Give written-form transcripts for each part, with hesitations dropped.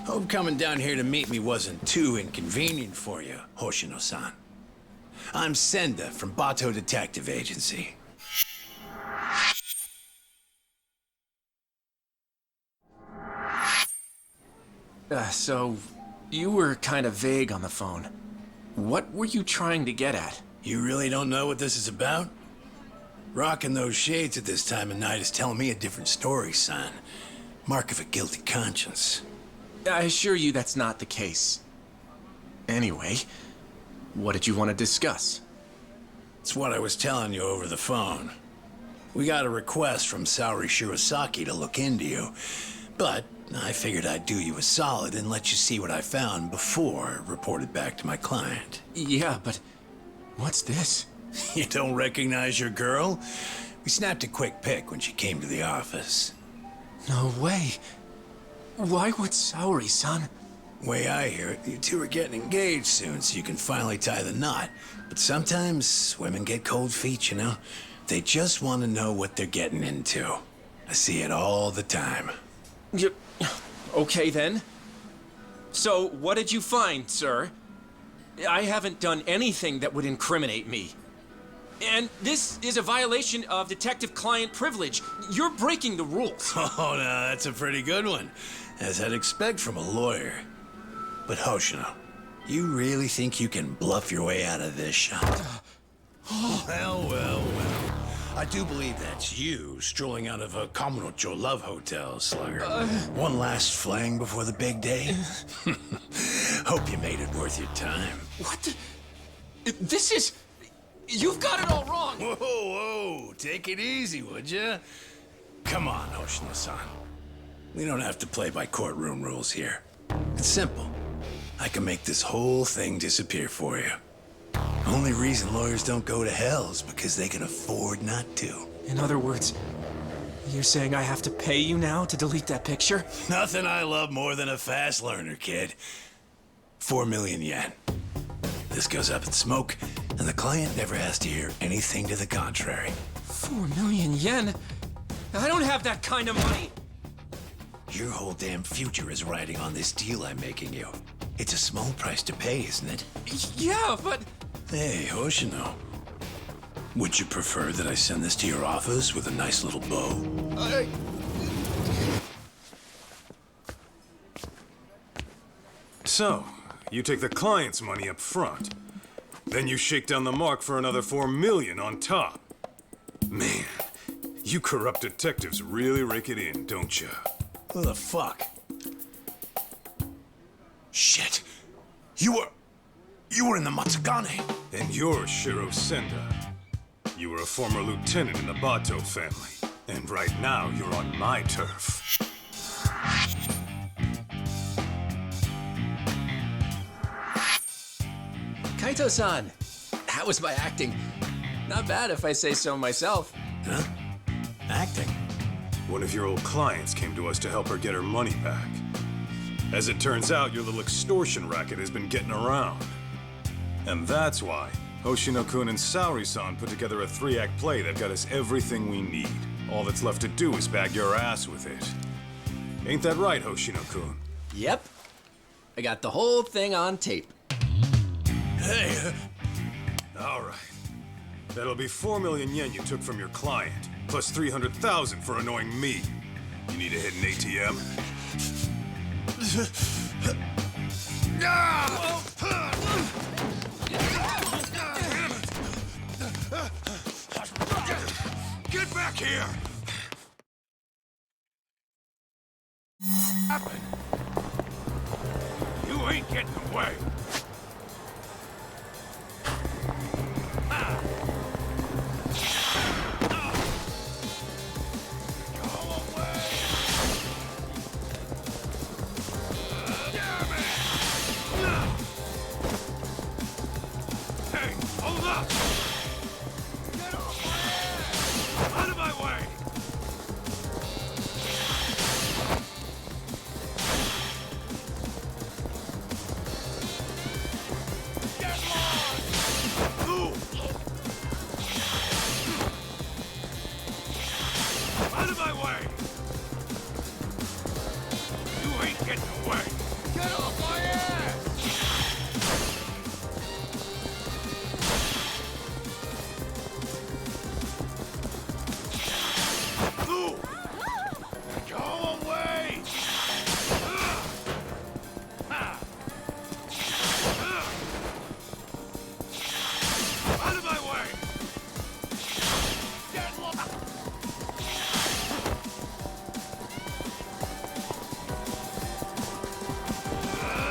Hope coming down here to meet me wasn't too inconvenient for you, Hoshino-san. I'm Senda from Bato Detective Agency. So, you were kind of vague on the phone. What were you trying to get at? You really don't know what this is about? Rocking those shades at this time of night is telling me a different story, son. Mark of a guilty conscience. I assure you that's not the case. Anyway, what did you want to discuss? It's what I was telling you over the phone. We got a request from Saori Shirosaki to look into you, but I figured I'd do you a solid and let you see what I found before I reported back to my client. Yeah, but what's this? You don't recognize your girl? We snapped a quick pic when she came to the office. No way. Why would Saori-san? Way I hear it, you two are getting engaged soon, so you can finally tie the knot. But sometimes women get cold feet, you know? They just want to know what they're getting into. I see it all the time. Okay then. So, what did you find, sir? I haven't done anything that would incriminate me. And this is a violation of detective-client privilege. You're breaking the rules. Oh, no, that's a pretty good one, as I'd expect from a lawyer. But Hoshino, you really think you can bluff your way out of this shop? Well. I do believe that's you, strolling out of a Kamurocho love hotel, Slugger. One last fling before the big day? Hope you made it worth your time. What the... This is... You've got it all wrong! Whoa, take it easy, would ya? Come on, Hoshino-san. We don't have to play by courtroom rules here. It's simple. I can make this whole thing disappear for you. Only reason lawyers don't go to hell is because they can afford not to. In other words, you're saying I have to pay you now to delete that picture? Nothing I love more than a fast learner, kid. 4 million yen. This goes up in smoke, and the client never has to hear anything to the contrary. 4 million yen? I don't have that kind of money! Your whole damn future is riding on this deal I'm making you. It's a small price to pay, isn't it? Yeah, but... Hey, Hoshino. Would you prefer that I send this to your office with a nice little bow? So, you take the client's money up front. Then you shake down the mark for another 4 million on top. Man, you corrupt detectives really rake it in, don't you? Who the fuck? Shit. You were in the Matsugane. And you're Shiro Senda. You were a former lieutenant in the Bato family. And right now, you're on my turf. Kaito-san, how was my acting? Not bad if I say so myself. Huh? Acting? One of your old clients came to us to help her get her money back. As it turns out, your little extortion racket has been getting around. And that's why Hoshino-kun and Saori-san put together a 3-act play that got us everything we need. All that's left to do is bag your ass with it. Ain't that right, Hoshino-kun? Yep. I got the whole thing on tape. Hey, All right. That'll be 4 million yen you took from your client, plus 300,000 for annoying me. You need to hit an ATM? get back here! Happen. You ain't getting away. Get away! Get off my ass! Go away! Out of my way! Get lost!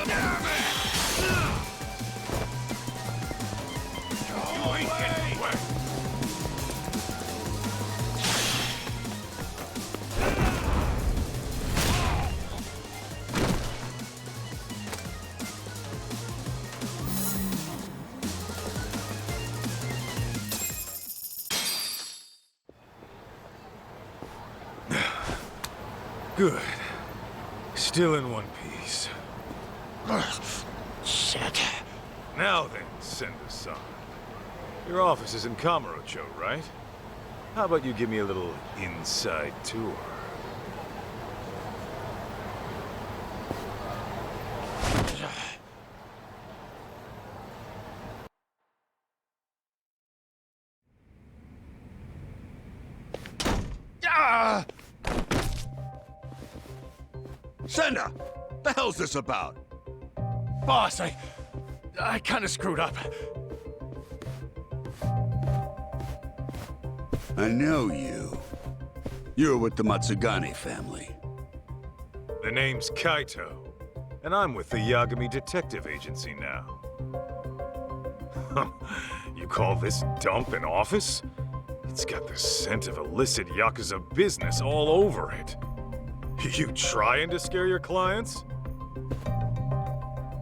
Damn it! Go away! Good. Still in one piece. Shit. Now then, Senda-san. Your office is in Kamurocho, right? How about you give me a little inside tour? Ah! Senda! The hell's this about? Boss, I kind of screwed up. I know you. You're with the Matsugane family. The name's Kaito, and I'm with the Yagami Detective Agency now. You call this dump an office? It's got the scent of illicit Yakuza business all over it. You trying to scare your clients?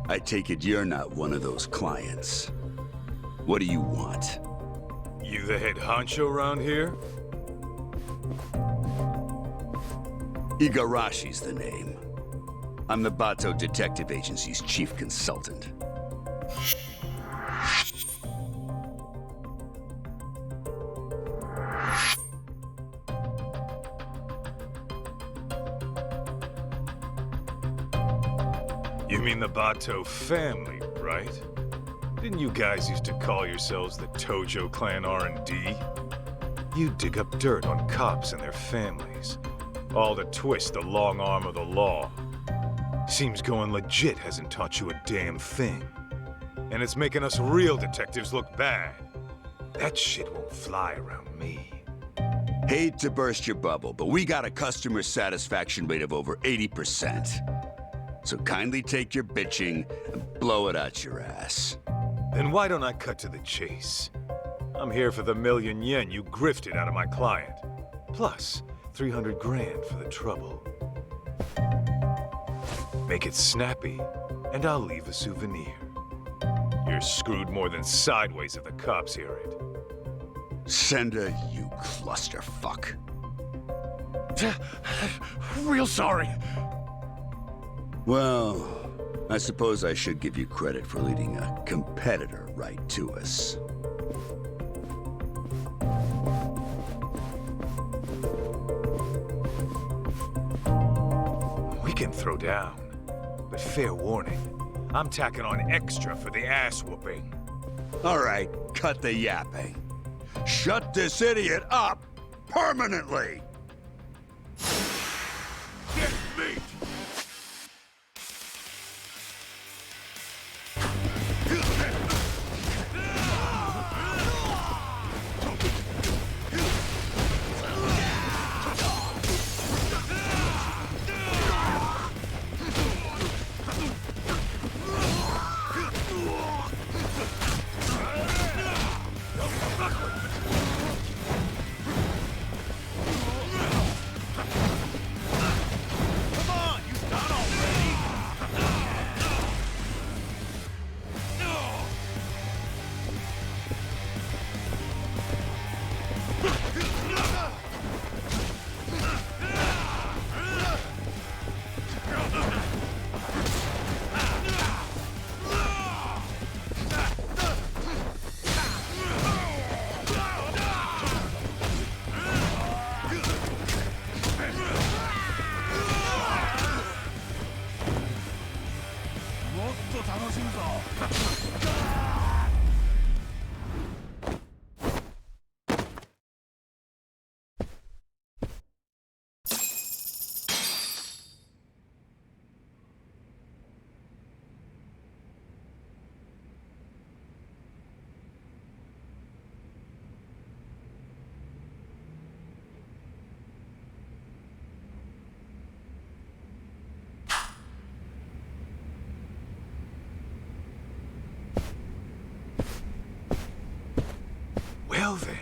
I take it you're not one of those clients. What do you want? You the head honcho around here? Igarashi's the name. I'm the Bato Detective Agency's chief consultant. You mean the Bato family, right? Didn't you guys used to call yourselves the Tojo Clan R&D? You dig up dirt on cops and their families, all to twist the long arm of the law. Seems going legit hasn't taught you a damn thing. And it's making us real detectives look bad. That shit won't fly around me. Hate to burst your bubble, but we got a customer satisfaction rate of over 80%. So kindly take your bitching and blow it out your ass. Then why don't I cut to the chase? I'm here for the million yen you grifted out of my client. Plus, 300 grand for the trouble. Make it snappy, and I'll leave a souvenir. You're screwed more than sideways if the cops hear it. Senda, you clusterfuck. Real sorry. Well, I suppose I should give you credit for leading a competitor right to us. We can throw down, but fair warning, I'm tacking on extra for the ass whooping. All right, cut the yapping. Shut this idiot up permanently! Get meat! Well then,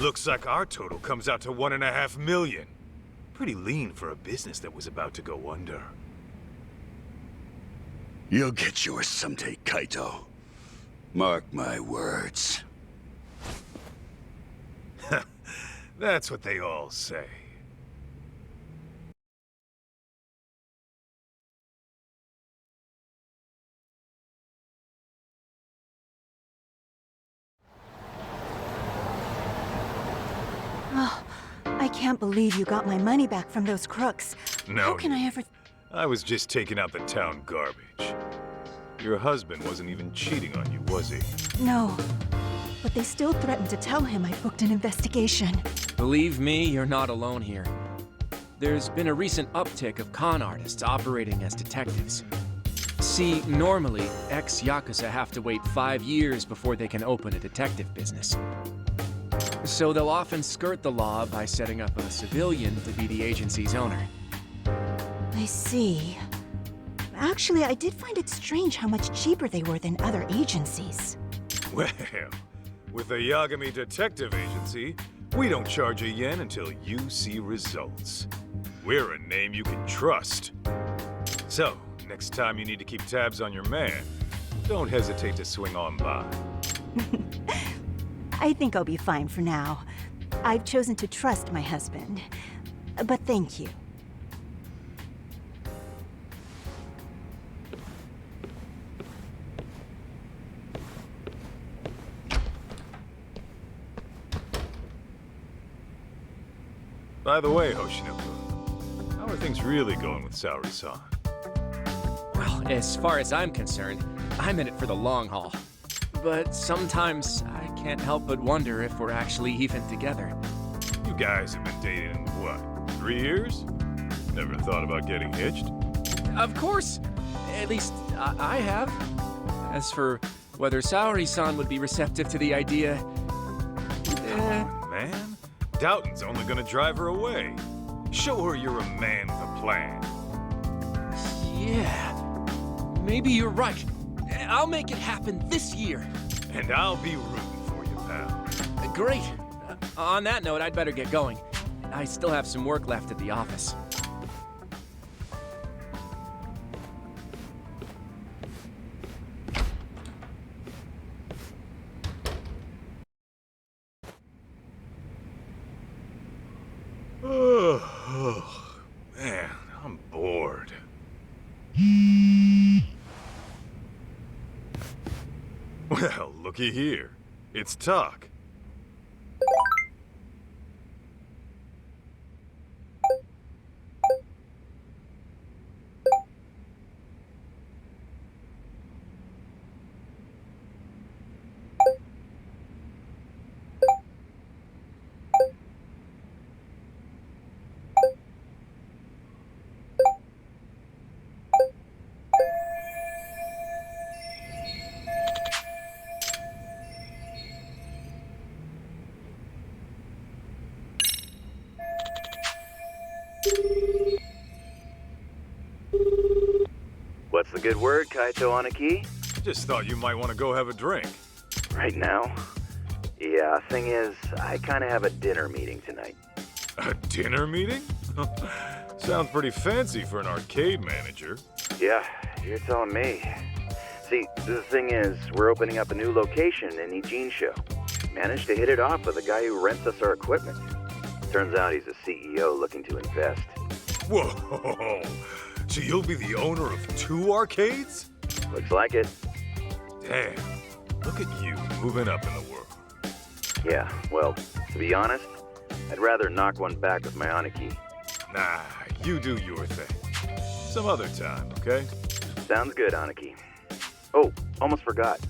looks like our total comes out to 1.5 million. Pretty lean for a business that was about to go under. You'll get yours someday, Kaito. Mark my words. That's what they all say. Oh, I can't believe you got my money back from those crooks. No, How can I ever... I was just taking out the town garbage. Your husband wasn't even cheating on you, was he? No. But they still threatened to tell him I booked an investigation. Believe me, you're not alone here. There's been a recent uptick of con artists operating as detectives. See, normally, ex-Yakuza have to wait 5 years before they can open a detective business. So they'll often skirt the law by setting up a civilian to be the agency's owner. I see. Actually, I did find it strange how much cheaper they were than other agencies. Well, with the Yagami Detective Agency, we don't charge a yen until you see results. We're a name you can trust. So, next time you need to keep tabs on your man, don't hesitate to swing on by. I think I'll be fine for now. I've chosen to trust my husband. But thank you. By the way, Hoshino-kun, how are things really going with Saori-san? Well, as far as I'm concerned, I'm in it for the long haul. But sometimes I can't help but wonder if we're actually even together. You guys have been dating, what, 3 years? Never thought about getting hitched? Of course! At least, I have. As for whether Saori-san would be receptive to the idea... Man, Doubting's only gonna drive her away. Show her you're a man with a plan. Yeah, maybe you're right. I'll make it happen this year. And I'll be rooting for you, pal. Great. On that note, I'd better get going. I still have some work left at the office. Oh, man, I'm bored. Well, looky here. It's talk. What's the good word, Kaito Aniki? Just thought you might want to go have a drink. Right now? Yeah, thing is, I kind of have a dinner meeting tonight. A dinner meeting? Sounds pretty fancy for an arcade manager. Yeah, you're telling me. See, the thing is, we're opening up a new location in Ijincho. Managed to hit it off with a guy who rents us our equipment. Turns out he's a CEO looking to invest. Whoa! So you'll be the owner of 2 arcades? Looks like it. Damn, look at you moving up in the world. Yeah, well, to be honest, I'd rather knock one back with my Aniki. Nah, you do your thing. Some other time, okay? Sounds good, Aniki. Oh, almost forgot.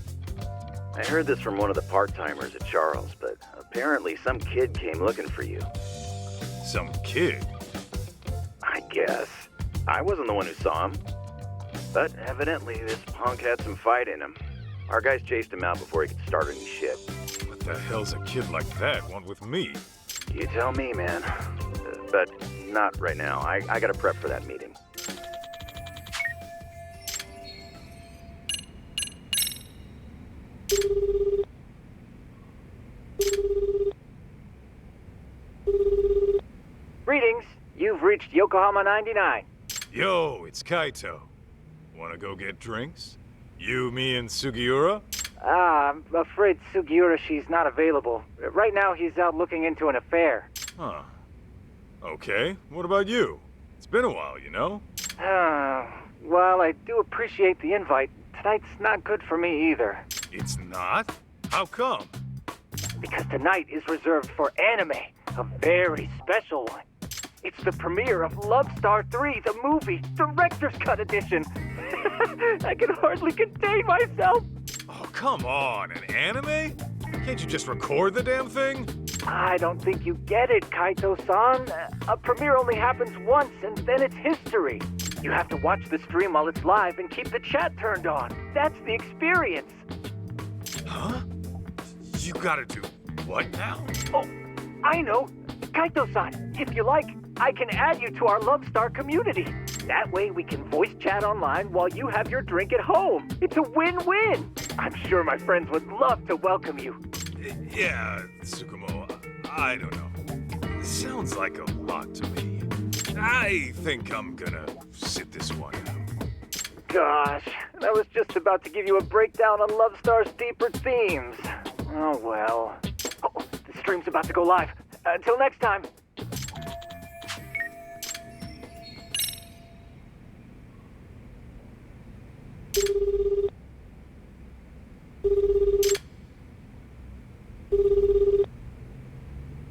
I heard this from one of the part-timers at Charles, but apparently some kid came looking for you. Some kid? I guess. I wasn't the one who saw him. But evidently this punk had some fight in him. Our guys chased him out before he could start any shit. What the hell's a kid like that want with me? You tell me, man. But not right now. I gotta prep for that meeting. Greetings. You've reached Yokohama 99. Yo, it's Kaito. Wanna go get drinks? You, me, and Sugiura? I'm afraid Sugiura, she's not available. Right now, he's out looking into an affair. Huh. Okay, what about you? It's been a while, you know? Well, I do appreciate the invite. Tonight's not good for me either. It's not? How come? Because tonight is reserved for anime. A very special one. It's the premiere of Love Star 3, the movie, Director's Cut Edition. I can hardly contain myself. Oh, come on, an anime? Can't you just record the damn thing? I don't think you get it, Kaito-san. A premiere only happens once, and then it's history. You have to watch the stream while it's live and keep the chat turned on. That's the experience. Huh? You gotta do what now? Oh, I know. Kaito-san, if you like, I can add you to our Love Star community. That way we can voice chat online while you have your drink at home. It's a win-win. I'm sure my friends would love to welcome you. Yeah, Tsukumo, I don't know. It sounds like a lot to me. I think I'm gonna sit this one out. Gosh, I was just about to give you a breakdown on Love Star's deeper themes. Oh well. Oh, the stream's about to go live. Until next time.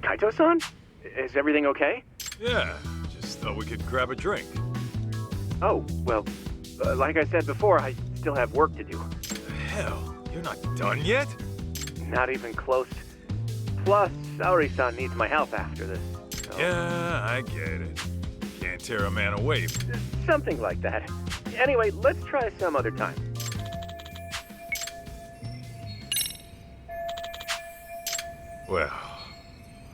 Kaito-san? Is everything okay? Yeah, just thought we could grab a drink. Oh, well, like I said before, I still have work to do. Hell, you're not done yet? Not even close. Plus, Saori-san needs my help after this. So. Yeah, I get it. Can't tear a man away. Something like that. Anyway, let's try some other time. Well,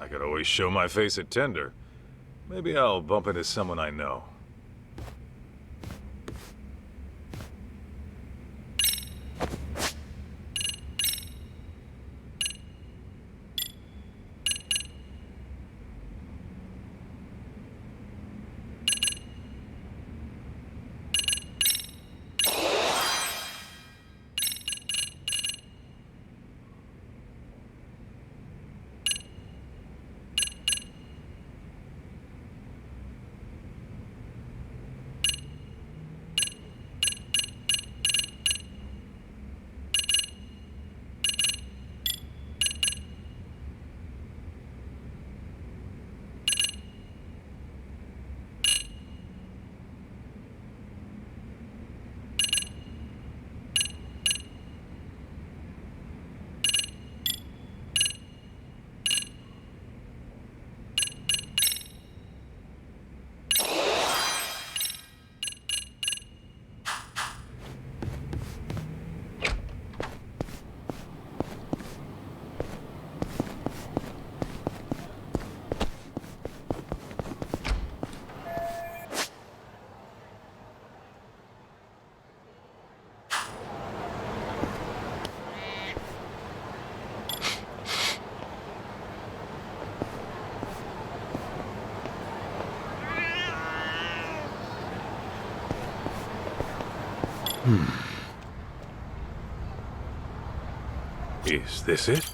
I could always show my face at Tender. Maybe I'll bump into someone I know. Is this it?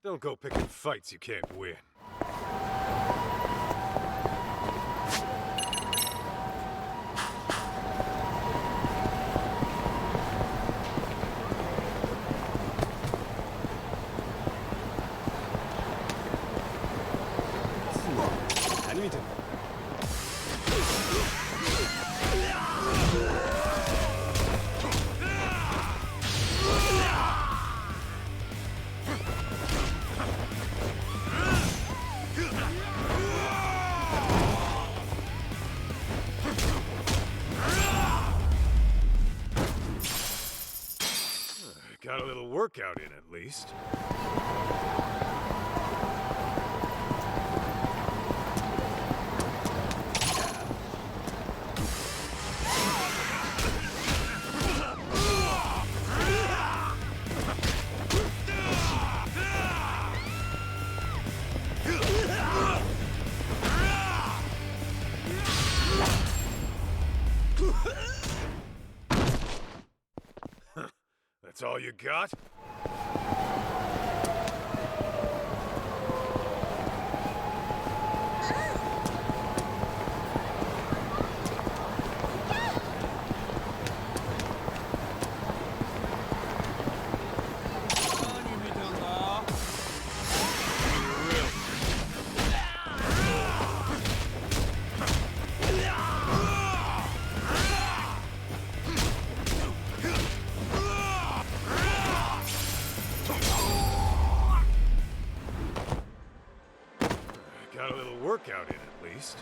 Don't go picking fights you can't win. Got a little workout in, at least. That's all you got? Got a little workout in, at least.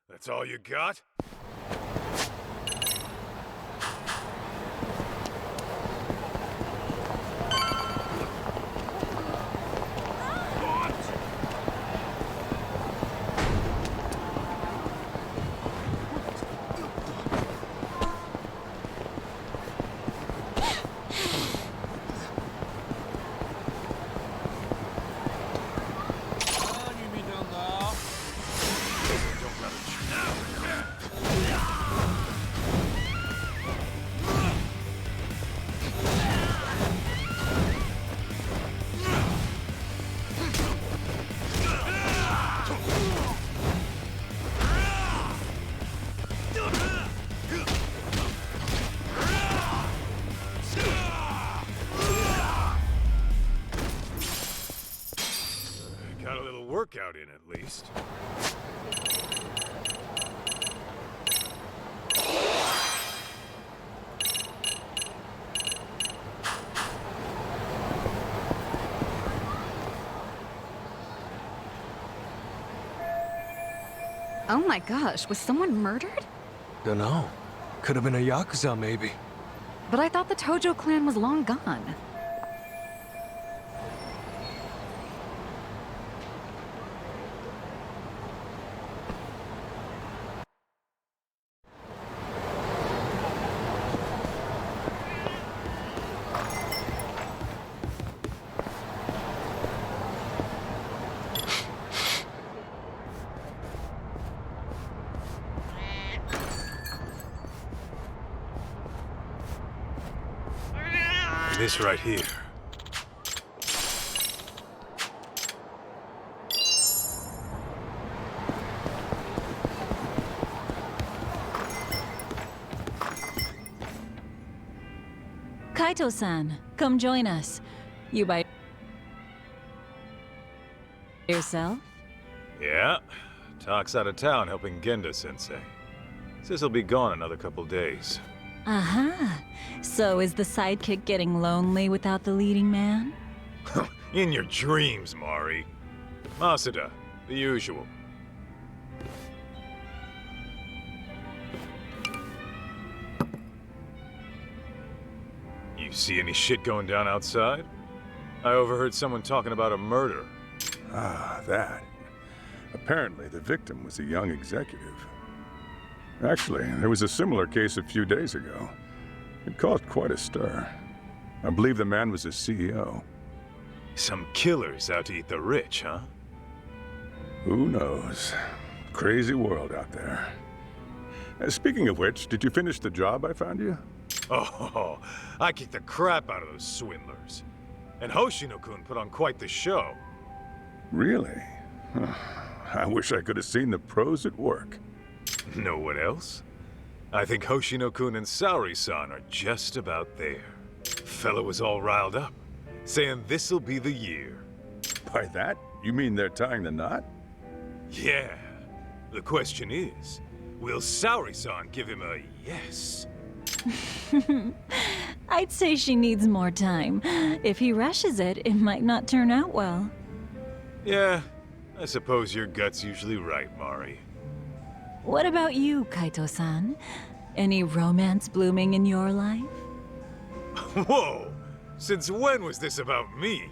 That's all you got? Got a little workout in, at least. Oh my gosh, was someone murdered? Dunno. Could have been a Yakuza, maybe. But I thought the Tojo clan was long gone. This right here. Kaito-san, come join us. You by yourself? Yeah. Talk's out of town helping Genda-sensei. Says he'll be gone another couple days. Uh-huh. So is the sidekick getting lonely without the leading man? In your dreams, Mari. Masuda, the usual. You see any shit going down outside? I overheard someone talking about a murder. Ah, that. Apparently, the victim was a young executive. Actually, there was a similar case a few days ago. It caused quite a stir. I believe the man was a CEO. Some killers out to eat the rich, huh? Who knows? Crazy world out there. Speaking of which, did you finish the job I found you? Oh, I kicked the crap out of those swindlers. And Hoshino-kun put on quite the show. Really? I wish I could have seen the pros at work. Know what else? I think Hoshino-kun and Saori-san are just about there. Fella was all riled up, saying this'll be the year. By that, you mean they're tying the knot? Yeah. The question is, will Saori-san give him a yes? I'd say she needs more time. If he rushes it, it might not turn out well. Yeah, I suppose your gut's usually right, Mari. What about you, Kaito-san? Any romance blooming in your life? Whoa! Since when was this about me?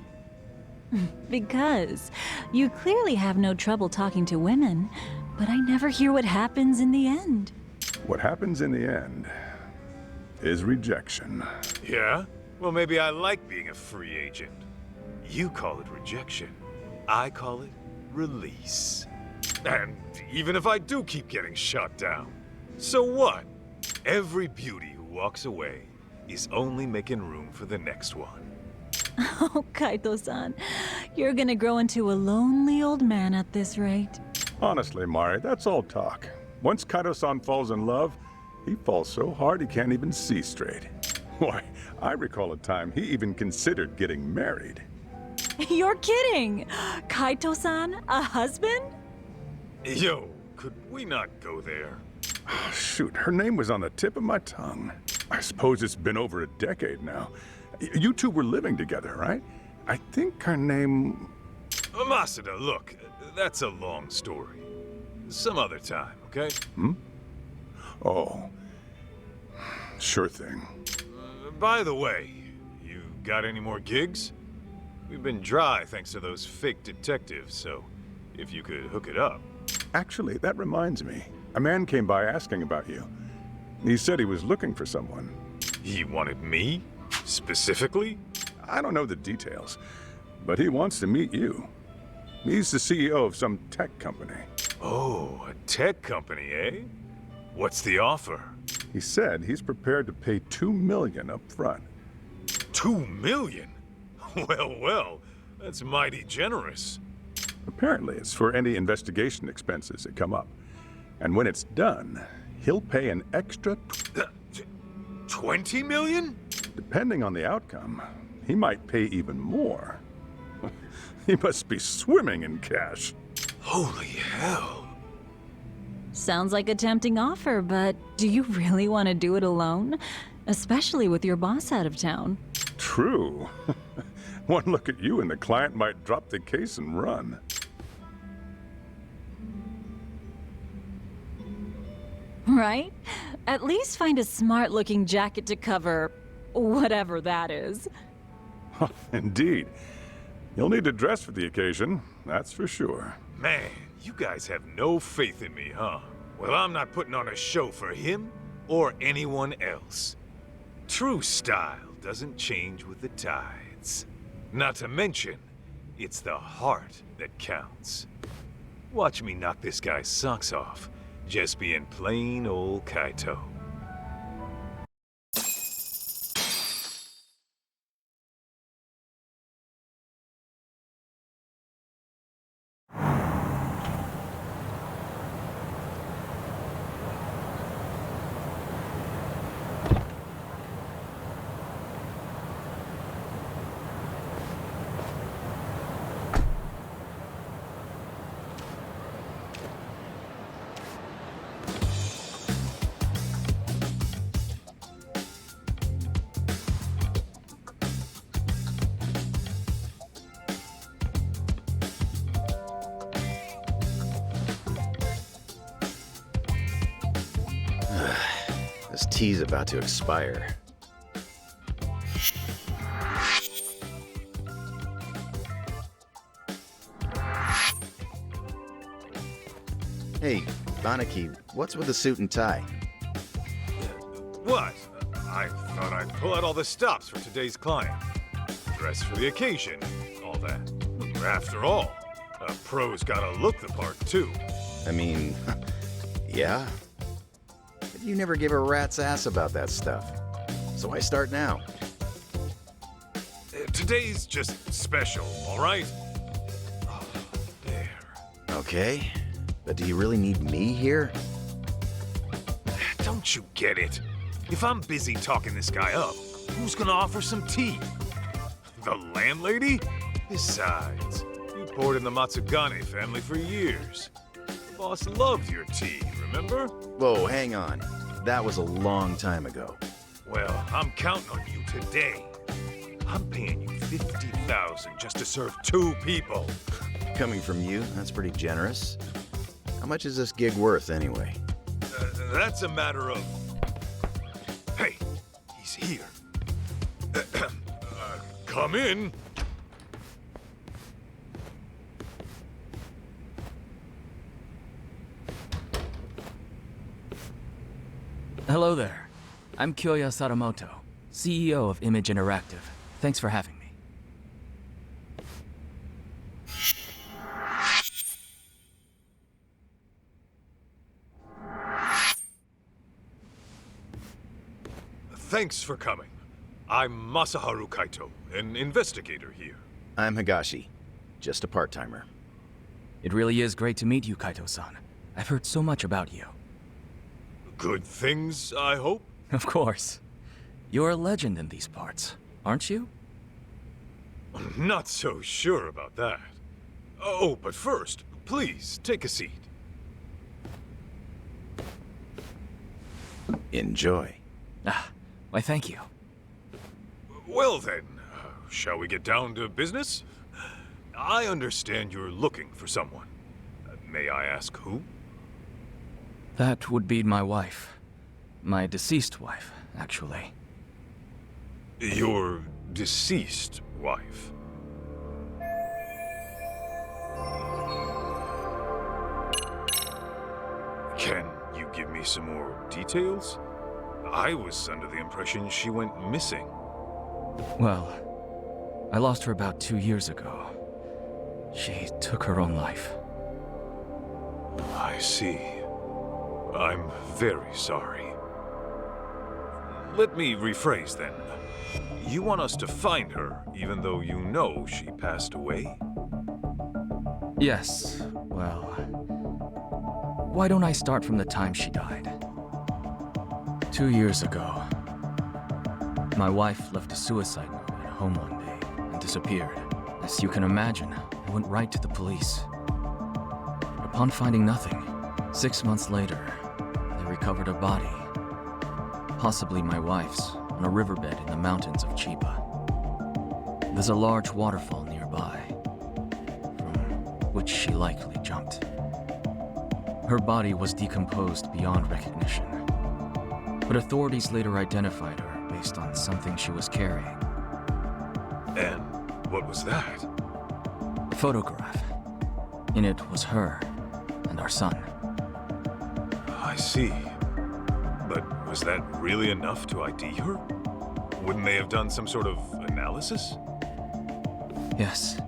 Because you clearly have no trouble talking to women, but I never hear what happens in the end. What happens in the end is rejection. Yeah? Well, maybe I like being a free agent. You call it rejection. I call it release. And even if I do keep getting shot down, so what? Every beauty who walks away is only making room for the next one. Oh, Kaito-san, you're gonna grow into a lonely old man at this rate. Honestly, Mari, that's all talk. Once Kaito-san falls in love, he falls so hard he can't even see straight. Why, I recall a time he even considered getting married. You're kidding! Kaito-san, a husband? Yo, could we not go there? Oh, shoot, her name was on the tip of my tongue. I suppose it's been over a decade now. You two were living together, right? I think her name... Masada, look, that's a long story. Some other time, okay? Oh. Sure thing. By the way, you got any more gigs? We've been dry thanks to those fake detectives, so if you could hook it up. Actually, that reminds me. A man came by asking about you. He said he was looking for someone. He wanted me? Specifically? I don't know the details, but he wants to meet you. He's the CEO of some tech company. Oh, a tech company, eh? What's the offer? He said he's prepared to pay $2 million up front. $2 million? Well, that's mighty generous. Apparently, it's for any investigation expenses that come up. And when it's done, he'll pay an extra... 20 million? Depending on the outcome, he might pay even more. He must be swimming in cash. Holy hell. Sounds like a tempting offer, but do you really want to do it alone? Especially with your boss out of town. True. One look at you and the client might drop the case and run. Right? At least find a smart-looking jacket to cover whatever that is. Indeed. You'll need to dress for the occasion, that's for sure. Man, you guys have no faith in me, huh? Well, I'm not putting on a show for him or anyone else. True style doesn't change with the tides. Not to mention, it's the heart that counts. Watch me knock this guy's socks off, just being plain old Kaito. This tea's about to expire. Hey, Banaki, what's with the suit and tie? What? I thought I'd pull out all the stops for today's client. Dress for the occasion, all that. After all, a pro's gotta look the part, too. I mean, yeah. But you never give a rat's ass about that stuff. So I start now. Today's just special, all right? Oh, there. Okay, but do you really need me here? Don't you get it? If I'm busy talking this guy up, who's gonna offer some tea? The landlady? Besides, you poured in the Matsugane family for years. The boss loved your tea, remember? Whoa, hang on. That was a long time ago. Well, I'm counting on you today. I'm paying you $50,000 just to serve 2 people. Coming from you, that's pretty generous. How much is this gig worth, anyway? That's a matter of... Hey, he's here. Come in. Hello there. I'm Kyoya Sadamoto, CEO of Image Interactive. Thanks for having me. Thanks for coming. I'm Masaharu Kaito, an investigator here. I'm Higashi, just a part-timer. It really is great to meet you, Kaito-san. I've heard so much about you. Good things, I hope? Of course. You're a legend in these parts, aren't you? Not so sure about that. Oh, but first, please, take a seat. Enjoy. Ah, why thank you. Well then, shall we get down to business? I understand you're looking for someone. May I ask who? That would be my wife. My deceased wife, actually. Your deceased wife? Can you give me some more details? I was under the impression she went missing. Well, I lost her about 2 years ago. She took her own life. I see. I'm very sorry. Let me rephrase then. You want us to find her, even though you know she passed away? Yes, well... Why don't I start from the time she died? 2 years ago, my wife left a suicide note at home one day and disappeared. As you can imagine, I went right to the police. Upon finding nothing, 6 months later, they recovered a body. Possibly my wife's, on a riverbed in the mountains of Chiba. There's a large waterfall nearby, from which she likely jumped. Her body was decomposed beyond recognition, but authorities later identified her based on something she was carrying. And what was that? A photograph. In it was her and our son. I see. But was that really enough to ID her? Wouldn't they have done some sort of analysis? Yes.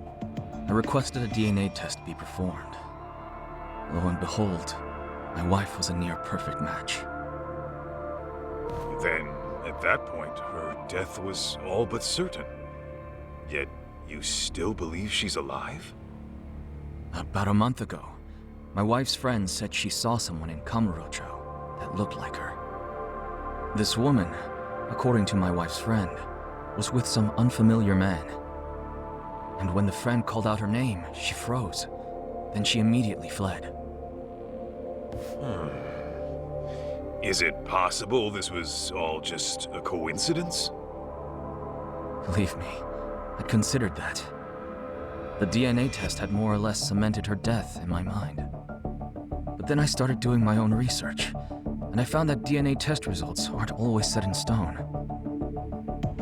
I requested a DNA test be performed. Lo and behold, my wife was a near-perfect match. Then, at that point, her death was all but certain. Yet, you still believe she's alive? About a month ago, my wife's friend said she saw someone in Kamurocho that looked like her. This woman, according to my wife's friend, was with some unfamiliar man. And when the friend called out her name, she froze. Then she immediately fled. Is it possible this was all just a coincidence? Believe me, I'd considered that. The DNA test had more or less cemented her death in my mind. But then I started doing my own research, and I found that DNA test results aren't always set in stone.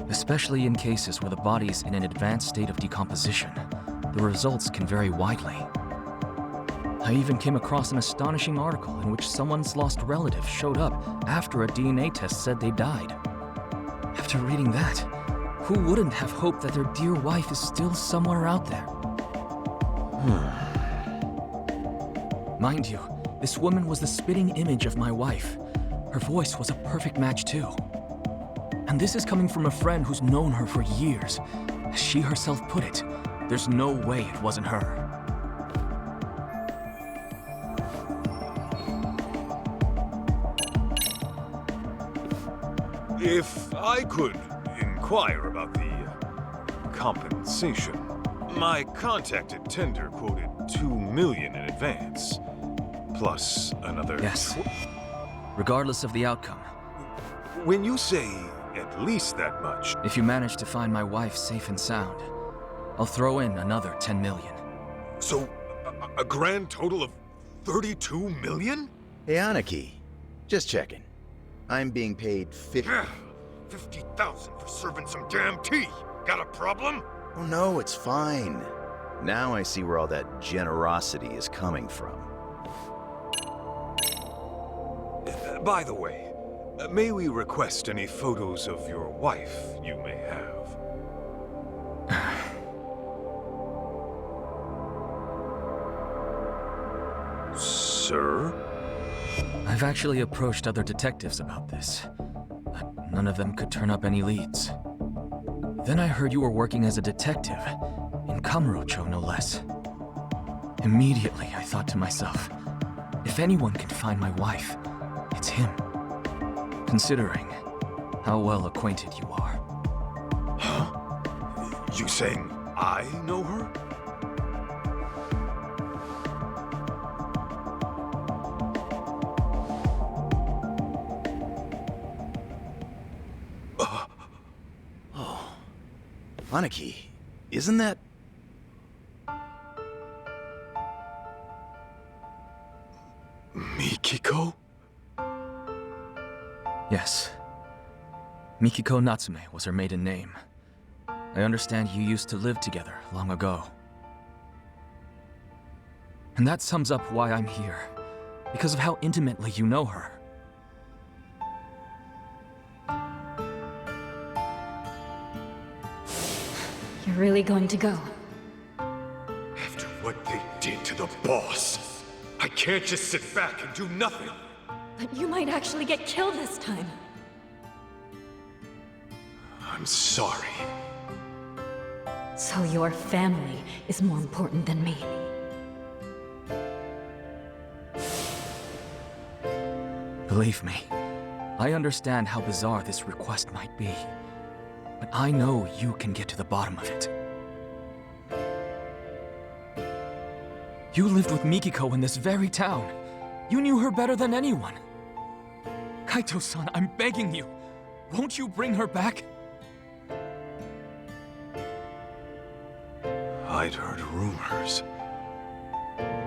Especially in cases where the body's in an advanced state of decomposition, the results can vary widely. I even came across an astonishing article in which someone's lost relative showed up after a DNA test said they died. After reading that, who wouldn't have hoped that their dear wife is still somewhere out there? Mind you, this woman was the spitting image of my wife. Her voice was a perfect match too. And this is coming from a friend who's known her for years. As she herself put it, there's no way it wasn't her. If I could inquire about the compensation, my contacted tender quoted $2 million in advance, plus another. Yes. Regardless of the outcome. When you say at least that much, if you manage to find my wife safe and sound, I'll throw in another 10 million. So, a grand total of 32 million? Hey, Aniki. Just checking. I'm being paid 50,000 for serving some damn tea. Got a problem? Oh no, it's fine. Now I see where all that generosity is coming from. By the way, may we request any photos of your wife you may have? Sir? I've actually approached other detectives about this, but none of them could turn up any leads. Then I heard you were working as a detective, in Kamurocho no less. Immediately I thought to myself, if anyone can find my wife, it's him. Considering how well acquainted you are. Huh? You saying I know her? Aniki, isn't that... Mikiko? Yes. Mikiko Natsume was her maiden name. I understand you used to live together long ago. And that sums up why I'm here. Because of how intimately you know her. You're really going to go? After what they did to the boss, I can't just sit back and do nothing. But you might actually get killed this time. I'm sorry. So your family is more important than me. Believe me, I understand how bizarre this request might be. But I know you can get to the bottom of it. You lived with Mikiko in this very town. You knew her better than anyone. Kaito-san, I'm begging you. Won't you bring her back? I'd heard rumors,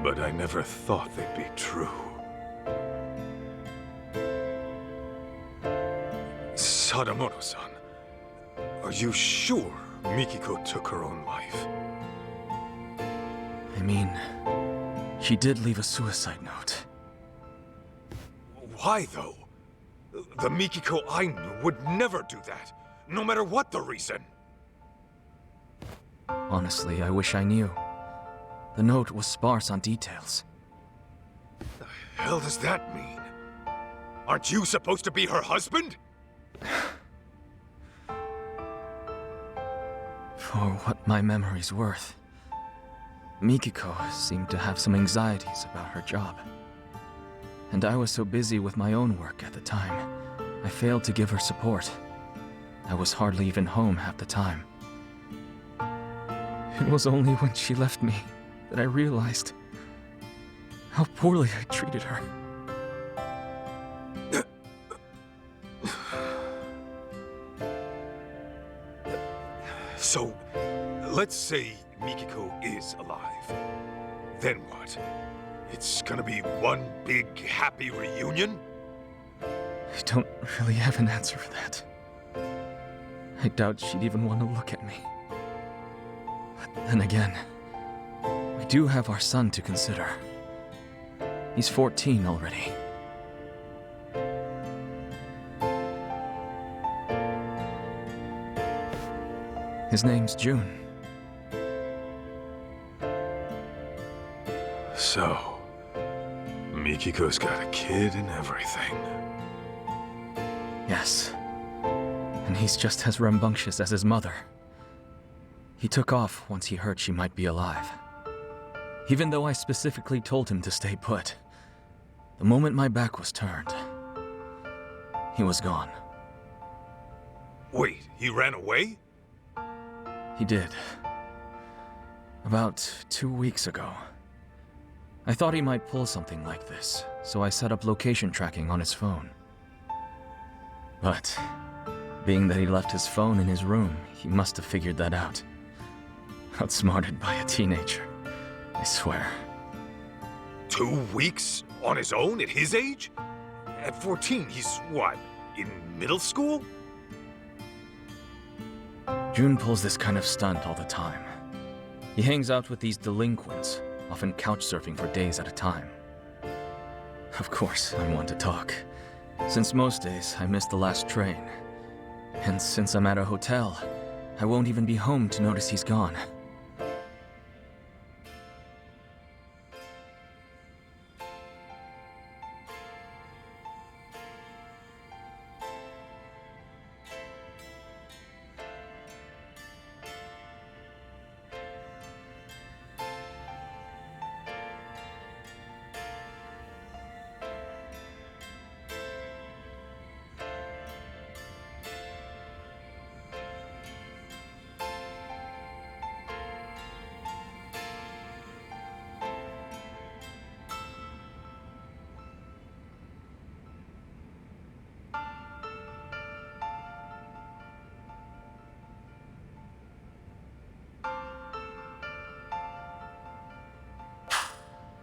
but I never thought they'd be true. Sadamoto-san, are you sure Mikiko took her own life? I mean, she did leave a suicide note. Why, though? The Mikiko I knew would never do that, no matter what the reason. Honestly, I wish I knew. The note was sparse on details. The hell does that mean? Aren't you supposed to be her husband? For what my memory's worth, Mikiko seemed to have some anxieties about her job. And I was so busy with my own work at the time, I failed to give her support. I was hardly even home half the time. It was only when she left me that I realized how poorly I treated her. So, let's say Mikiko is alive. Then what? It's gonna be one big happy reunion? I don't really have an answer for that. I doubt she'd even want to look at me. But then again, we do have our son to consider. He's 14 already. His name's June. So, Mikiko's got a kid and everything. Yes. And he's just as rambunctious as his mother. He took off once he heard she might be alive. Even though I specifically told him to stay put. The moment my back was turned, he was gone. Wait, he ran away? He did. About 2 weeks ago. I thought he might pull something like this, so I set up location tracking on his phone. But, being that he left his phone in his room, he must have figured that out. Outsmarted by a teenager, I swear. 2 weeks? On his own at his age? At 14, he's what, in middle school? June pulls this kind of stunt all the time. He hangs out with these delinquents, often couch surfing for days at a time. Of course, I want to talk. Since most days, I miss the last train. And since I'm at a hotel, I won't even be home to notice he's gone.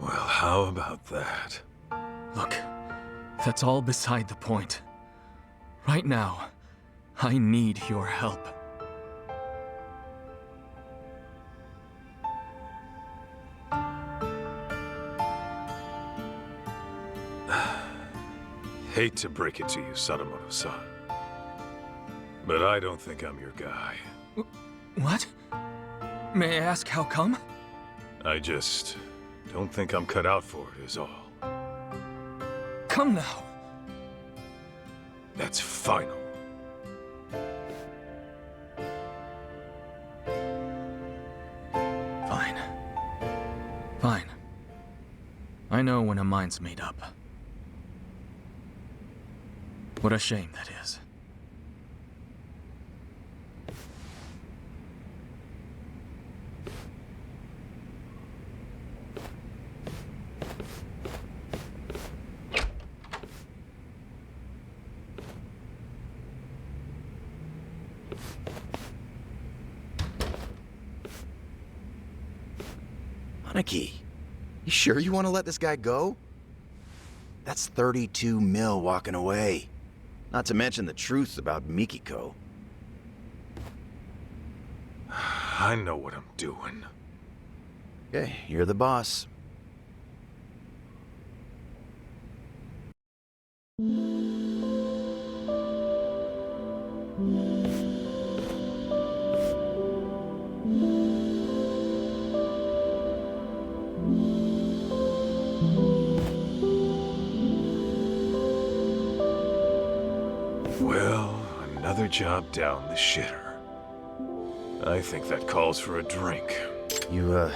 Well, how about that? Look, that's all beside the point. Right now, I need your help. Hate to break it to you, Sadamoto-san, but I don't think I'm your guy. What? May I ask how come? I just don't think I'm cut out for it, is all. Come now. That's final. Fine. Fine. I know when a mind's made up. What a shame that is. Aniki, you sure you want to let this guy go? That's 32 mil walking away. Not to mention the truth about Mikiko. I know what I'm doing. Okay, you're the boss. Well, another job down the shitter. I think that calls for a drink. You,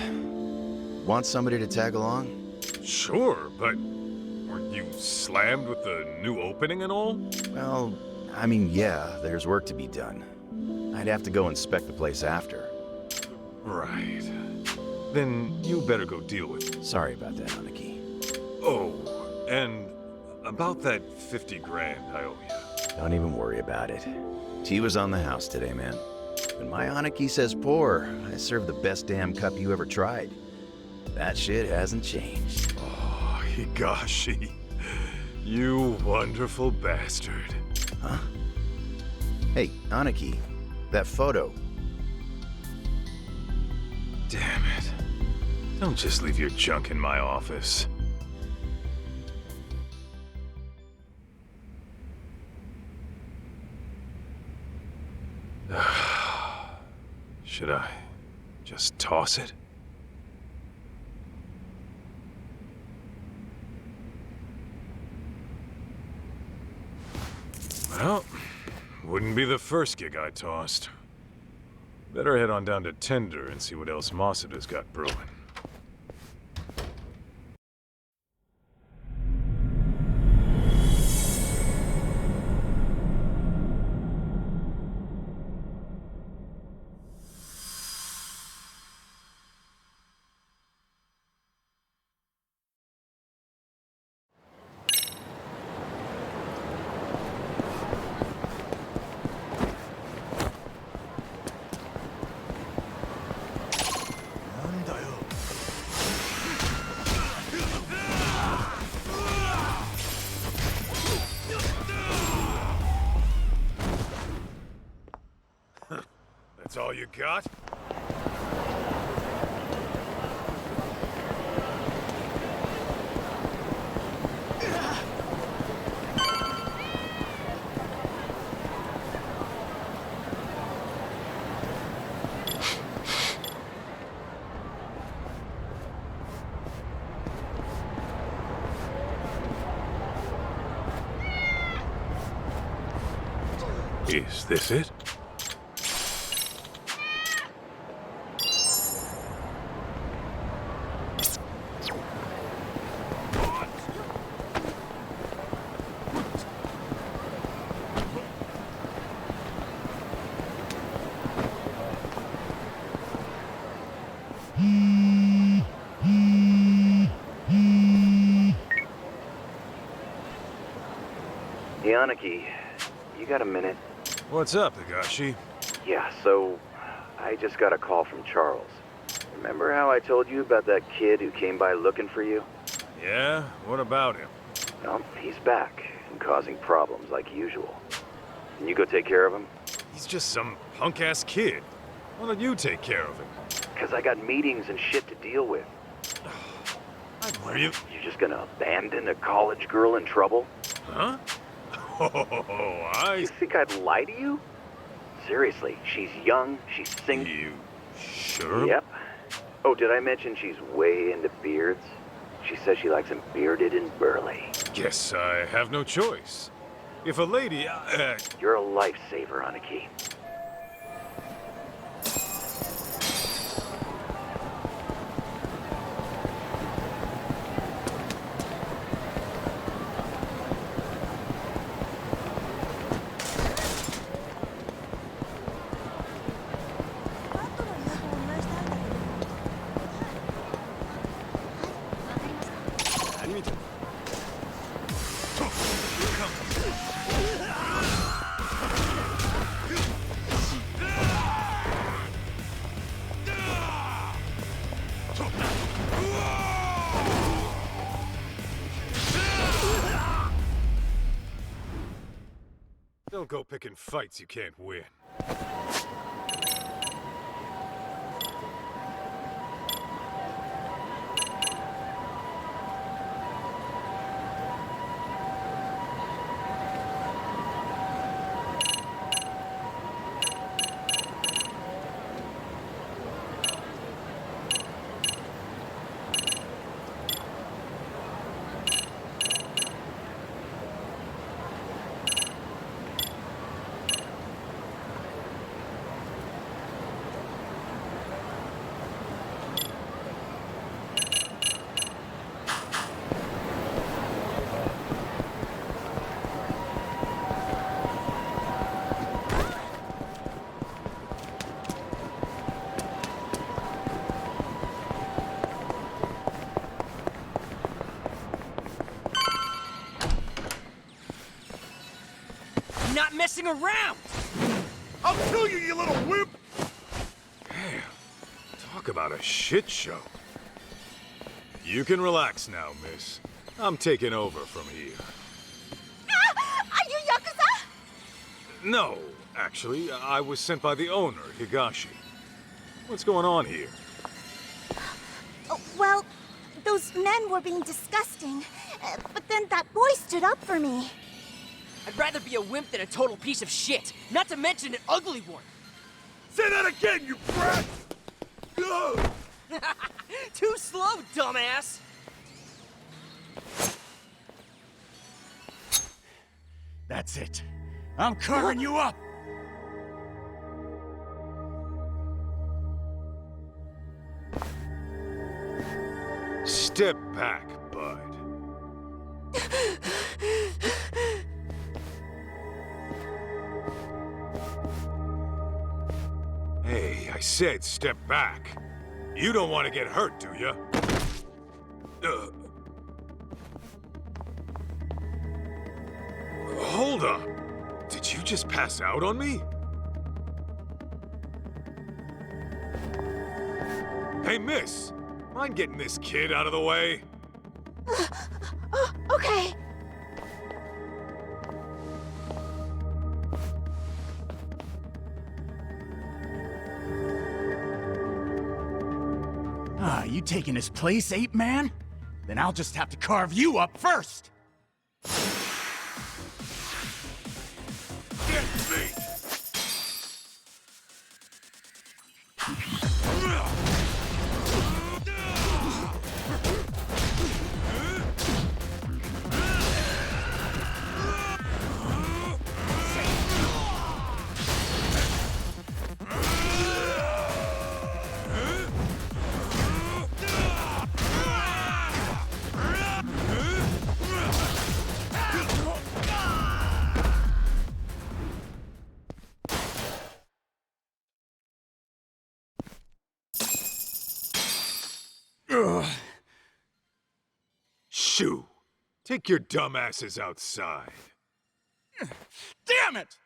want somebody to tag along? Sure, but weren't you slammed with the new opening and all? Well, I mean, yeah, there's work to be done. I'd have to go inspect the place after. Right. Then you better go deal with it. Sorry about that, Aniki. Oh, and about that 50 grand I owe you. Don't even worry about it. Tea was on the house today, man. When my Aniki says pour, I serve the best damn cup you ever tried. That shit hasn't changed. Oh, Higashi. You wonderful bastard. Huh? Hey, Aniki, that photo. Damn it. Don't just leave your junk in my office. Should I just toss it? Well, wouldn't be the first gig I tossed. Better head on down to Tender and see what else Masuda's got brewing. That's all you got? Is this it? Yanaki, you got a minute? What's up, Higashi? Yeah, so I just got a call from Charles. Remember how I told you about that kid who came by looking for you? Yeah? What about him? Well, he's back and causing problems like usual. Can you go take care of him? He's just some punk-ass kid. Why don't you take care of him? Because I got meetings and shit to deal with. Were you? You're just gonna abandon a college girl in trouble? Huh? Oh, You think I'd lie to you? Seriously, she's young, she's single. You sure? Yep. Oh, did I mention she's way into beards? She says she likes them bearded and burly. Guess I have no choice. If a lady, You're a lifesaver, Aniki. Don't go picking fights you can't win. Not messing around! I'll kill you, you little wimp! Damn. Talk about a shit show. You can relax now, miss. I'm taking over from here. Are you Yakuza? No, actually, I was sent by the owner, Higashi. What's going on here? Oh, well, those men were being disgusting. But then that boy stood up for me. I'd rather be a wimp than a total piece of shit, not to mention an ugly one. Say that again, you brat! Too slow, dumbass! That's it. I'm carving you up! Step back, bud. Hey, I said step back. You don't want to get hurt, do you? Hold up. Did you just pass out on me? Hey, miss. Mind getting this kid out of the way? Okay. Ah, you taking his place, ape man? Then I'll just have to carve you up first! Get me! Shoo! Take your dumbasses outside. Damn it!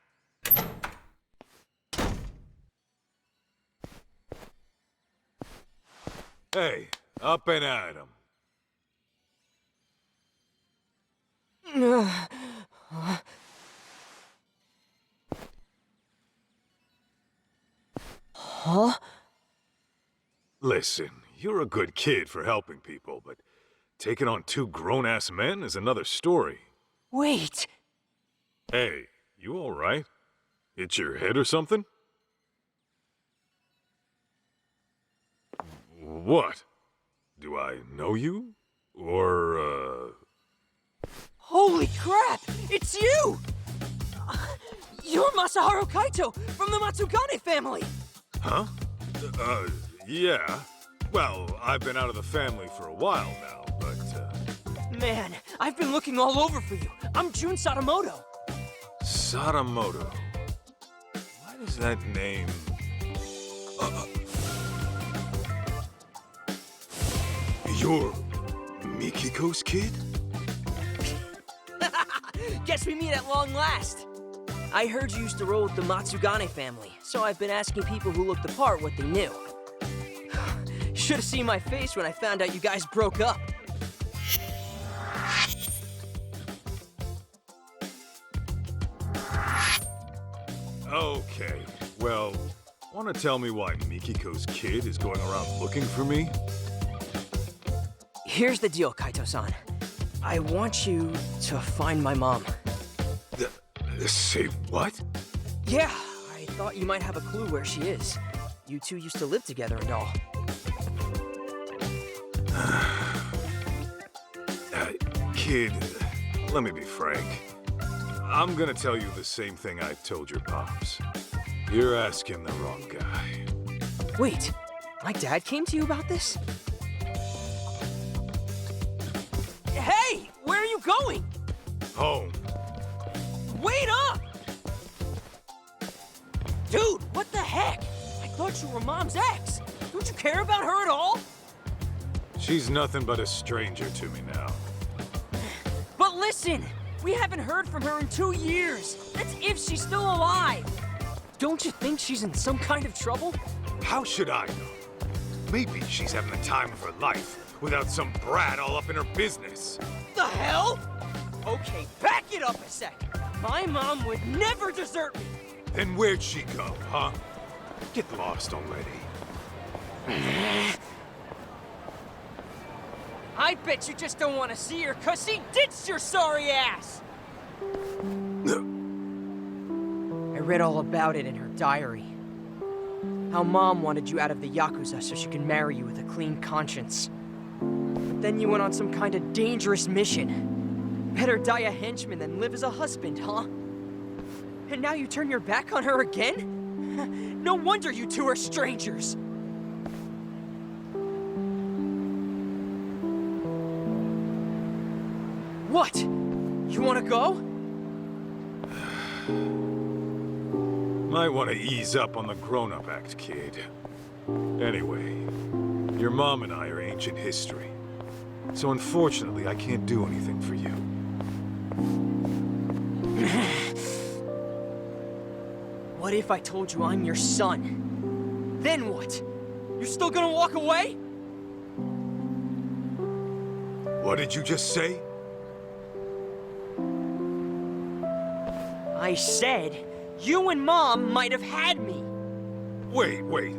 Hey, up and at 'em. Huh? Listen, you're a good kid for helping people, but taking on two grown-ass men is another story. Wait! Hey, you all right? Hit your head or something? What? Do I know you? Or, Holy crap! It's you! You're Masaharu Kaito from the Matsugane family! Huh? Yeah. Well, I've been out of the family for a while now, but, Man, I've been looking all over for you. I'm Jun Sadamoto. Sadamoto. Why does that name... You're Mikiko's kid? Guess we meet at long last. I heard you used to roll with the Matsugane family, so I've been asking people who looked the part what they knew. Should have seen my face when I found out you guys broke up. Okay, well, want to tell me why Mikiko's kid is going around looking for me? Here's the deal, Kaito-san. I want you to find my mom. Say what? Yeah, I thought you might have a clue where she is. You two used to live together and all. Kid, let me be frank. I'm gonna tell you the same thing I told your pops. You're asking the wrong guy. Wait, my dad came to you about this? Hey, where are you going? Home. Wait up! Dude, what the heck? I thought you were Mom's ex. Don't you care about her at all? She's nothing but a stranger to me now. But listen, we haven't heard from her in 2 years. That's if she's still alive. Don't you think she's in some kind of trouble? How should I know? Maybe she's having the time of her life without some brat all up in her business. The hell? Okay, back it up a sec. My mom would never desert me. Then where'd she go, huh? Get lost already. I bet you just don't want to see her, 'cause she ditched your sorry ass! I read all about it in her diary. How Mom wanted you out of the Yakuza so she can marry you with a clean conscience. But then you went on some kind of dangerous mission. Better die a henchman than live as a husband, huh? And now you turn your back on her again? No wonder you two are strangers! What? You wanna go? Might want to ease up on the grown-up act, kid. Anyway, your mom and I are ancient history. So unfortunately, I can't do anything for you. What if I told you I'm your son? Then what? You're still gonna walk away? What did you just say? I said, you and Mom might have had me. Wait.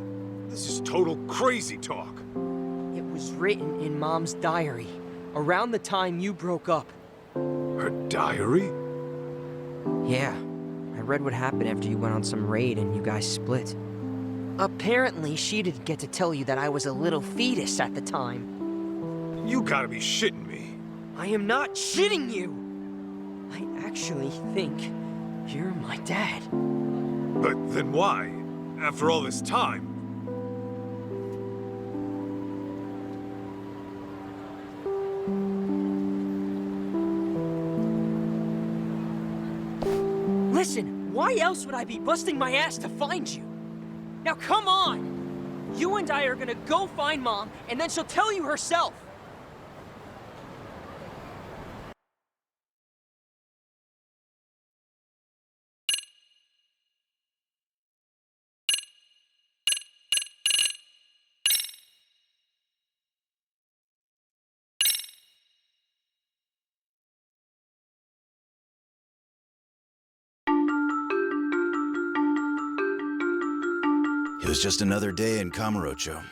This is total crazy talk. It was written in Mom's diary, around the time you broke up. Her diary? Yeah. I read what happened after you went on some raid and you guys split. Apparently, she didn't get to tell you that I was a little fetus at the time. You gotta be shitting me. I am not shitting you! I actually think you're my dad. But then why? After all this time? Listen, why else would I be busting my ass to find you? Now come on! You and I are gonna go find Mom, and then she'll tell you herself! It was just another day in Kamurocho.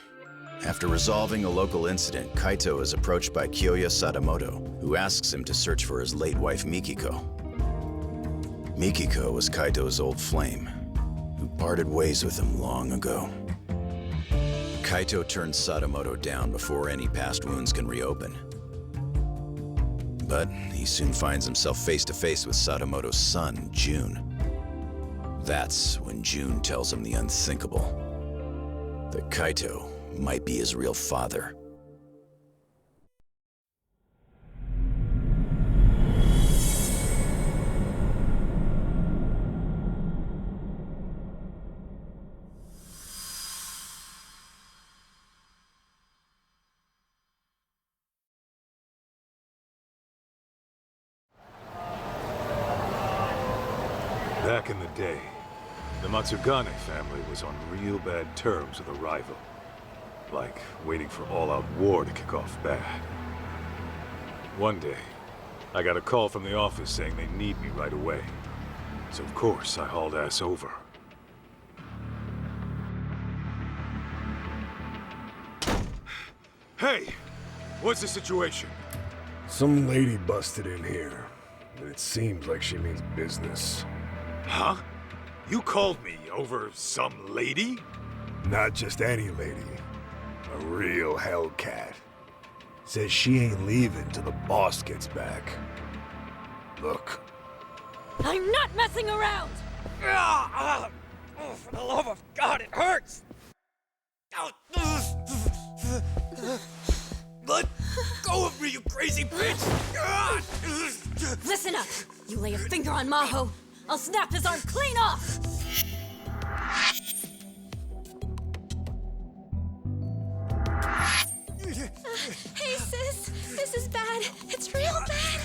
After resolving a local incident, Kaito is approached by Kyoya Sadamoto, who asks him to search for his late wife Mikiko. Mikiko was Kaito's old flame, who parted ways with him long ago. Kaito turns Sadamoto down before any past wounds can reopen. But he soon finds himself face to face with Sadamoto's son, June. That's when June tells him the unthinkable. That Kaito might be his real father. Back in the day, the Matsugane family was on real bad terms with a rival. Like waiting for all-out war to kick off bad. One day, I got a call from the office saying they need me right away. So of course, I hauled ass over. Hey! What's the situation? Some lady busted in here, and it seems like she means business. Huh? You called me over some lady? Not just any lady. A real hellcat. Says she ain't leaving till the boss gets back. Look. I'm not messing around! Oh, for the love of God, it hurts! Let go of me, you crazy bitch! Listen up! You lay a finger on Maho, I'll snap his arm clean off! Hey, sis. This is bad. It's real bad.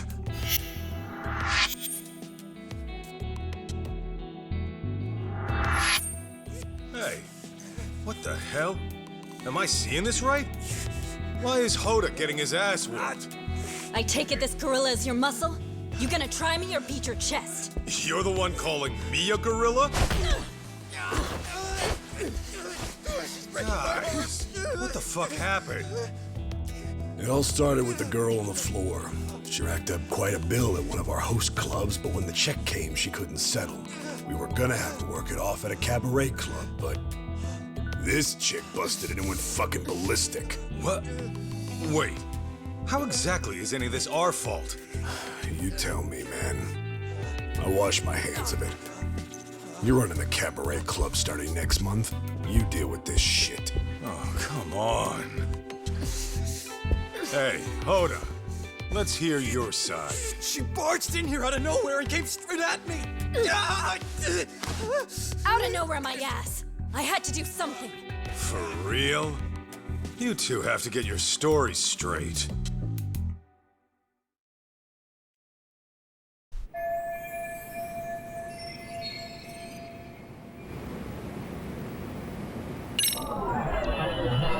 Hey, what the hell? Am I seeing this right? Why is Hoda getting his ass whooped? I take it this gorilla is your muscle? You gonna try me or beat your chest? You're the one calling me a gorilla? Guys, what the fuck happened? It all started with the girl on the floor. She racked up quite a bill at one of our host clubs, but when the check came, she couldn't settle. We were gonna have to work it off at a cabaret club, but this chick busted in and went fucking ballistic. What? Wait. How exactly is any of this our fault? You tell me, man. I wash my hands of it. You're running the cabaret club starting next month. You deal with this shit. Oh, come on. Hey, hold up. Let's hear your side. She barged in here out of nowhere and came straight at me. Out of nowhere, my ass. I had to do something. For real? You two have to get your stories straight.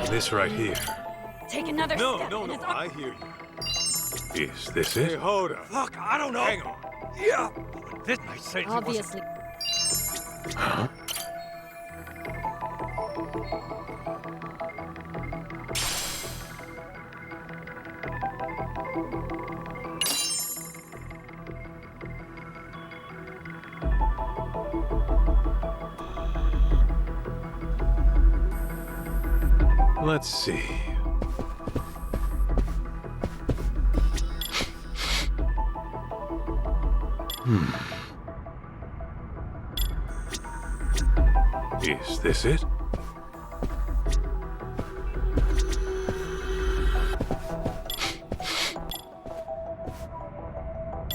This right here. Take another step. No, I hear you. Is this it? Hey, hold up. Fuck, I don't know. Hang on. Yeah. This I said Obviously. Huh? Let's see. Is this it?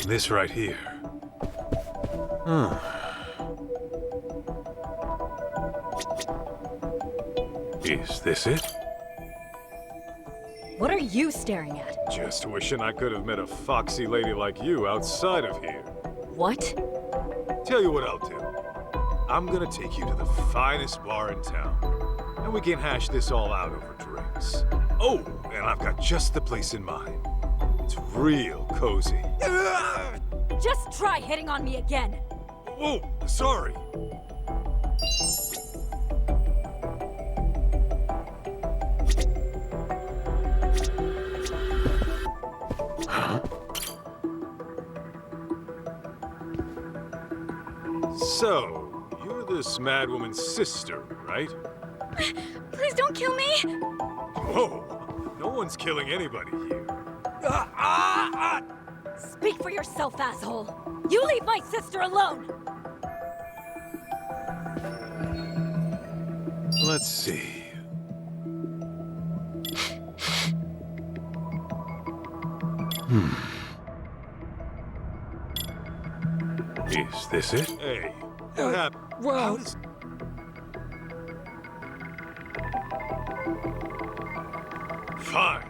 This right here. Is this it? What are you staring at? Just wishing I could have met a foxy lady like you outside of here. What? Tell you what I'll do. I'm gonna take you to the finest bar in town, and we can hash this all out over drinks. Oh, and I've got just the place in mind. It's real cozy. Just try hitting on me again. Whoa, sorry. So, you're this mad woman's sister, right? Please don't kill me! Whoa, no one's killing anybody here. Speak for yourself, asshole. You leave my sister alone. Let's see. Is this it? Hey, what happened? Well, Fine.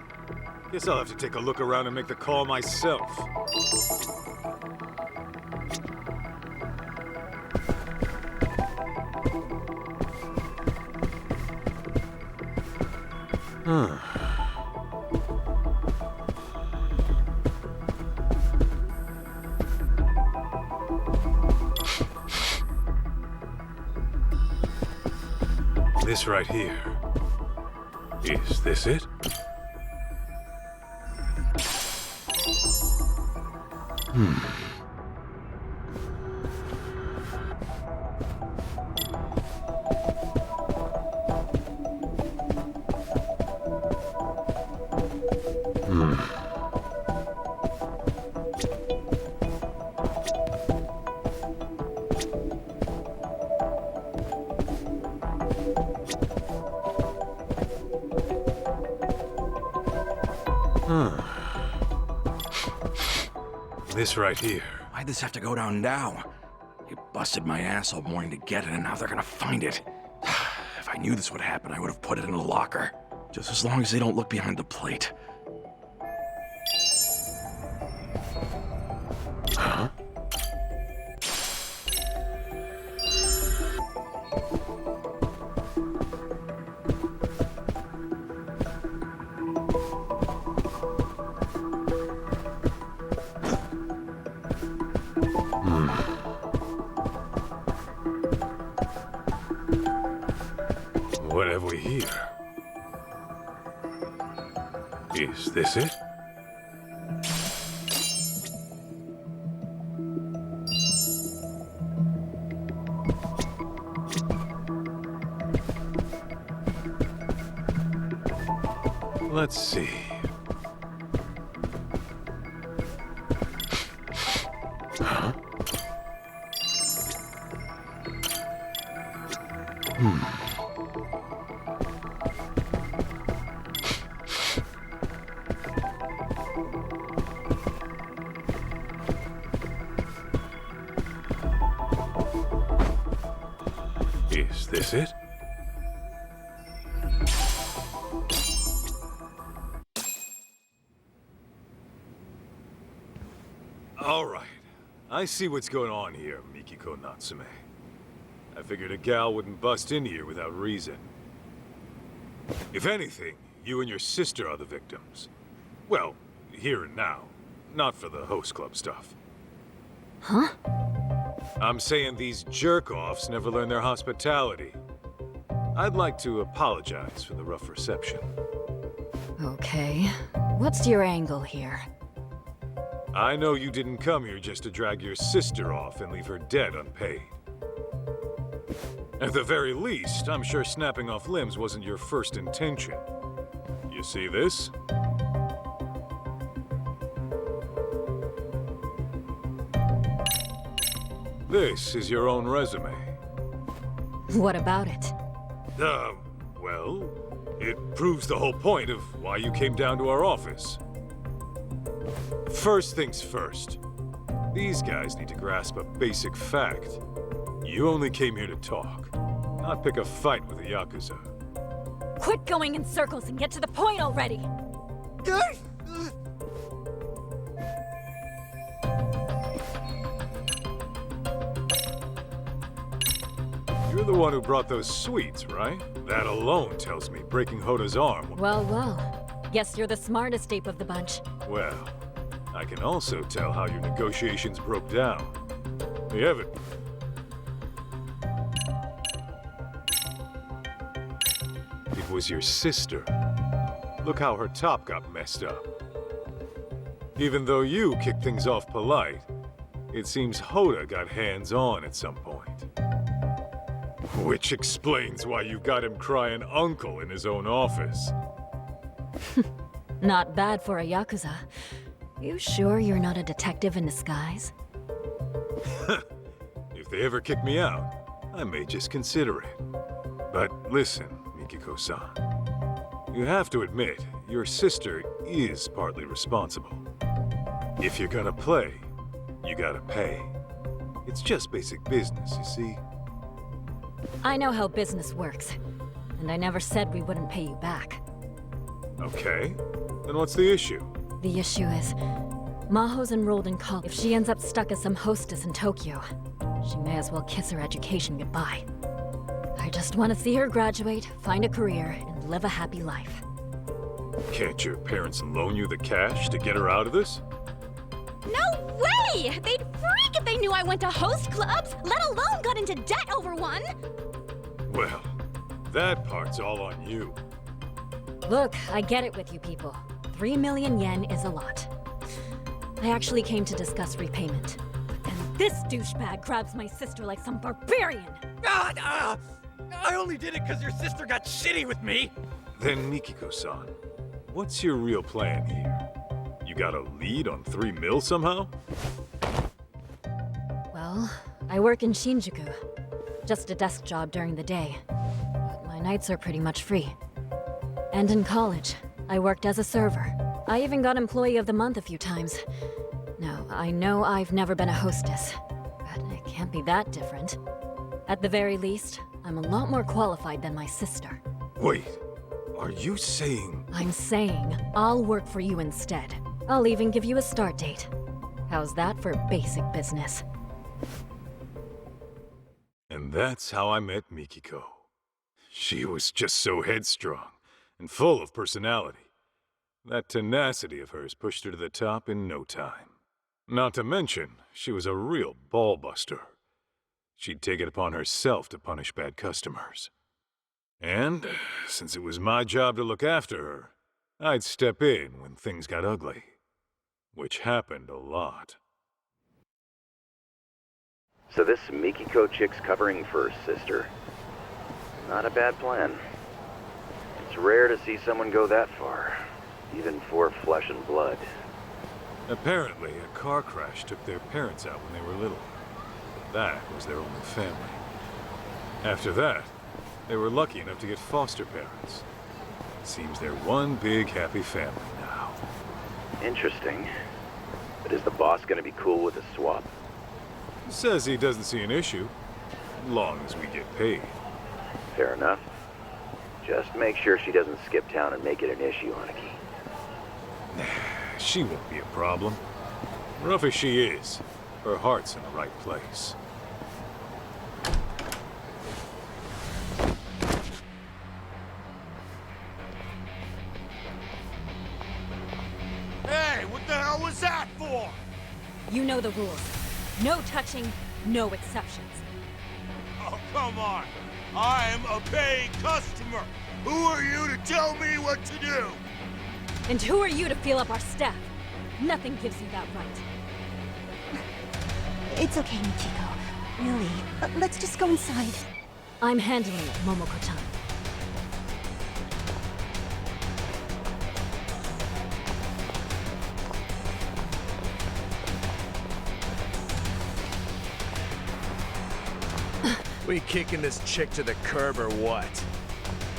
Guess I'll have to take a look around and make the call myself. This right here. Is this it? This right here. Why'd this have to go down now? You busted my ass all morning to get it, and now they're gonna find it. If I knew this would happen, I would have put it in a locker. Just as long as they don't look behind the plate. Huh? What have we here? Is this it? Let's see. Huh? Is this it? All right. I see what's going on here, Mikiko Natsume. I figured a gal wouldn't bust in here without reason. If anything, you and your sister are the victims. Well, here and now. Not for the host club stuff. Huh? I'm saying these jerk-offs never learn their hospitality. I'd like to apologize for the rough reception. Okay. What's your angle here? I know you didn't come here just to drag your sister off and leave her dead unpaid. At the very least, I'm sure snapping off limbs wasn't your first intention. You see this? This is your own resume. What about it? Well, it proves the whole point of why you came down to our office. First things first. These guys need to grasp a basic fact. You only came here to talk, not pick a fight with the Yakuza. Quit going in circles and get to the point already! You're the one who brought those sweets, right? That alone tells me breaking Hoda's arm... Well, well. Guess you're the smartest ape of the bunch. Well, I can also tell how your negotiations broke down. The evidence... It was your sister. Look how her top got messed up. Even though you kicked things off polite, it seems Hoda got hands-on at some point. Which explains why you got him crying uncle in his own office. Not bad for a Yakuza. You sure you're not a detective in disguise? If they ever kick me out, I may just consider it. But listen, Mikiko-san. You have to admit, your sister is partly responsible. If you're gonna play, you gotta pay. It's just basic business, you see? I know how business works, and I never said we wouldn't pay you back. Okay, then what's the issue? The issue is, Maho's enrolled in college. If she ends up stuck as some hostess in Tokyo, she may as well kiss her education goodbye. I just want to see her graduate, find a career, and live a happy life. Can't your parents loan you the cash to get her out of this? No way! They'd freak if they knew I went to host clubs, let alone got into debt over one! Well, that part's all on you. Look, I get it with you people. 3 million yen is a lot. I actually came to discuss repayment. But then this douchebag grabs my sister like some barbarian! I only did it because your sister got shitty with me! Then Mikiko-san, what's your real plan here? You got a lead on 3 mil somehow? Well, I work in Shinjuku. Just a desk job during the day. But my nights are pretty much free. And in college, I worked as a server. I even got Employee of the Month a few times. Now, I know I've never been a hostess, but it can't be that different. At the very least, I'm a lot more qualified than my sister. Wait, are you saying... I'm saying I'll work for you instead. I'll even give you a start date. How's that for basic business? And that's how I met Mikiko. She was just so headstrong and full of personality. That tenacity of hers pushed her to the top in no time. Not to mention, she was a real ball-buster. She'd take it upon herself to punish bad customers. And, since it was my job to look after her, I'd step in when things got ugly. Which happened a lot. So this Mikiko chick's covering for her sister. Not a bad plan. It's rare to see someone go that far, even for flesh and blood. Apparently, a car crash took their parents out when they were little. That was their only family. After that, they were lucky enough to get foster parents. Seems they're one big happy family now. Interesting. But is the boss gonna be cool with a swap? Says he doesn't see an issue, long as we get paid. Fair enough. Just make sure she doesn't skip town and make it an issue, Aniki. She won't be a problem. Rough as she is, her heart's in the right place. Hey, what the hell was that for? You know the rules. No touching, no exceptions. Oh, come on. I'm a paying customer. Who are you to tell me what to do? And who are you to feel up our staff? Nothing gives you that right. It's okay, Michiko. Really. Let's just go inside. I'm handling it, Momoko-tan. We kicking this chick to the curb or what?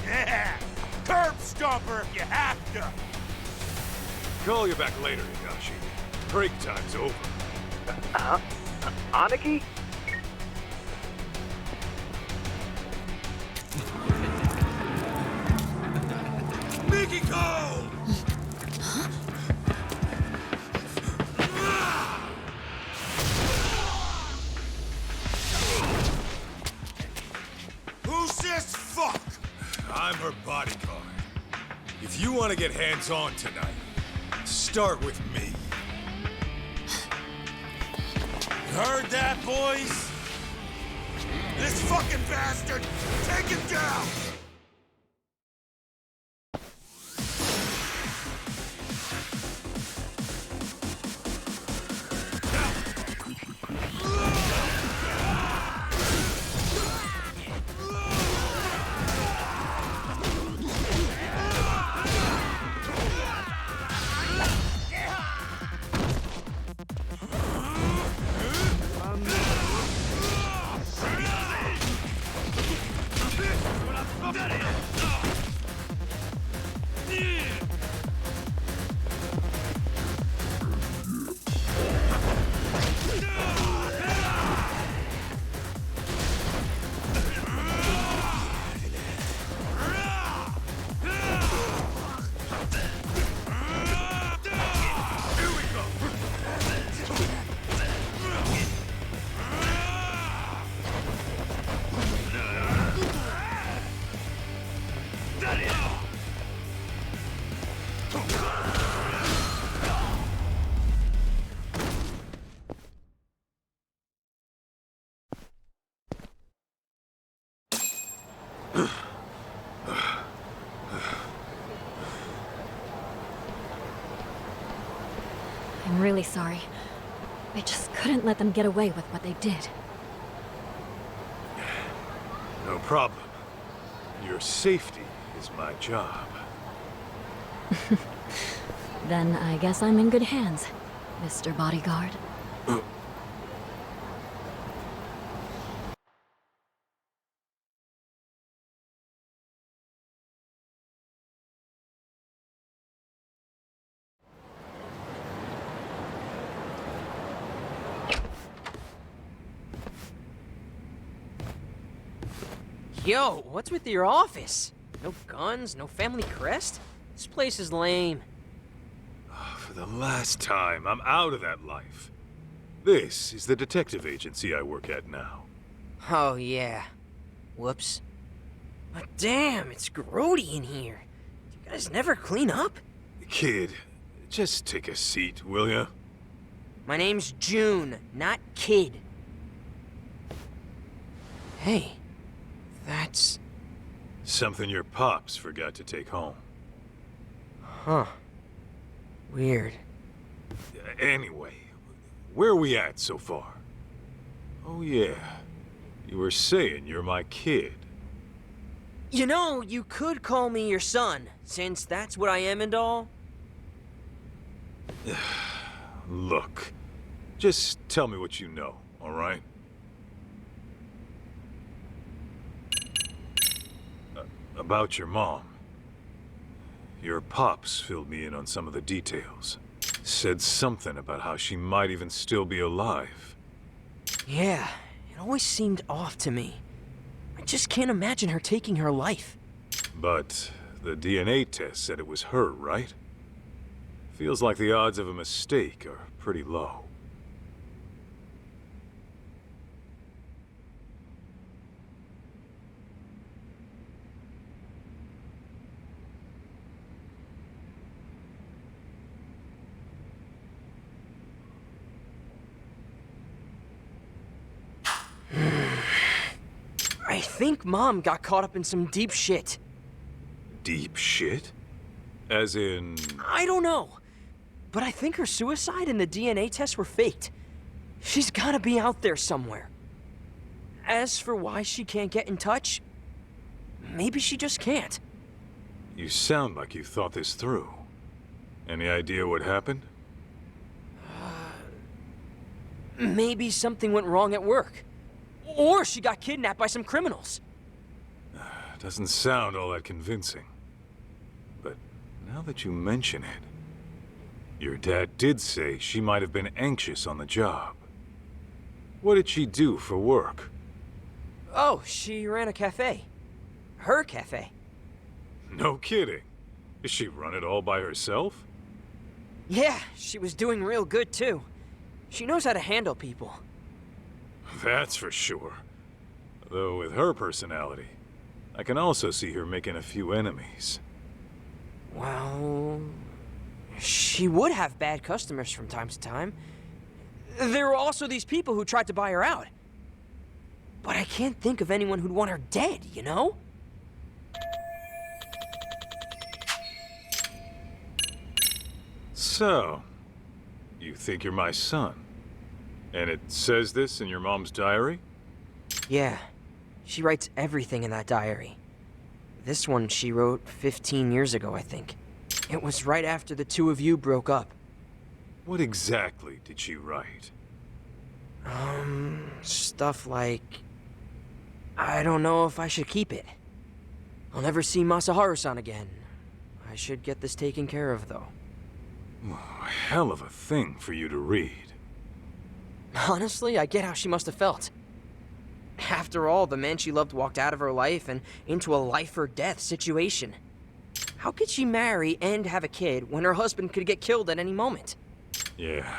Yeah! Curb stomper if you have to! Call you back later, Higashi. Break time's over. Aniki? Mikiko! Who's this fuck? I'm her bodyguard. If you want to get hands-on tonight, start with me. Heard that, boys? This fucking bastard! Take him down! I'm really sorry. I just couldn't let them get away with what they did. No problem. Your safety is my job. Then I guess I'm in good hands, Mr. Bodyguard. Yo, what's with your office? No guns, no family crest? This place is lame. For the last time, I'm out of that life. This is the detective agency I work at now. Oh, yeah. Whoops. But damn, it's grody in here. You guys never clean up? Kid, just take a seat, will ya? My name's June, not Kid. Hey, that's... Something your pops forgot to take home. Huh. Weird. Anyway, where are we at so far? Oh yeah, you were saying you're my kid. You know, you could call me your son, since that's what I am and all. Look, just tell me what you know, all right? About your mom. Your pops filled me in on some of the details. Said something about how she might even still be alive. Yeah, it always seemed off to me. I just can't imagine her taking her life. But the DNA test said it was her, right? Feels like the odds of a mistake are pretty low. I think Mom got caught up in some deep shit. Deep shit? As in... I don't know. But I think her suicide and the DNA tests were faked. She's gotta be out there somewhere. As for why she can't get in touch, maybe she just can't. You sound like you thought this through. Any idea what happened? Maybe something went wrong at work. Or she got kidnapped by some criminals. Doesn't sound all that convincing. But now that you mention it, your dad did say she might have been anxious on the job. What did she do for work? Oh, she ran a cafe. Her cafe. No kidding. Does she run it all by herself? Yeah, she was doing real good too. She knows how to handle people. That's for sure. Though with her personality, I can also see her making a few enemies. Well, she would have bad customers from time to time. There were also these people who tried to buy her out. But I can't think of anyone who'd want her dead, you know? So, you think you're my son? And it says this in your mom's diary? Yeah. She writes everything in that diary. This one she wrote 15 years ago, I think. It was right after the two of you broke up. What exactly did she write? Stuff like... I don't know if I should keep it. I'll never see Masaharu-san again. I should get this taken care of, though. Oh, hell of a thing for you to read. Honestly, I get how she must have felt. After all, the man she loved walked out of her life and into a life-or-death situation. How could she marry and have a kid when her husband could get killed at any moment? Yeah.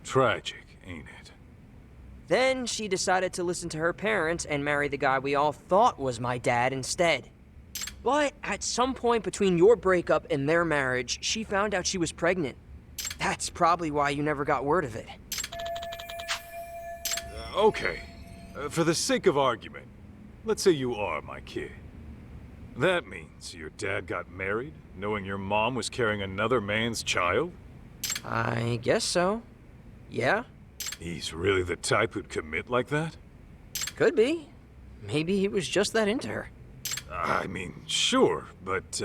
Tragic, ain't it? Then she decided to listen to her parents and marry the guy we all thought was my dad instead. But at some point between your breakup and their marriage, she found out she was pregnant. That's probably why you never got word of it. Okay. For the sake of argument, let's say you are my kid. That means your dad got married, knowing your mom was carrying another man's child? I guess so. Yeah? He's really the type who'd commit like that? Could be. Maybe he was just that into her. I mean, sure, but,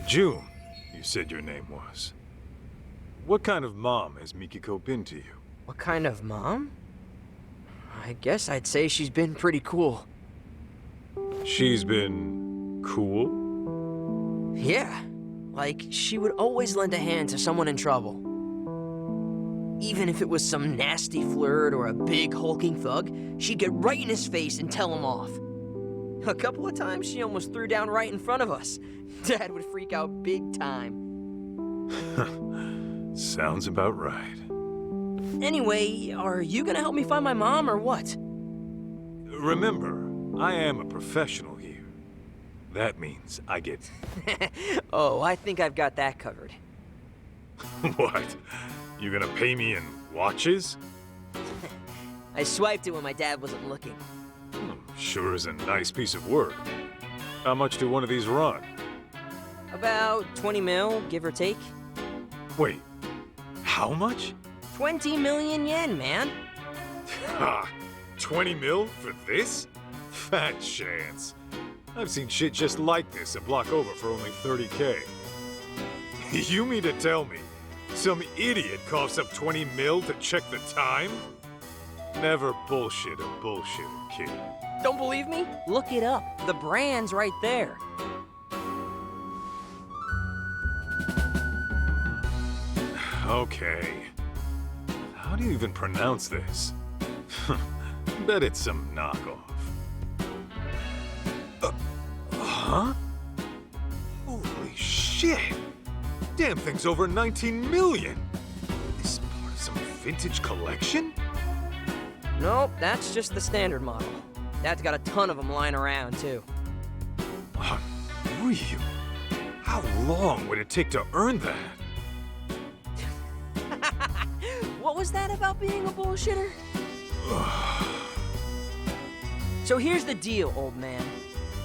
June, you said your name was. What kind of mom has Mikiko been to you? What kind of mom? I guess I'd say she's been pretty cool. She's been... cool? Yeah. Like, she would always lend a hand to someone in trouble. Even if it was some nasty flirt or a big hulking thug, she'd get right in his face and tell him off. A couple of times she almost threw down right in front of us. Dad would freak out big time. Sounds about right. Anyway, are you gonna help me find my mom or what? Remember, I am a professional here. That means I get... Oh, I think I've got that covered. What? You gonna pay me in watches? I swiped it when my dad wasn't looking. Sure is a nice piece of work. How much do one of these run? About 20 mil, give or take. Wait, how much? 20 million yen, man. Ha! 20 mil for this? Fat chance. I've seen shit just like this a block over for only 30K. You mean to tell me some idiot coughs up 20 mil to check the time? Never bullshit a bullshitter, kid. Don't believe me? Look it up. The brand's right there. Okay. How do you even pronounce this? Bet it's some knockoff. Huh? Holy shit! Damn thing's over 19 million! Is part of some vintage collection? Nope, that's just the standard model. Dad's got a ton of them lying around, too. Real? How long would it take to earn that? What was that about being a bullshitter? So here's the deal, old man.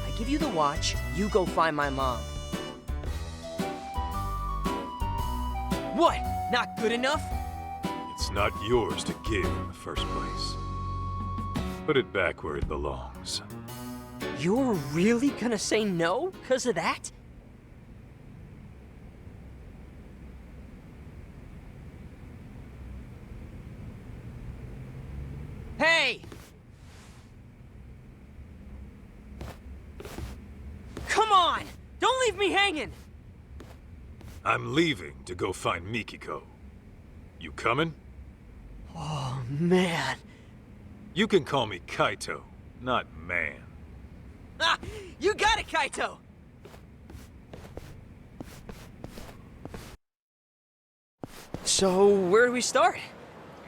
I give you the watch, you go find my mom. What? Not good enough? It's not yours to give in the first place. Put it back where it belongs. You're really gonna say no because of that? Hey! Come on! Don't leave me hanging! I'm leaving to go find Mikiko. You coming? Oh, man. You can call me Kaito, not man. Ah! You got it, Kaito! So, where do we start?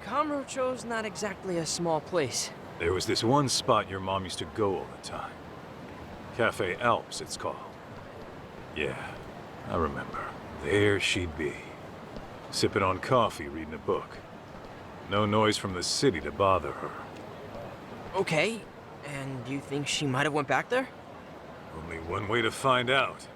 Kamurocho's not exactly a small place. There was this one spot your mom used to go all the time. Cafe Alps, it's called. Yeah, I remember. There she'd be. Sipping on coffee, reading a book. No noise from the city to bother her. Okay, and you think she might have went back there? Only one way to find out.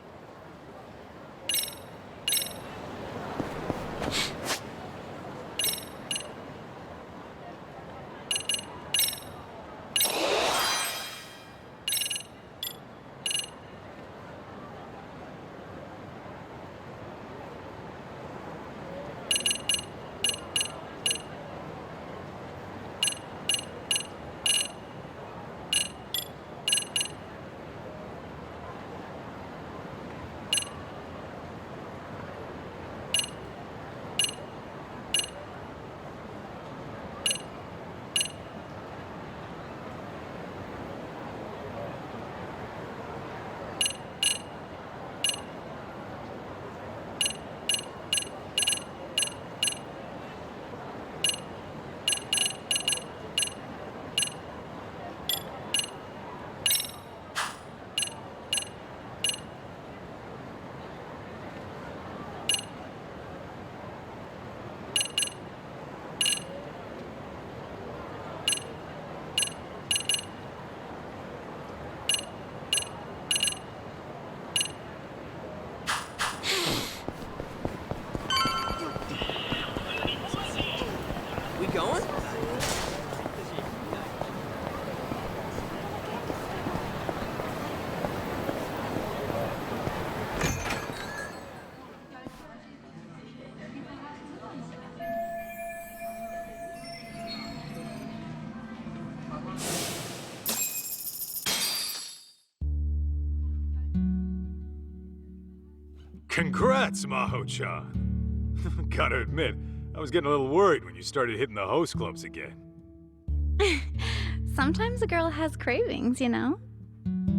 Going? Congrats, Maho-chan. Gotta admit, I was getting a little worried when you started hitting the host clubs again. Sometimes a girl has cravings, you know?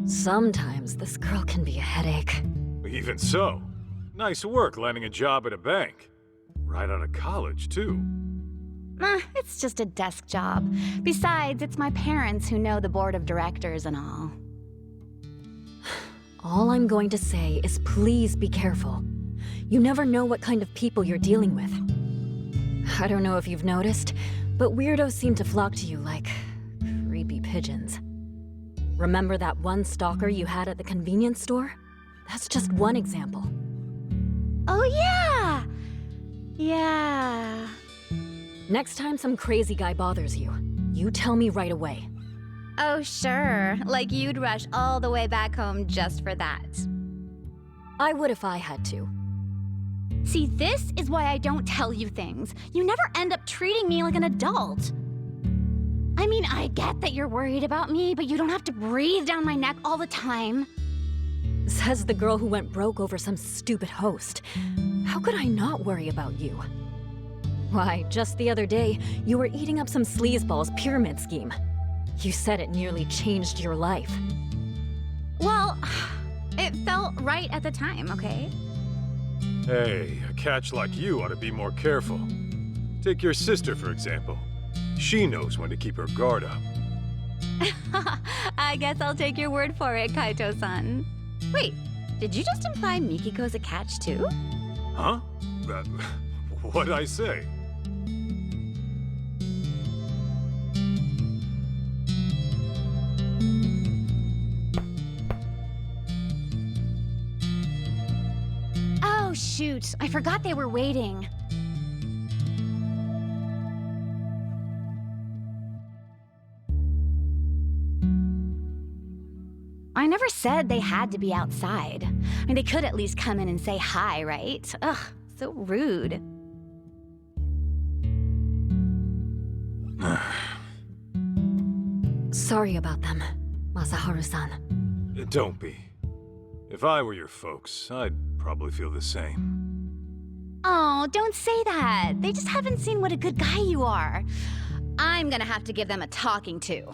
Sometimes this girl can be a headache. Even so, nice work landing a job at a bank. Right out of college, too. It's just a desk job. Besides, it's my parents who know the board of directors and all. All I'm going to say is please be careful. You never know what kind of people you're dealing with. I don't know if you've noticed, but weirdos seem to flock to you like creepy pigeons. Remember that one stalker you had at the convenience store? That's just one example. Oh yeah! Yeah. Next time some crazy guy bothers you, You tell me right away. Oh, sure. Like you'd rush all the way back home just for that. I would if I had to. See, this is why I don't tell you things. You never end up treating me like an adult. I mean, I get that you're worried about me, but you don't have to breathe down my neck all the time. Says the girl who went broke over some stupid host. How could I not worry about you? Why, just the other day, you were eating up some sleazeball's pyramid scheme. You said it nearly changed your life. Well, it felt right at the time, okay? Hey, a catch like you ought to be more careful. Take your sister, for example. She knows when to keep her guard up. I guess I'll take your word for it, Kaito-san. Wait, did you just imply Mikiko's a catch too? Huh? What'd I say? Oh, shoot. I forgot they were waiting. I never said they had to be outside. I mean, they could at least come in and say hi, right? Ugh, so rude. Sorry about them, Masaharu-san. Don't be. If I were your folks, I'd probably feel the same. Oh, don't say that. They just haven't seen what a good guy you are. I'm gonna have to give them a talking to.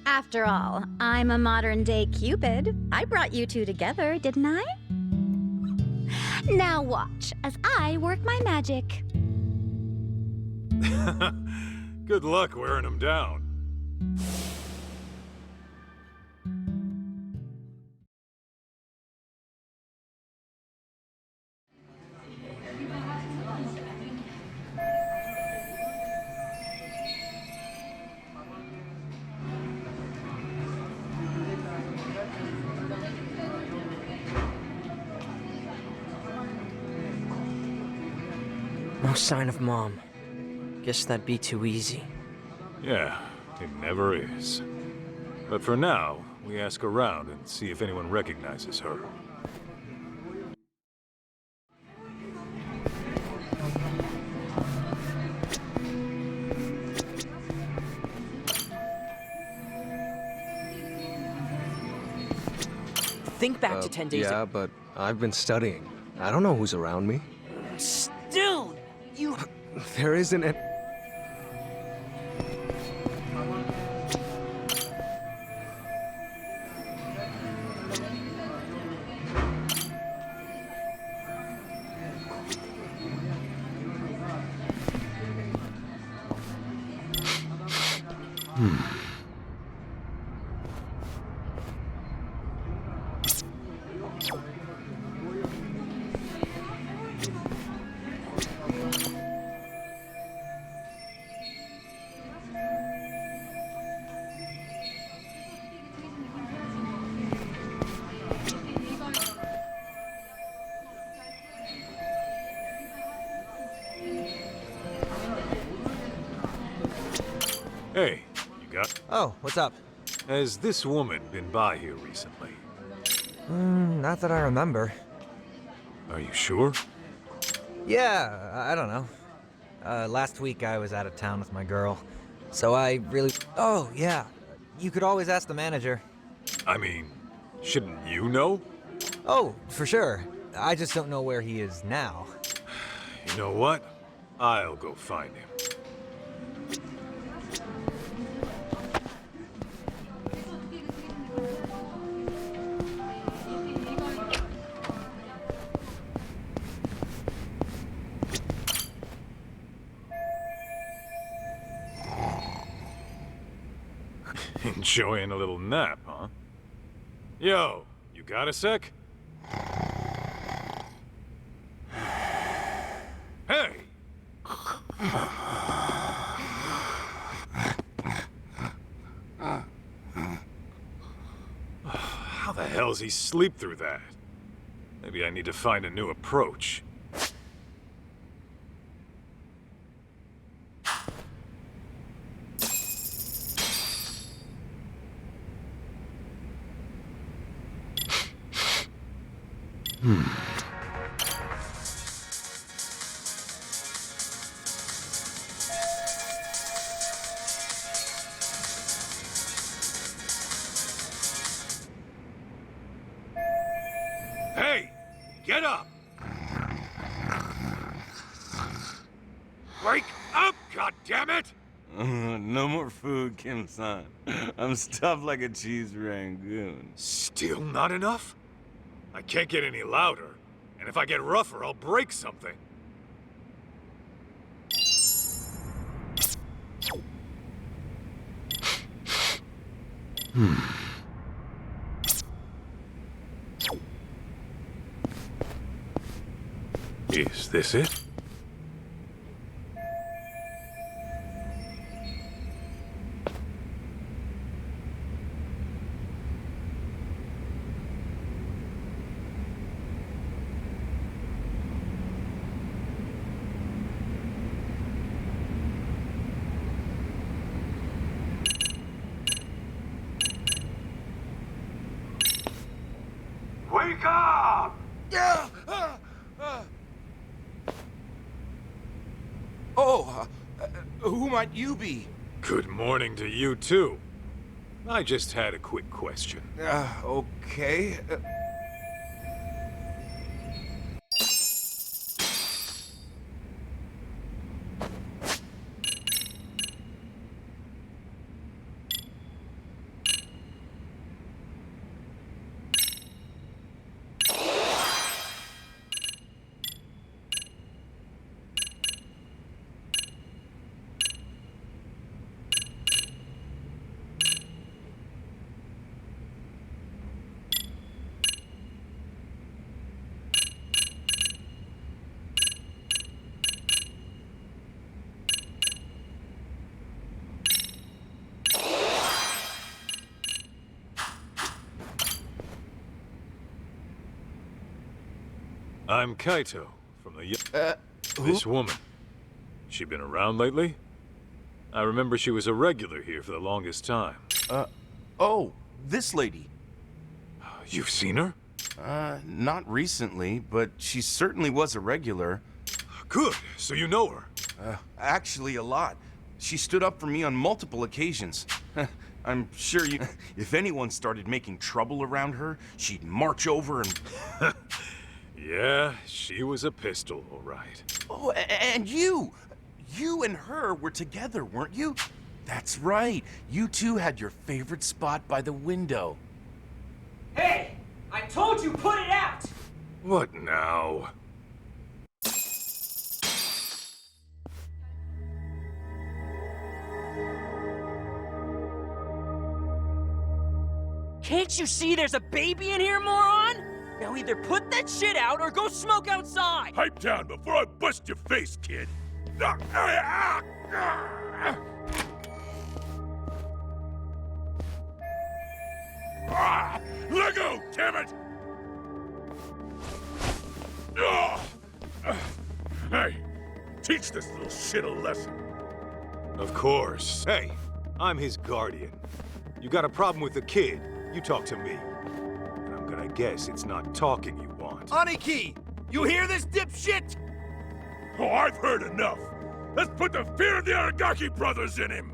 After all, I'm a modern-day Cupid. I brought you two together, didn't I? Now watch as I work my magic. Good luck wearing them down. No sign of Mom. Guess that'd be too easy. Yeah, it never is. But for now, we ask around and see if anyone recognizes her. Think back to 10 days ago. Yeah, but I've been studying. I don't know who's around me. Still, you... There isn't an... Hey, you got... Oh, what's up? Has this woman been by here recently? Not that I remember. Are you sure? Yeah, I don't know. Last week I was out of town with my girl, so I really... Oh, yeah. You could always ask the manager. I mean, shouldn't you know? Oh, for sure. I just don't know where he is now. You know what? I'll go find him. Enjoying a little nap, huh? Yo, you got a sec? Hey! How the hell's he sleep through that? Maybe I need to find a new approach. Hey, get up! Wake up, goddammit! No more food, Kim-san. I'm stuffed like a cheese rangoon. Still not enough? I can't get any louder, and if I get rougher, I'll break something. Is this it? Wake up! Who might you be? Good morning to you, too. I just had a quick question. Okay. I'm Kaito, from the This woman. She been around lately? I remember she was a regular here for the longest time. Oh, this lady. You've seen her? Not recently, but she certainly was a regular. Good, so you know her. Actually, a lot. She stood up for me on multiple occasions. I'm sure you... If anyone started making trouble around her, she'd march over and... Yeah, she was a pistol, all right. Oh, and you! You and her were together, weren't you? That's right. You two had your favorite spot by the window. Hey! I told you, put it out! What now? Can't you see there's a baby in here, moron? Now either put that shit out or go smoke outside! Pipe down before I bust your face, kid! Let go, damn it! Hey, teach this little shit a lesson. Of course. Hey, I'm his guardian. You got a problem with the kid, you talk to me. And I'm gonna guess it's not talking you want. Aniki! You hear this, dipshit? Oh, I've heard enough. Let's put the fear of the Aragaki brothers in him!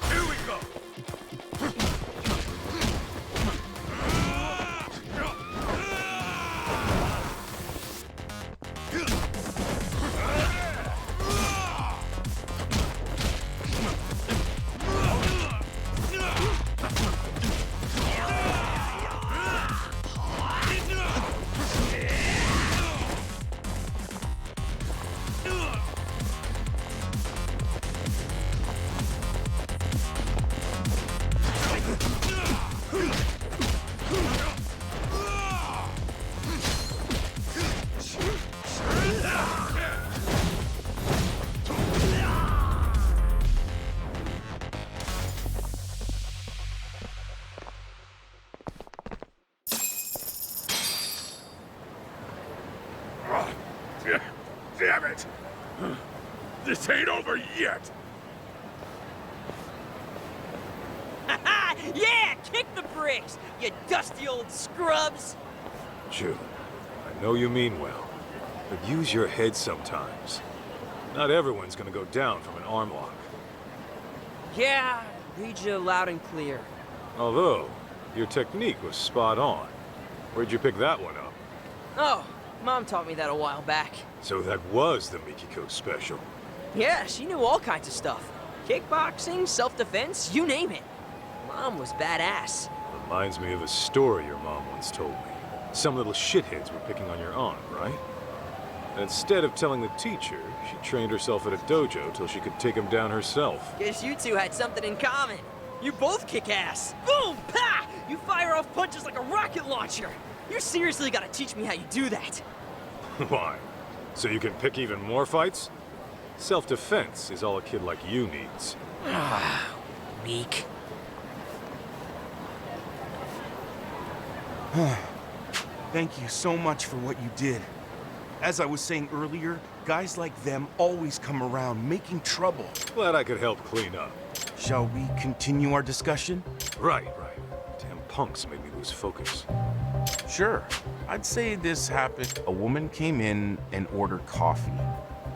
Here we go! Damn it! This ain't over yet! Yeah, kick the bricks, you dusty old scrubs! June, I know you mean well, but use your head sometimes. Not everyone's gonna go down from an arm lock. Yeah, read you loud and clear. Although, your technique was spot on. Where'd you pick that one up? Oh, Mom taught me that a while back. So that was the Mikiko special. Yeah, she knew all kinds of stuff. Kickboxing, self-defense, you name it. Mom was badass. Reminds me of a story your mom once told me. Some little shitheads were picking on your aunt, right? And instead of telling the teacher, she trained herself at a dojo till she could take him down herself. Guess you two had something in common. You both kick ass. Boom! Pa! You fire off punches like a rocket launcher. You seriously gotta teach me how you do that. Why? So you can pick even more fights? Self-defense is all a kid like you needs. Weak. Thank you so much for what you did. As I was saying earlier, guys like them always come around making trouble. Glad I could help clean up. Shall we continue our discussion? Right. Damn punks made me lose focus. Sure. I'd say this happened. A woman came in and ordered coffee.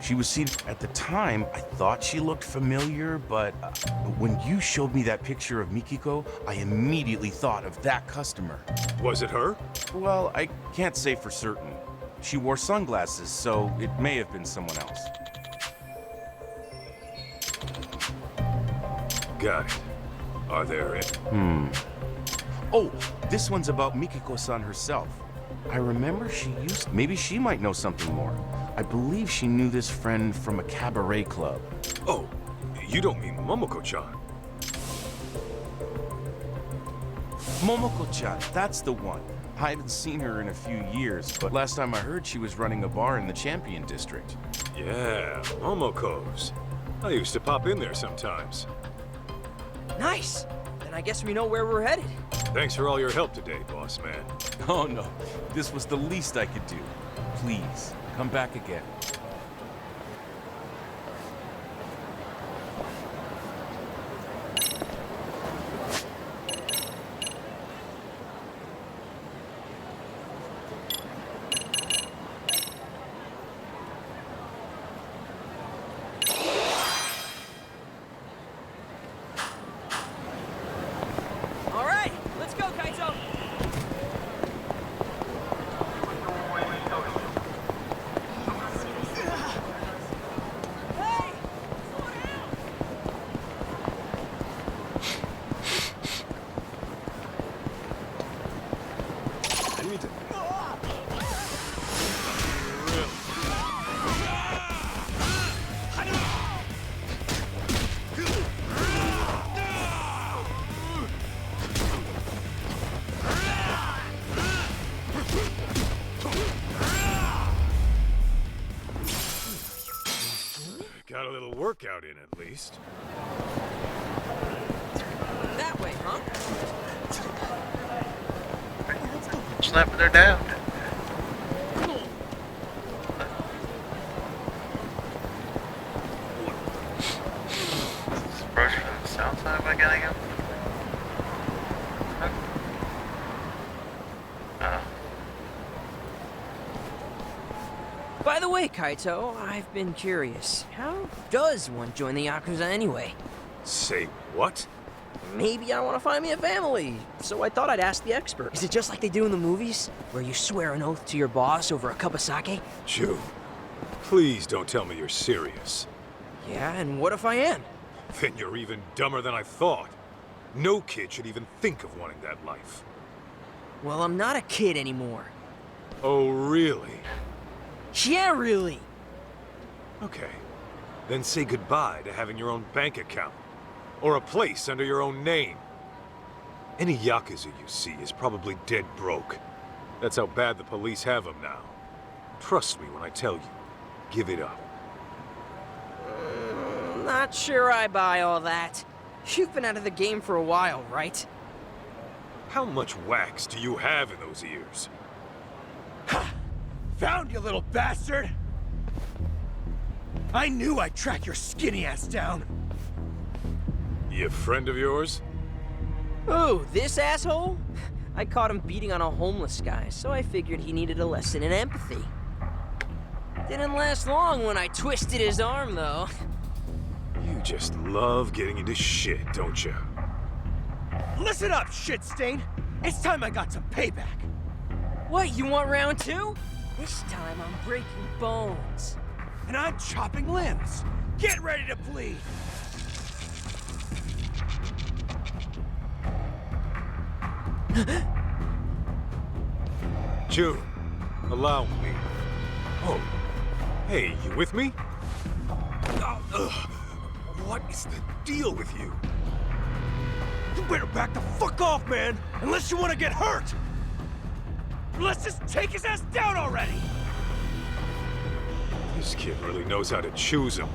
She was seated. At the time, I thought she looked familiar, but when you showed me that picture of Mikiko, I immediately thought of that customer. Was it her? Well, I can't say for certain. She wore sunglasses, so it may have been someone else. Got it. Are there Oh, this one's about Mikiko-san herself. I remember she used... Maybe she might know something more. I believe she knew this friend from a cabaret club. Oh, you don't mean Momoko-chan? Momoko-chan, that's the one. I haven't seen her in a few years, but last time I heard she was running a bar in the Champion District. Yeah, Momoko's. I used to pop in there sometimes. Nice! Then I guess we know where we're headed. Thanks for all your help today, boss man. Oh no, this was the least I could do. Please, come back again. All right, let's go, Kaito! Got a little workout in at least. That way, huh? Slapping her down. Brush from the south side by getting him. By the way, Kaito, I've been curious. How does one join the Yakuza anyway? Say what? Maybe I want to find me a family, so I thought I'd ask the expert. Is it just like they do in the movies, where you swear an oath to your boss over a cup of sake? June, please don't tell me you're serious. Yeah, and what if I am? Then you're even dumber than I thought. No kid should even think of wanting that life. Well, I'm not a kid anymore. Oh, really? Yeah, really. Okay. Then say goodbye to having your own bank account. Or a place under your own name. Any Yakuza you see is probably dead broke. That's how bad the police have them now. Trust me when I tell you. Give it up. Not sure I buy all that. You've been out of the game for a while, right? How much wax do you have in those ears? Found you, little bastard! I knew I'd track your skinny ass down. He a friend of yours? Oh, this asshole? I caught him beating on a homeless guy, so I figured he needed a lesson in empathy. Didn't last long when I twisted his arm, though. You just love getting into shit, don't you? Listen up, shit stain. It's time I got some payback. What, you want round two? This time I'm breaking bones. And I'm chopping limbs. Get ready to bleed. June, allow me. Oh, hey, you with me? What is the deal with you? You better back the fuck off, man! Unless you want to get hurt! Let's just take his ass down already! This kid really knows how to choose him.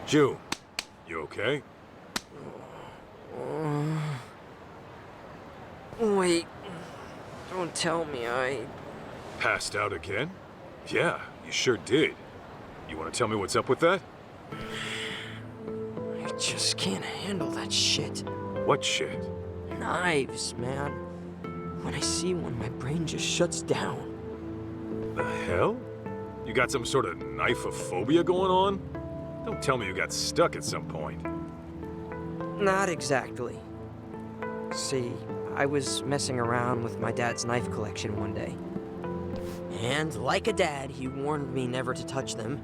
June, you okay? Wait. Don't tell me I... Passed out again? Yeah, you sure did. You want to tell me what's up with that? I just can't handle that shit. What shit? Knives, man. When I see one, my brain just shuts down. The hell? You got some sort of knife-phobia going on? Don't tell me you got stuck at some point. Not exactly. See, I was messing around with my dad's knife collection one day. And like a dad, he warned me never to touch them.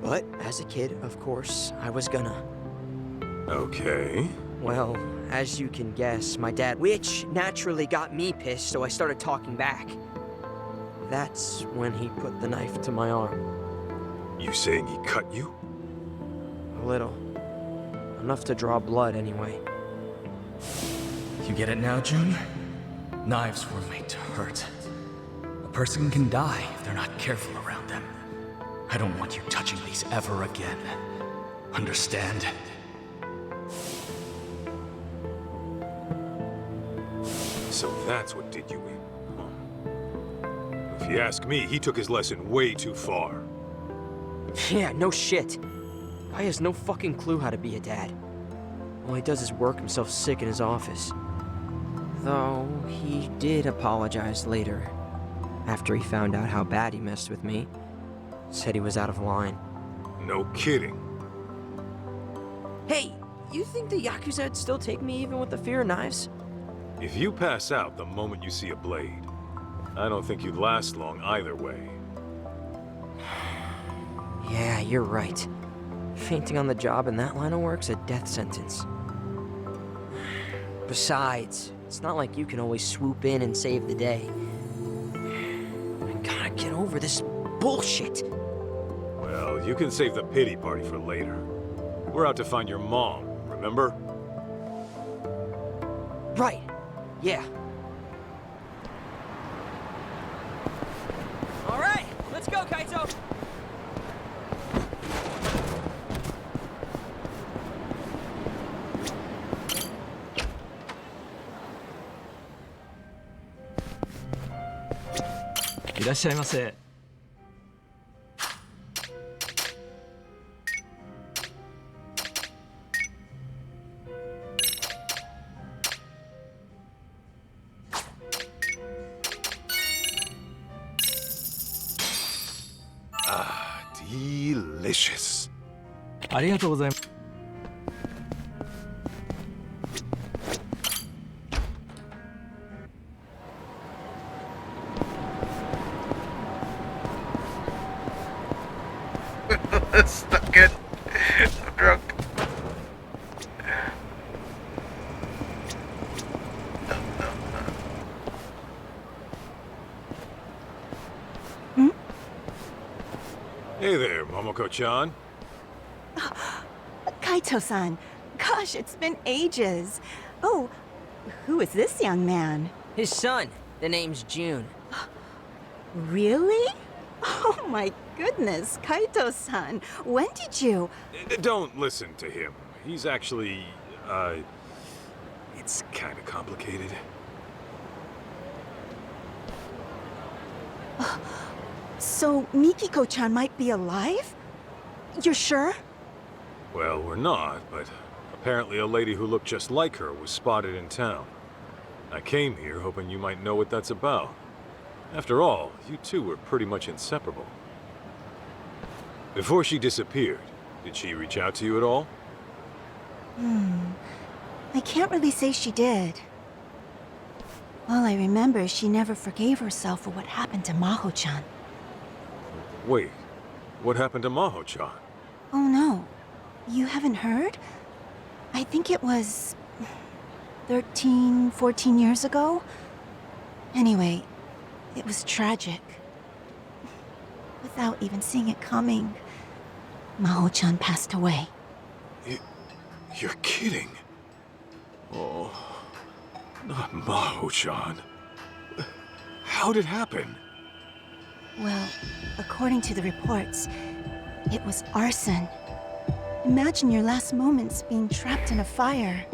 But as a kid, of course, I was gonna. Okay. Well, as you can guess, my dad, which naturally got me pissed, so I started talking back. That's when he put the knife to my arm. You saying he cut you? A little. Enough to draw blood, anyway. You get it now, June? Knives were made to hurt. A person can die if they're not careful around them. I don't want you touching these ever again. Understand? So that's what did you in, huh? If you ask me, he took his lesson way too far. Yeah, no shit. Guy has no fucking clue how to be a dad. All he does is work himself sick in his office. Though, he did apologize later. After he found out how bad he messed with me. Said he was out of line. No kidding. Hey, you think the Yakuza'd still take me even with the fear of knives? If you pass out the moment you see a blade, I don't think you'd last long either way. Yeah, you're right. Fainting on the job in that line of work's a death sentence. Besides, it's not like you can always swoop in and save the day. I gotta get over this bullshit. Well, you can save the pity party for later. We're out to find your mom, remember? Right. Yeah. All right, let's go, Kaito. Irashaimase. ありがとうございます。That's not good. I'm drunk. Hey there, Momoko-chan. Kaito-san. Gosh, it's been ages. Oh, who is this young man? His son. The name's June. Really? Oh my goodness, Kaito-san. When did you... Don't listen to him. He's actually, it's kind of complicated. So Mikiko-chan might be alive? You're sure? Well, we're not, but apparently a lady who looked just like her was spotted in town. I came here hoping you might know what that's about. After all, you two were pretty much inseparable. Before she disappeared, did she reach out to you at all? I can't really say she did. All I remember is she never forgave herself for what happened to Maho-chan. Wait, what happened to Maho-chan? Oh no, you haven't heard? I think it was 13, 14 years ago. Anyway, it was tragic. Without even seeing it coming, Maho-chan passed away. You're kidding. Oh, not Maho-chan. How'd it happen? Well, according to the reports, it was arson. Imagine your last moments being trapped in a fire.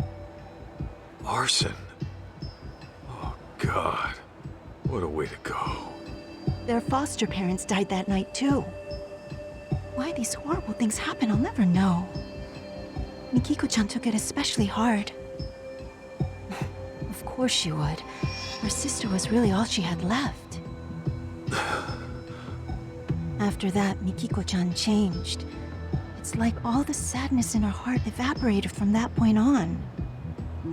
Arson? Oh, God. What a way to go. Their foster parents died that night, too. Why these horrible things happen, I'll never know. Mikiko-chan took it especially hard. Of course she would. Her sister was really all she had left. After that, Mikiko-chan changed. It's like all the sadness in her heart evaporated from that point on.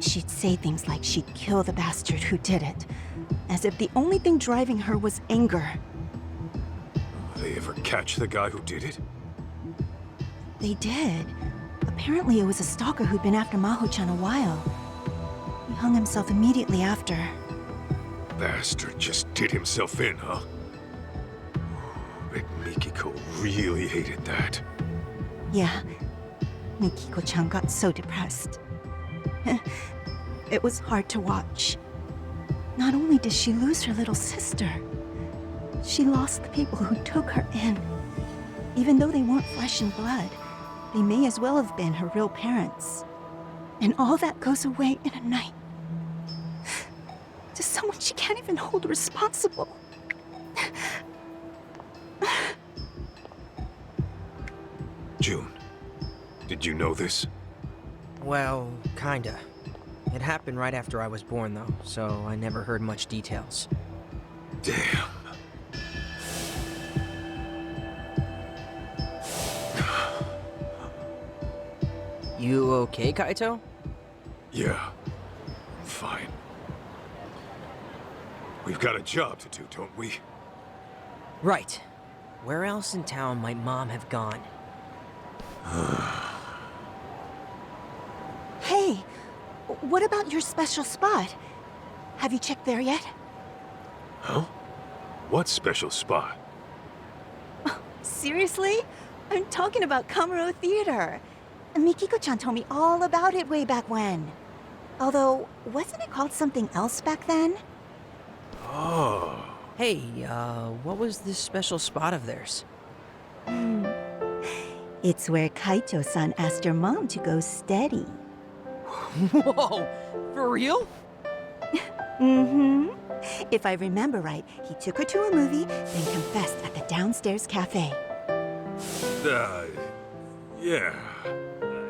She'd say things like she'd kill the bastard who did it, as if the only thing driving her was anger. They ever catch the guy who did it? They did. Apparently it was a stalker who'd been after Maho-chan a while. He hung himself immediately after. Bastard just did himself in, huh? Bet Mikiko really hated that. Yeah. Mikiko-chan got so depressed. It was hard to watch. Not only did she lose her little sister, she lost the people who took her in. Even though they weren't flesh and blood, they may as well have been her real parents. And all that goes away in a night. To someone she can't even hold responsible. June, did you know this? Well, kinda. It happened right after I was born, though, so I never heard much details. Damn. You okay, Kaito? Yeah, I'm fine. We've got a job to do, don't we? Right. Where else in town might Mom have gone? Hey, what about your special spot? Have you checked there yet? Huh? What special spot? Seriously? I'm talking about Kamuro Theater. Mikiko-chan told me all about it way back when. Although, wasn't it called something else back then? Oh. Hey, what was this special spot of theirs? It's where Kaito-san asked her mom to go steady. Whoa! For real? Mm-hmm. If I remember right, he took her to a movie, then confessed at the downstairs cafe. Yeah.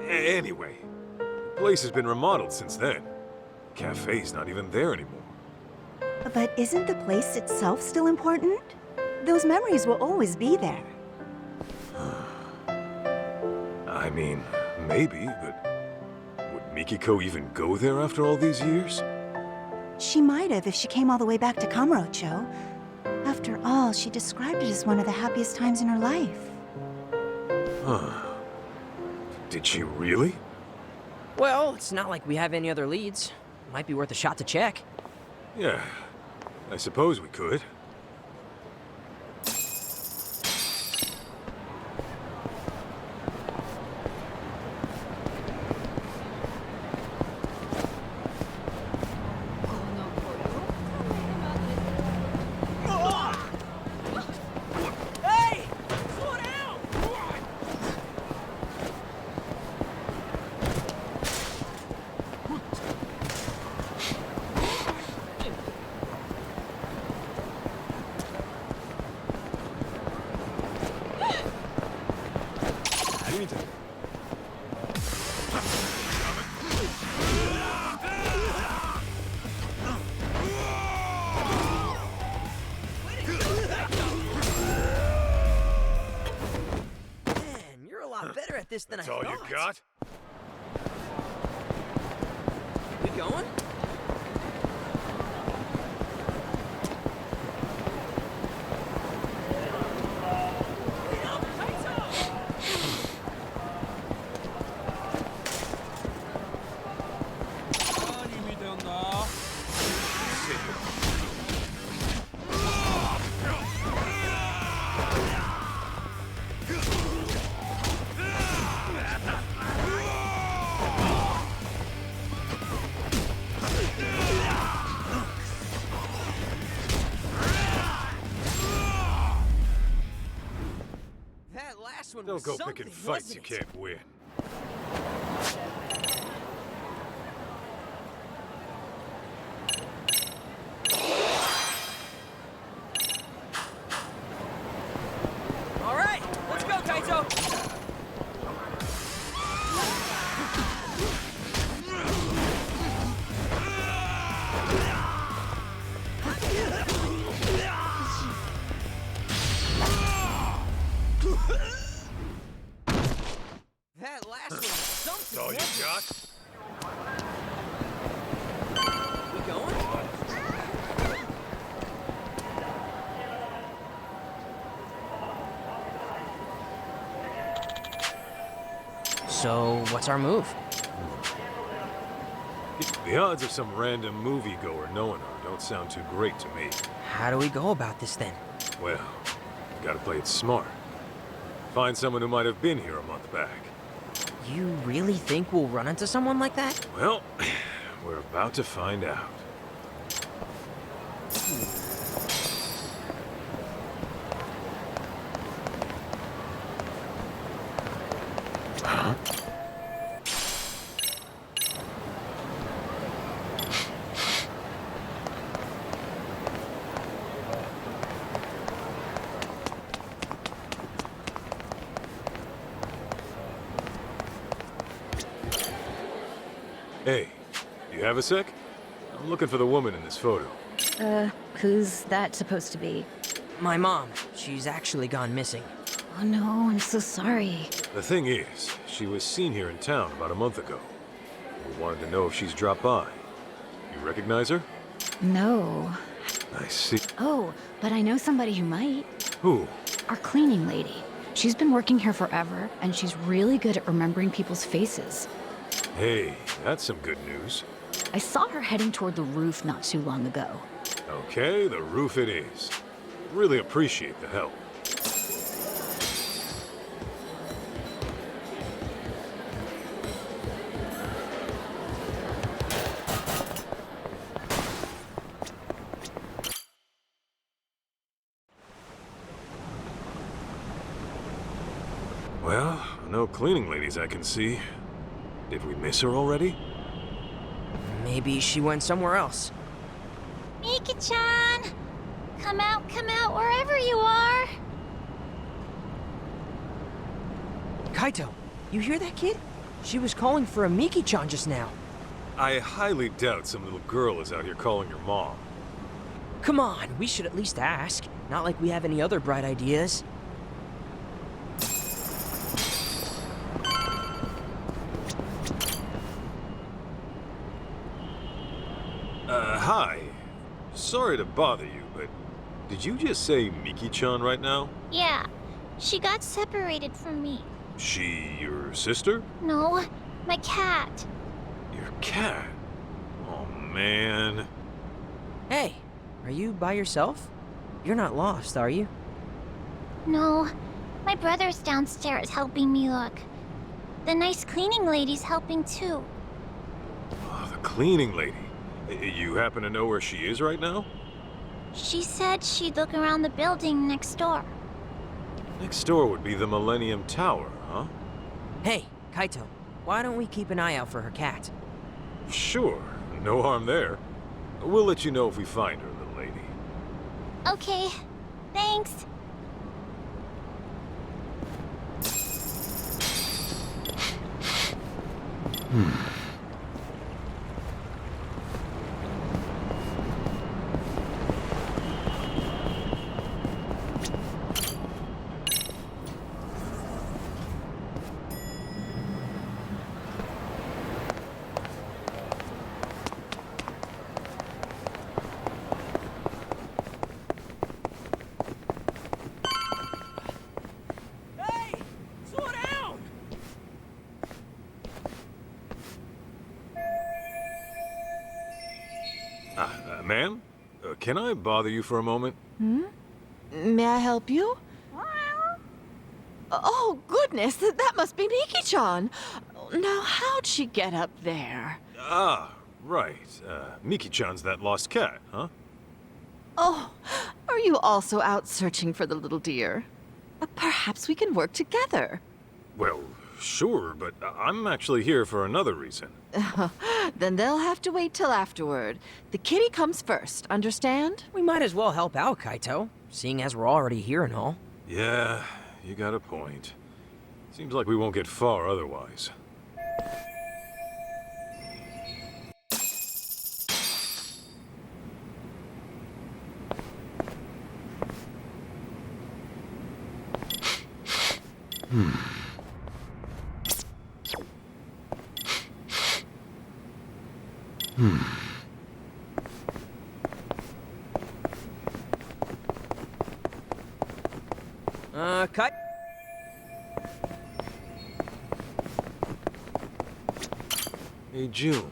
Anyway, the place has been remodeled since then. The cafe's not even there anymore. But isn't the place itself still important? Those memories will always be there. I'm mean, maybe, but would Mikiko even go there after all these years? She might have if she came all the way back to Kamurocho. After all, she described it as one of the happiest times in her life. Huh. Did she really? Well, it's not like we have any other leads. Might be worth a shot to check. Yeah, I suppose we could. Hey! Slow down! Man, you're a lot better at this than That's I all thought. you got? We going? That last one Don't was go something, picking fights you wasn't it? can't win. All right, let's go, Kaito! That last one was something, That's all you wasn't got? it? We going? So, what's our move? The odds of some random moviegoer knowing her don't sound too great to me. How do we go about this then? Well, you gotta play it smart. Find someone who might have been here a month back. You really think we'll run into someone like that? Well, we're about to find out. Huh? Hey, do you have a sec? I'm looking for the woman in this photo. Who's that supposed to be? My mom. She's actually gone missing. Oh no, I'm so sorry. The thing is, she was seen here in town about a month ago. We wanted to know if she's dropped by. You recognize her? No. I see. Oh, but I know somebody who might. Who? Our cleaning lady. She's been working here forever, and she's really good at remembering people's faces. Hey, that's some good news. I saw her heading toward the roof not too long ago. Okay, the roof it is. Really appreciate the help. Well, no cleaning ladies I can see. Did we miss her already? Maybe she went somewhere else. Miki-chan! Come out, wherever you are! Kaito, you hear that kid? She was calling for a Miki-chan just now. I highly doubt some little girl is out here calling your mom. Come on, we should at least ask. Not like we have any other bright ideas. Hi. Sorry to bother you, but did you just say Miki-chan right now? Yeah, she got separated from me. She your sister? No, my cat. Your cat? Oh, man. Hey, are you by yourself? You're not lost, are you? No, my brother's downstairs helping me look. The nice cleaning lady's helping too. Oh, the cleaning lady. You happen to know where she is right now? She said she'd look around the building next door. Next door would be the Millennium Tower, huh? Hey, Kaito, why don't we keep an eye out for her cat? Sure, no harm there. We'll let you know if we find her, little lady. Okay, thanks. Hey! Slow down! Ma'am? Can I bother you for a moment? May I help you? Oh, goodness, that must be Miki-chan. Now, how'd she get up there? Ah, right. Miki-chan's that lost cat, huh? Oh, are you also out searching for the little dear? Perhaps we can work together. Well, sure, but I'm actually here for another reason. Then they'll have to wait till afterward. The kitty comes first, understand? We might as well help out, Kaito, seeing as we're already here and all. Yeah, you got a point. Seems like we won't get far otherwise. Cut. Hey, June.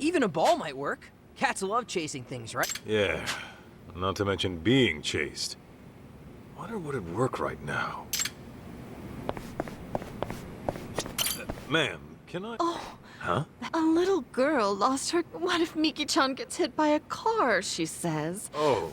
Even a ball might work. Cats love chasing things, right? Yeah, not to mention being chased. Wonder would it work right now? Ma'am, can I... Oh. Huh? A little girl lost her... What if Miki-chan gets hit by a car, she says? Oh,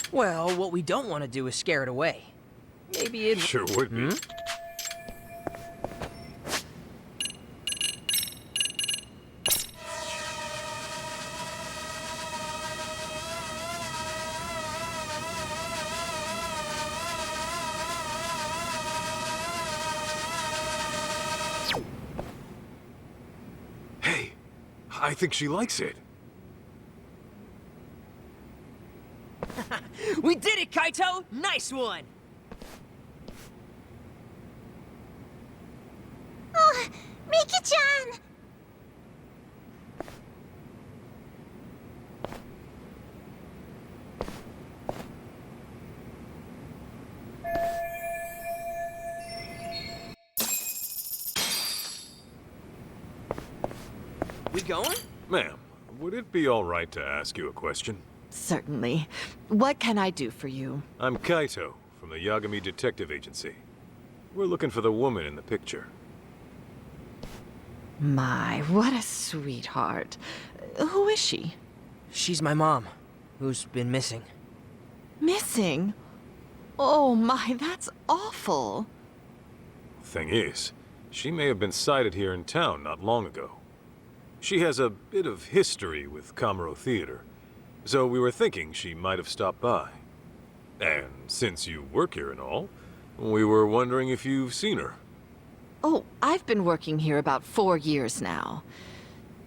Well, what we don't want to do is scare it away. Maybe it... Sure would be. Hey, I think she likes it. We did it, Kaito! Nice one! Oh, Miki-chan! We going? Ma'am, would it be all right to ask you a question? Certainly. What can I do for you? I'm Kaito, from the Yagami Detective Agency. We're looking for the woman in the picture. My, what a sweetheart. Who is she? She's my mom, who's been missing. Missing? Oh my, that's awful. Thing is, she may have been sighted here in town not long ago. She has a bit of history with Kamuro Theater, so we were thinking she might have stopped by. And since you work here and all, we were wondering if you've seen her. Oh, I've been working here about 4 years now.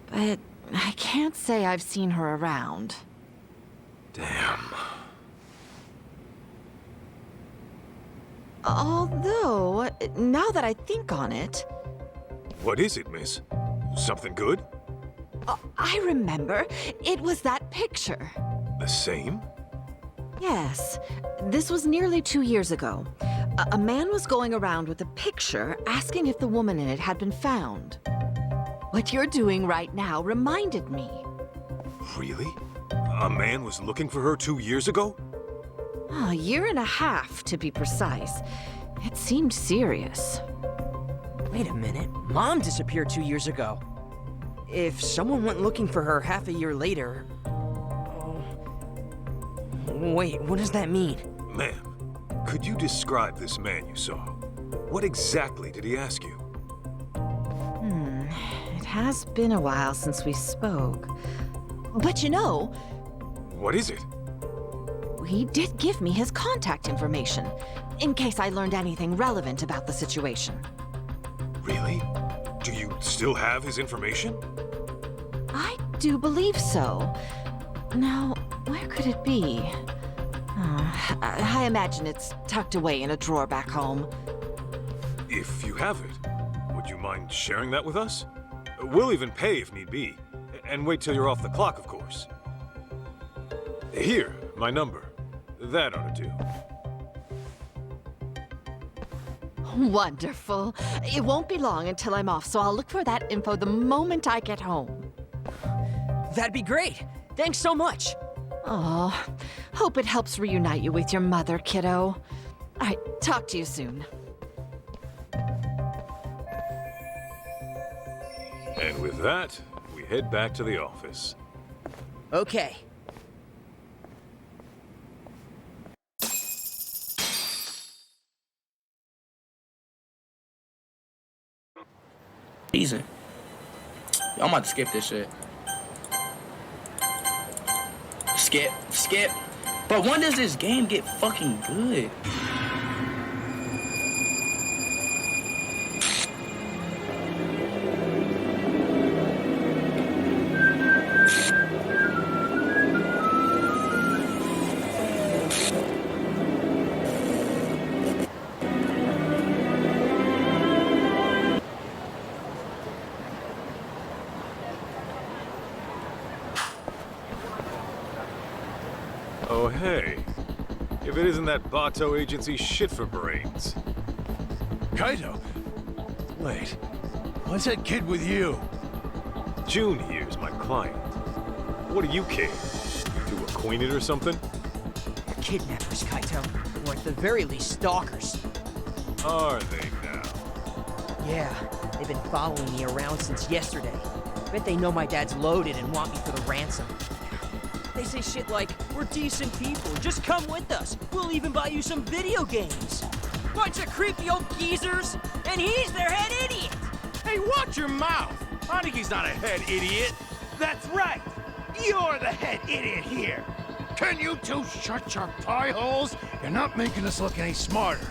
But I can't say I've seen her around. Damn. Although, now that I think on it... What is it, miss? Something good? I remember. It was that picture. The same? Yes. This was nearly 2 years ago. A man was going around with a picture asking if the woman in it had been found. What you're doing right now reminded me. Really? A man was looking for her 2 years ago? A year and a half, to be precise. It seemed serious. Wait a minute. Mom disappeared 2 years ago. If someone went looking for her half a year later... Wait, what does that mean? Ma'am, could you describe this man you saw? What exactly did he ask you? It has been a while since we spoke. But you know... What is it? He did give me his contact information, in case I learned anything relevant about the situation. Really? Do you still have his information? I do believe so. Now, where could it be? I imagine it's tucked away in a drawer back home. If you have it, would you mind sharing that with us? We'll even pay if need be. And wait till you're off the clock, of course. Here, my number. That ought to do. Wonderful. It won't be long until I'm off, so I'll look for that info the moment I get home. That'd be great. Thanks so much. Oh, hope it helps reunite you with your mother, kiddo. All right, talk to you soon. And with that, we head back to the office. Okay. Decent. I'm about to skip this shit. Skip. But when does this game get fucking good? Oh, hey. If it isn't that Bato agency shit for brains. Kaito? Wait, what's that kid with you? June here's my client. What do you care? You two acquainted or something? They're kidnappers, Kaito. Or at the very least, stalkers. Are they now? Yeah, they've been following me around since yesterday. Bet they know my dad's loaded and want me for the ransom. They say shit like, we're decent people, just come with us. We'll even buy you some video games. Bunch of creepy old geezers, and he's their head idiot. Hey, watch your mouth. Hanuki's not a head idiot. That's right. You're the head idiot here. Can you two shut your pie holes? You're not making us look any smarter.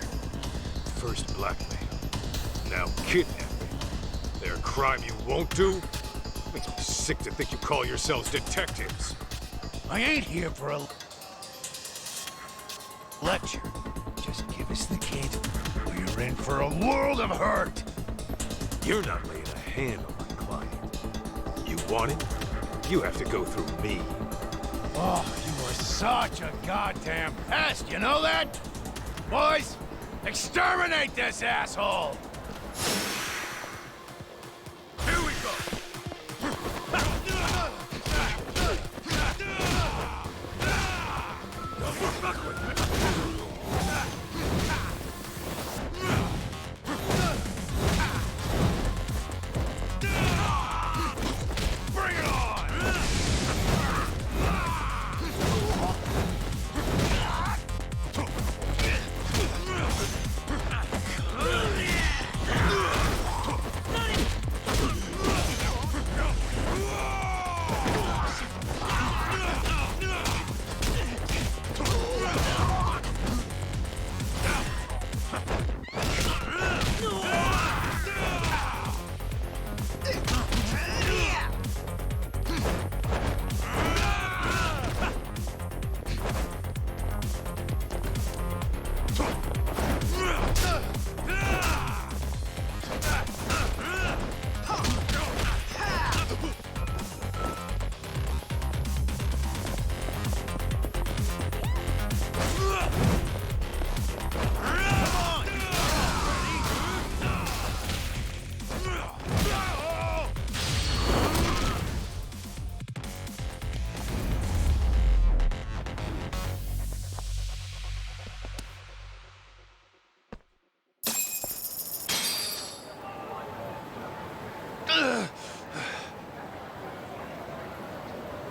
First blackmail, now kidnapping. They're a crime you won't do? Makes me sick to think you call yourselves detectives. I ain't here for a lecture. Just give us the kid, or you're in for a world of hurt. You're not laying a hand on my client. You want it? You have to go through me. Oh, you are such a goddamn pest, you know that? Boys, exterminate this asshole! Here we go! Bring it on!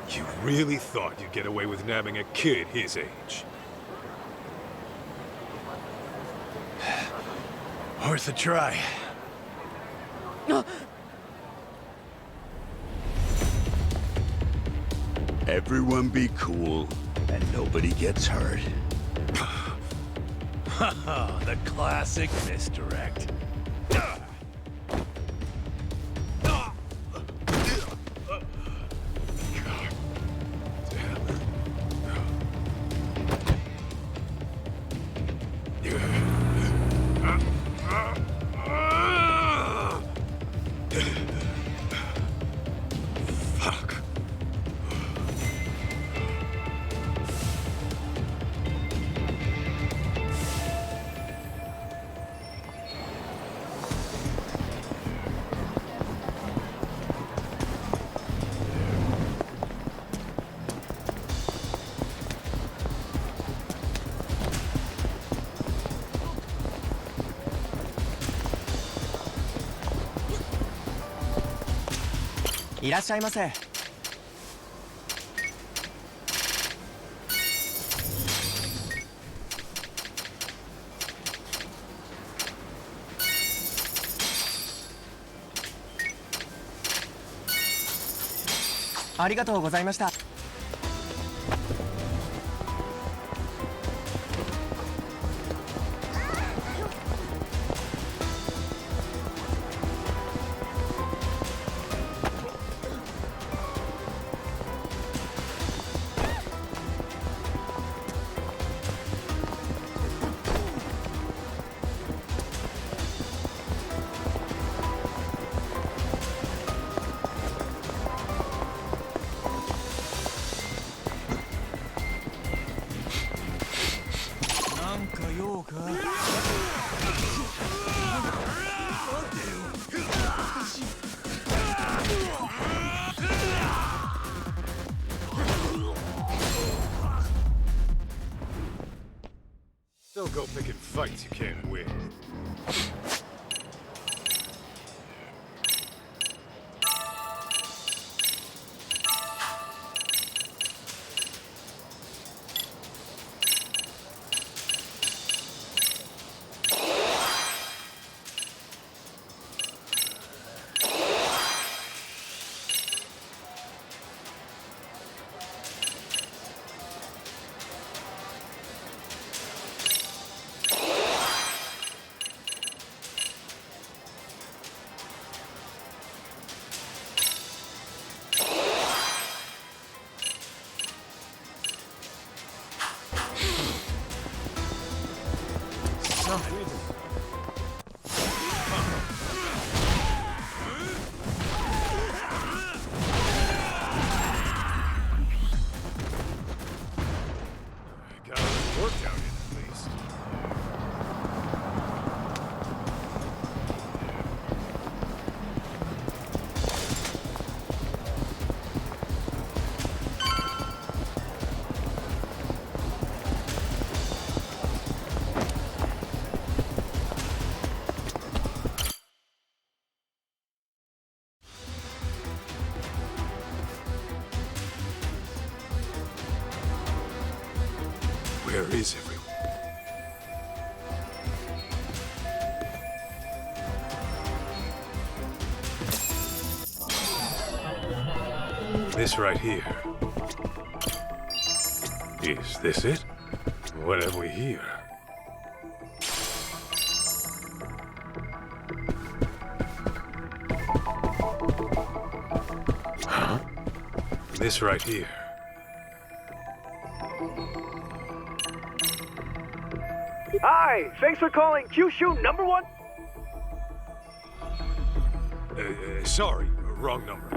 You really thought you'd get away with nabbing a kid his age? Worth a try. Everyone be cool, and nobody gets hurt. Haha, the classic misdirect. Fuck.いらっしゃいませ。ありがとうございました。なんか用かDon't go picking fights you can't win. Got a workout in at least. Where is everyone? This right here. Is this it? What have we here? Huh? This right here. Hi, thanks for calling Kyushu #1. Sorry, wrong number.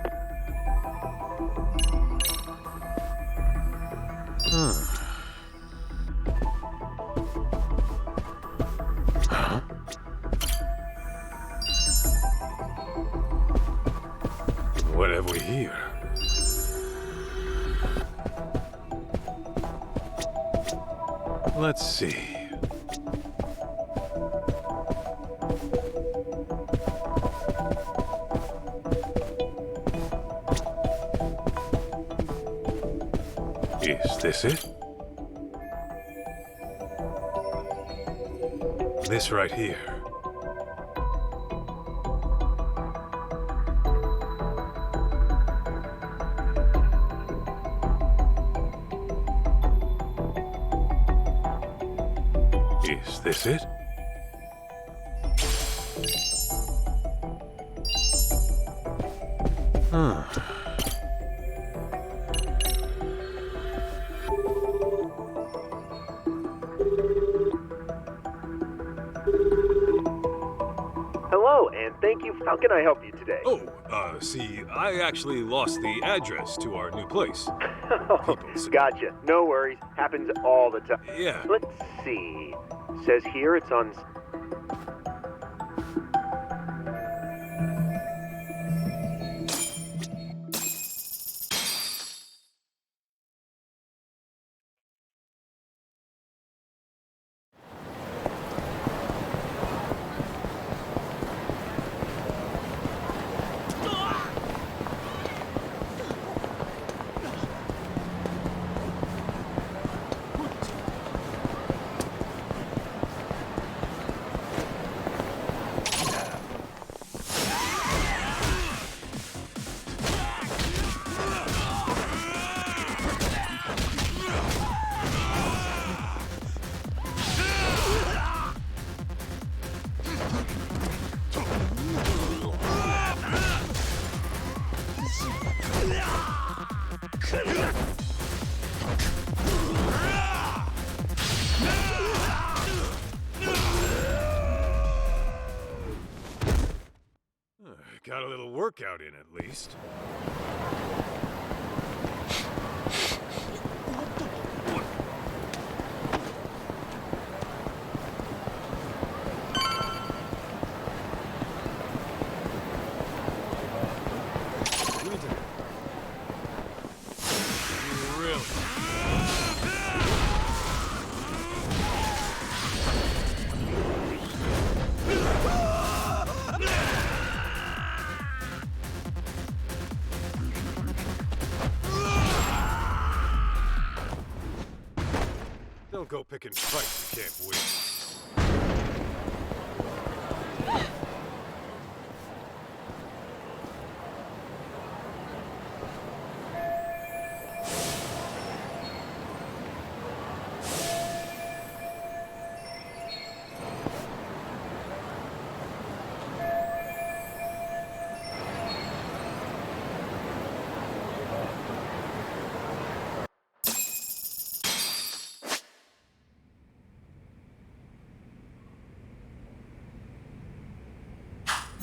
Huh? What have we here? Let's see. Is this it? This right here. Is this it? Huh. Hello, and thank you. How can I help you today? Oh, see, I actually lost the address to our new place. Gotcha. No worries. Happens all the time. Yeah. Let's see. Says here it's on... Got a little workout in at least. Don't go picking fights you can't win.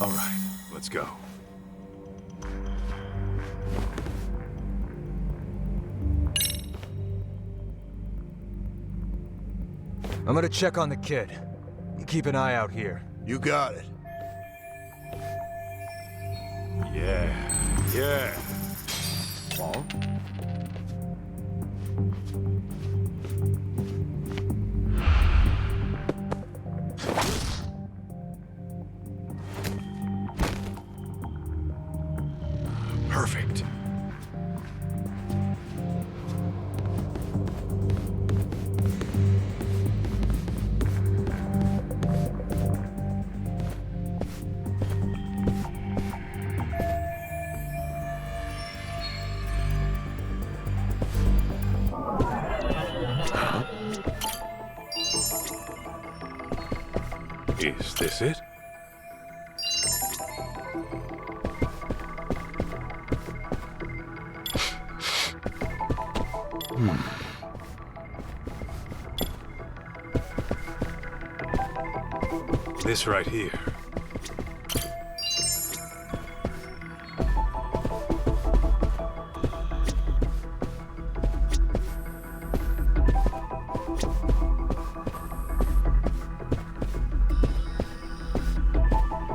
All right, let's go. I'm gonna check on the kid. You keep an eye out here. You got it. Yeah. Paul? Perfect. Is this it? This right here.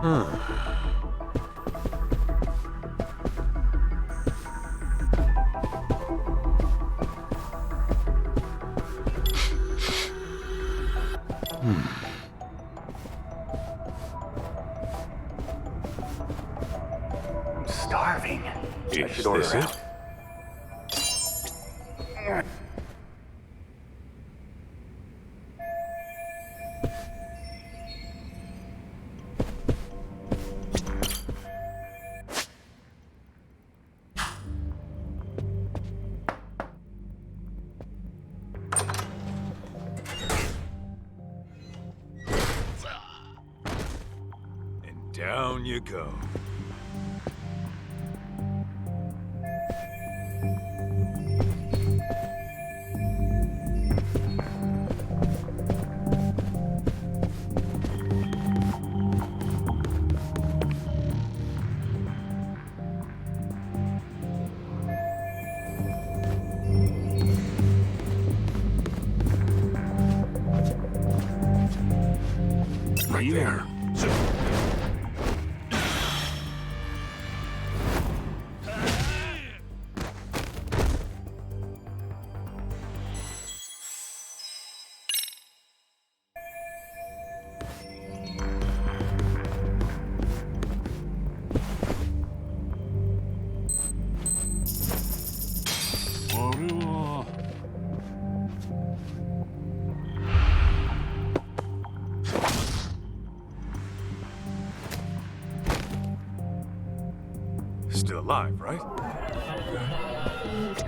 I'm starving. I should order Is this out. Down you go. Right there. Still alive, right?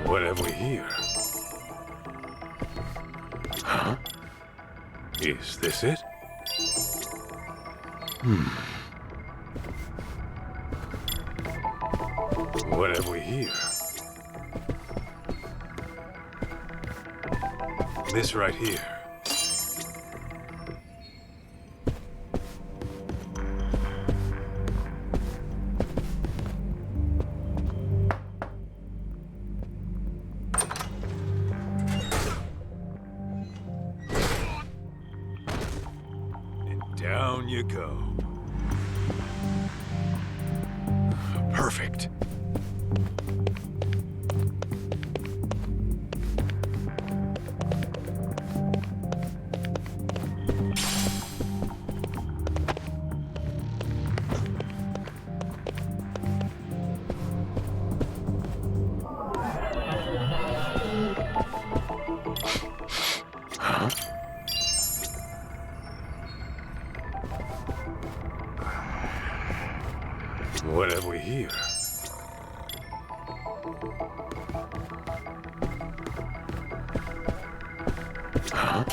What have we here? Huh? Is this it? What have we here? This right here. Down you go. Perfect. Huh? What have we here? Huh?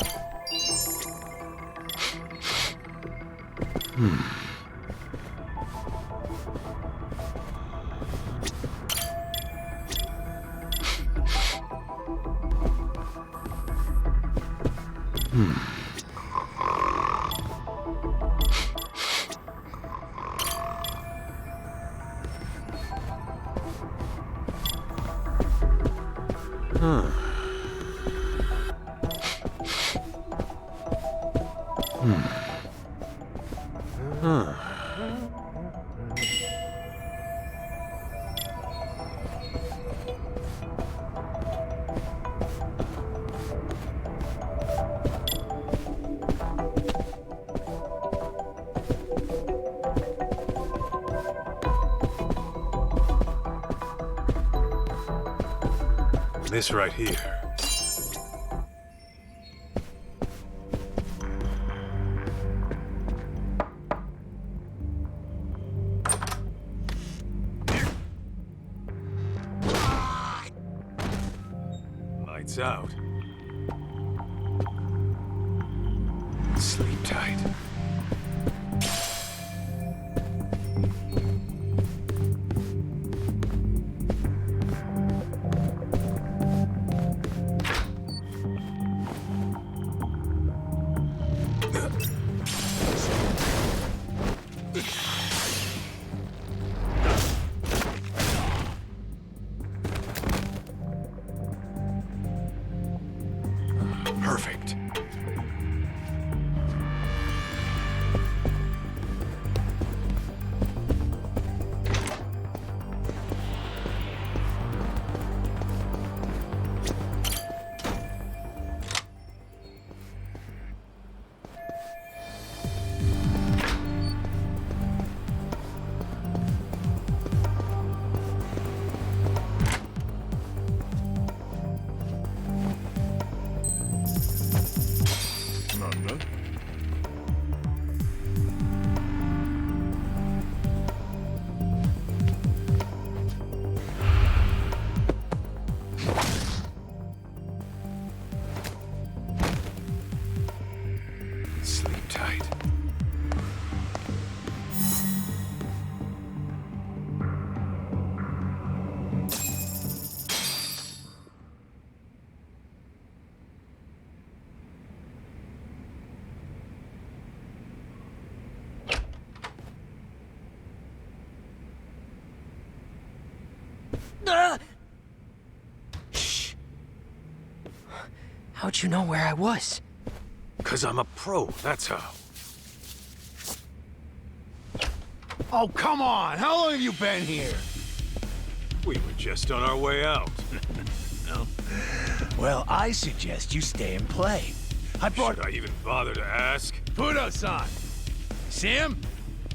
This right here. Lights out. Sleep tight. Perfect. Shh. How'd you know where I was? 'Cause I'm a pro, that's how. Oh, come on! How long have you been here? We were just on our way out. No. Well, I suggest you stay and play. Should I even bother to ask? Fudo-san! See him?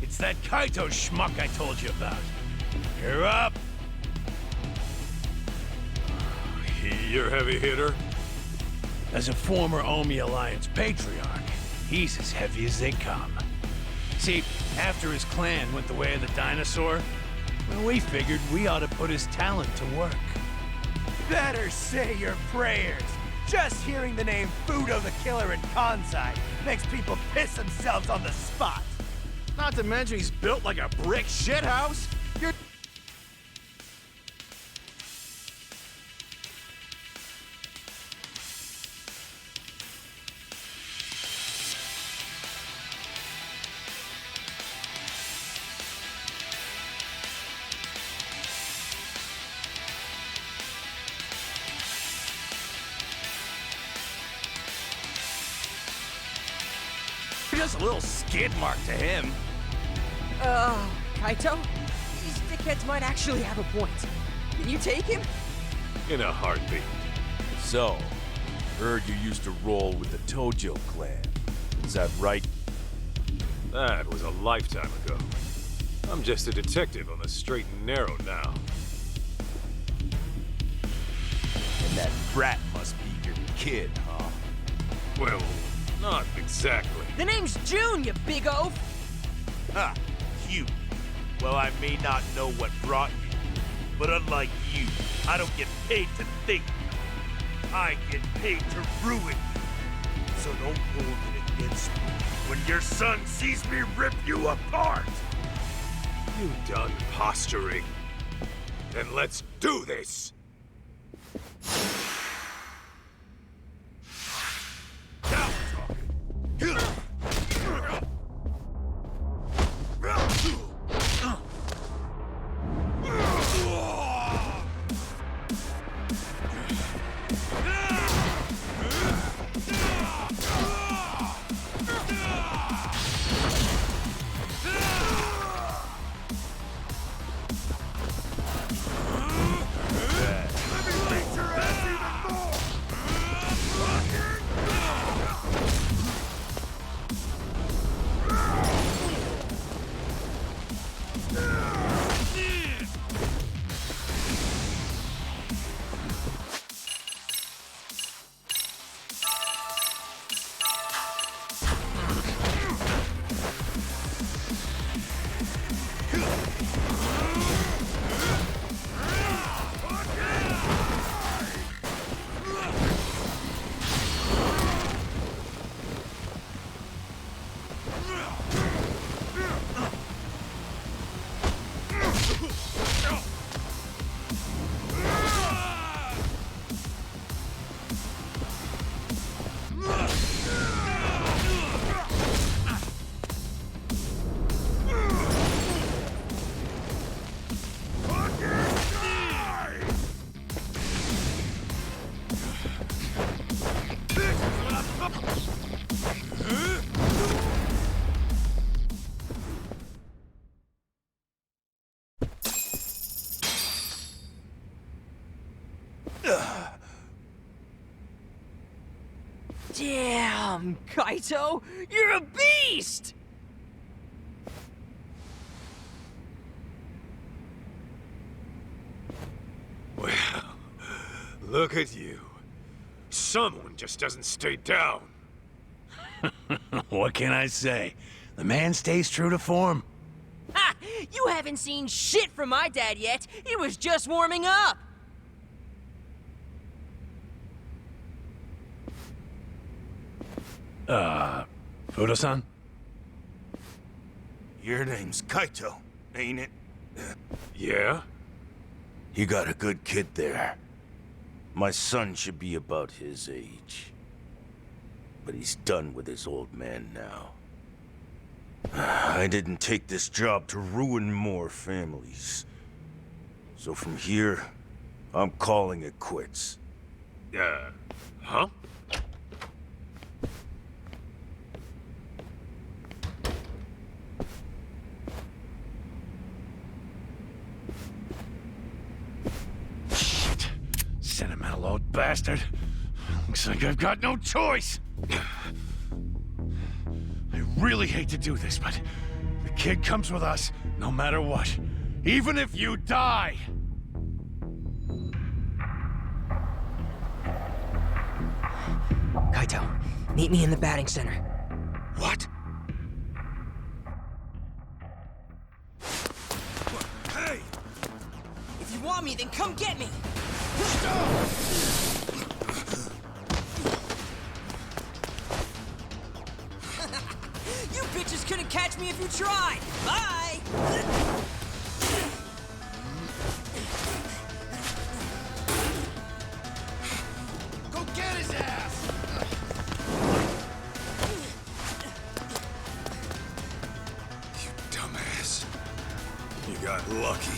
It's that Kaito schmuck I told you about. You're up! You're heavy hitter? As a former Omi Alliance patriarch, he's as heavy as they come. See, after his clan went the way of the dinosaur, well, we figured we ought to put his talent to work. Better say your prayers. Just hearing the name Fudo the Killer in Kansai makes people piss themselves on the spot. Not to mention he's built like a brick shithouse. You're... Just a little skid mark to him. Kaito? These dickheads might actually have a point. Can you take him? In a heartbeat. So, heard you used to roll with the Tojo clan. Is that right? That was a lifetime ago. I'm just a detective on the straight and narrow now. And that brat must be your kid, huh? Well, not exactly. The name's June, you big oaf! Ha! You. Well, I may not know what brought you, but unlike you, I don't get paid to think. I get paid to ruin you. So don't hold it against me when your son sees me rip you apart! You done posturing? Then let's do this! Now we're talking. Damn, Kaito! You're a beast! Well, look at you. Someone just doesn't stay down. What can I say? The man stays true to form. Ha! You haven't seen shit from my dad yet. He was just warming up. Fudo-san? Your name's Kaito, ain't it? Yeah? You got a good kid there. My son should be about his age. But he's done with his old man now. I didn't take this job to ruin more families. So from here, I'm calling it quits. Huh? Shit. Sentimental old bastard. Looks like I've got no choice. I really hate to do this, but the kid comes with us no matter what. Even if you die! Kaito, meet me in the batting center. What? Hey! If you want me, then come get me! You bitches couldn't catch me if you tried! Bye! Go get his ass! You dumbass. You got lucky.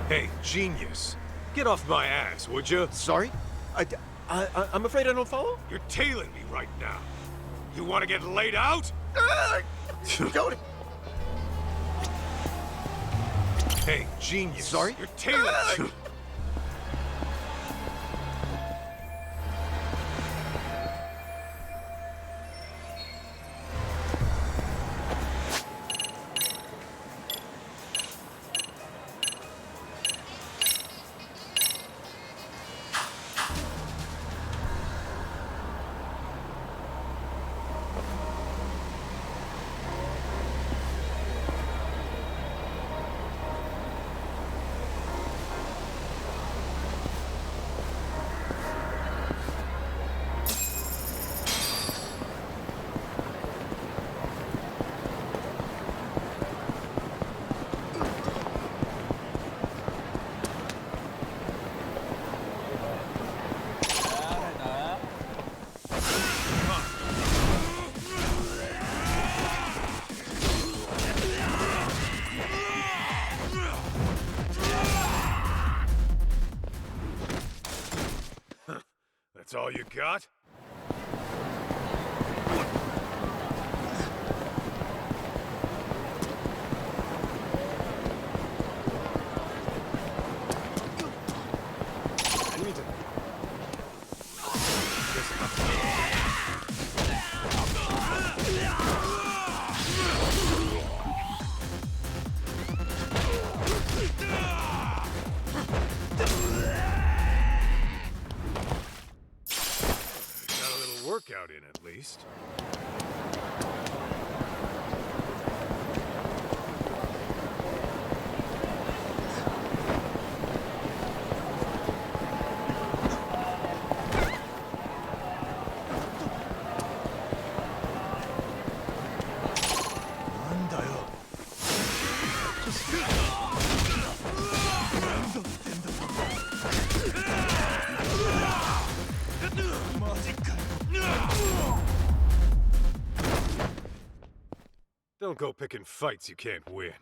Hey, genius. Get off my ass, would you? Sorry? I'm afraid I don't follow? You're tailing me right now. You want to get laid out? Go to... Hey, genius. Sorry? You're tailing me. That's all you got? Workout in, at least. Don't go picking fights you can't win.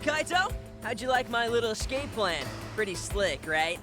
Kaito? How'd you like my little escape plan? Pretty slick, right?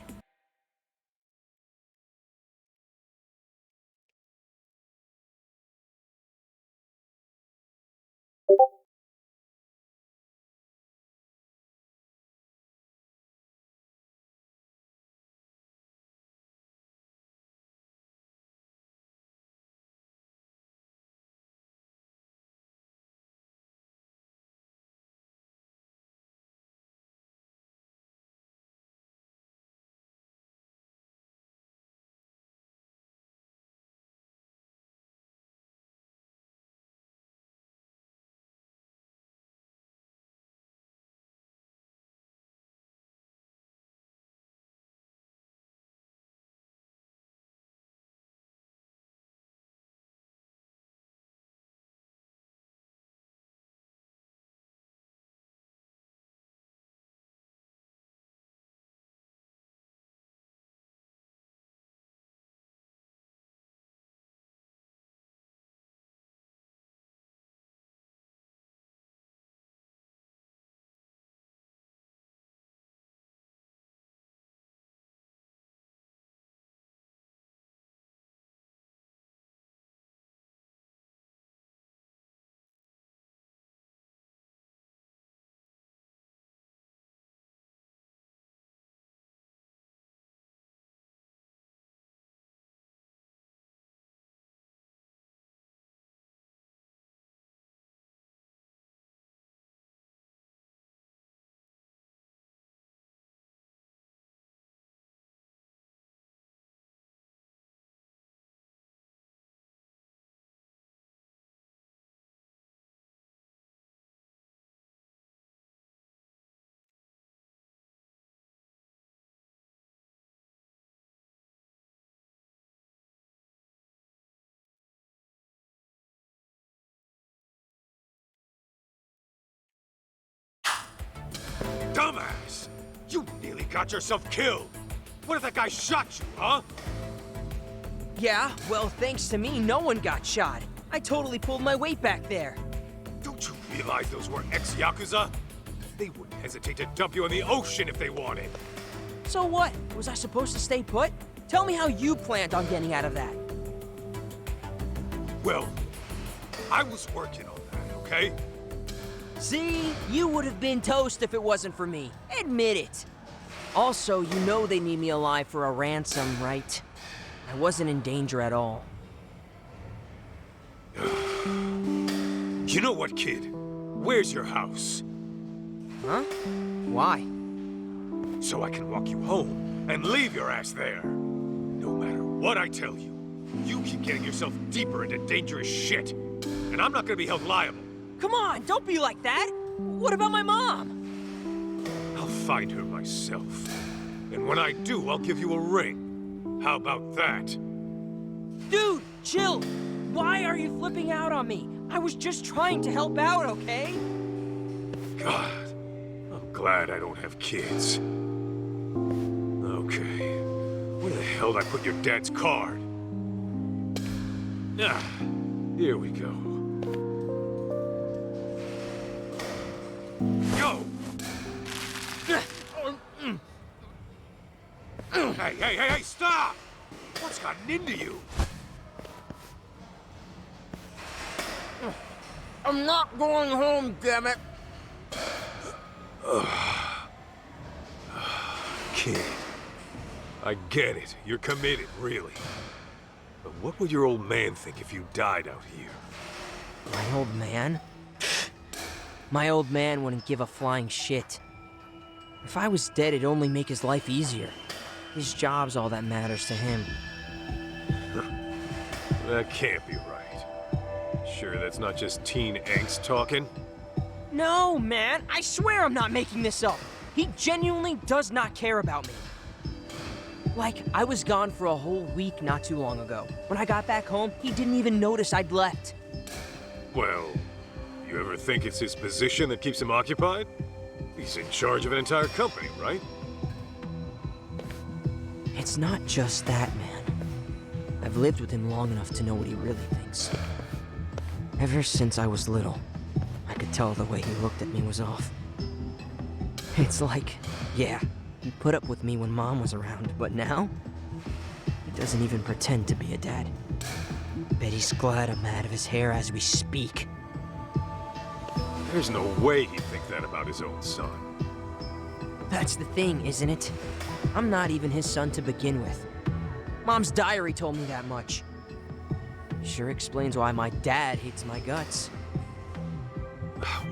Dumbass! You nearly got yourself killed! What if that guy shot you, huh? Yeah, well, thanks to me, no one got shot. I totally pulled my weight back there. Don't you realize those were ex-Yakuza? They wouldn't hesitate to dump you in the ocean if they wanted. So what? Was I supposed to stay put? Tell me how you planned on getting out of that. Well, I was working on that, okay? See? You would have been toast if it wasn't for me. Admit it. Also, you know they need me alive for a ransom, right? I wasn't in danger at all. You know what, kid? Where's your house? Huh? Why? So I can walk you home and leave your ass there. No matter what I tell you, you keep getting yourself deeper into dangerous shit. And I'm not gonna be held liable. Come on, don't be like that! What about my mom? I'll find her myself. And when I do, I'll give you a ring. How about that? Dude, chill! Why are you flipping out on me? I was just trying to help out, okay? God, I'm glad I don't have kids. Okay, where the hell did I put your dad's card? Ah, here we go. Go! Hey, stop! What's gotten into you? I'm not going home, damn it! Kid, I get it. You're committed, really. But what would your old man think if you died out here? My old man? My old man wouldn't give a flying shit. If I was dead, it'd only make his life easier. His job's all that matters to him. That can't be right. Sure, that's not just teen angst talking? No, man, I swear I'm not making this up. He genuinely does not care about me. Like, I was gone for a whole week not too long ago. When I got back home, he didn't even notice I'd left. Well, you ever think it's his position that keeps him occupied? He's in charge of an entire company, right? It's not just that, man. I've lived with him long enough to know what he really thinks. Ever since I was little, I could tell the way he looked at me was off. It's like, yeah, he put up with me when Mom was around, but now, he doesn't even pretend to be a dad. Bet he's glad I'm out of his hair as we speak. There's no way he'd think that about his own son. That's the thing, isn't it? I'm not even his son to begin with. Mom's diary told me that much. Sure explains why my dad hates my guts.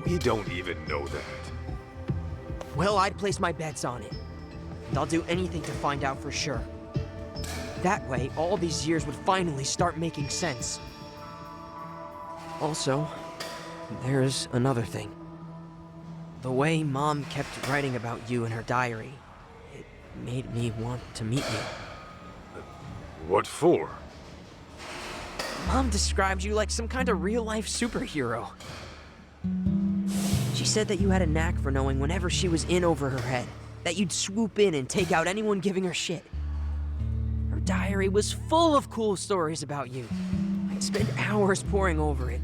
We don't even know that. Well, I'd place my bets on it. And I'll do anything to find out for sure. That way, all these years would finally start making sense. Also, there's another thing. The way Mom kept writing about you in her diary, it made me want to meet you. What for? Mom described you like some kind of real-life superhero. She said that you had a knack for knowing whenever she was in over her head, that you'd swoop in and take out anyone giving her shit. Her diary was full of cool stories about you. I'd spend hours poring over it.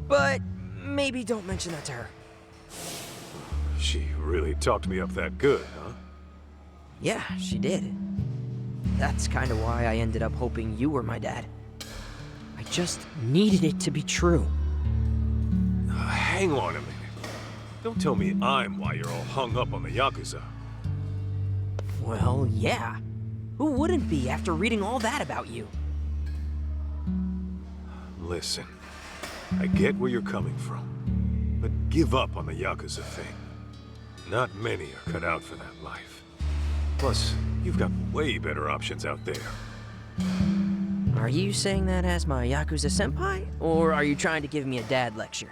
But maybe don't mention that to her. She really talked me up that good, huh? Yeah, she did. That's kind of why I ended up hoping you were my dad. I just needed it to be true. Hang on a minute. Don't tell me I'm why you're all hung up on the Yakuza. Well, yeah. Who wouldn't be after reading all that about you? Listen, I get where you're coming from, but give up on the Yakuza thing. Not many are cut out for that life. Plus, you've got way better options out there. Are you saying that as my Yakuza senpai, or are you trying to give me a dad lecture?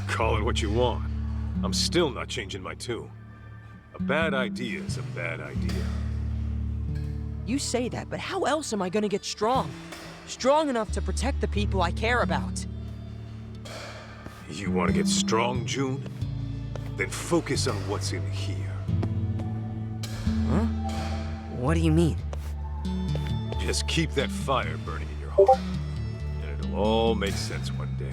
Call it what you want. I'm still not changing my tune. A bad idea is a bad idea. You say that, but how else am I gonna get strong? Strong enough to protect the people I care about. You want to get strong, June? Then focus on what's in here. Huh? What do you mean? Just keep that fire burning in your heart, and it'll all make sense one day.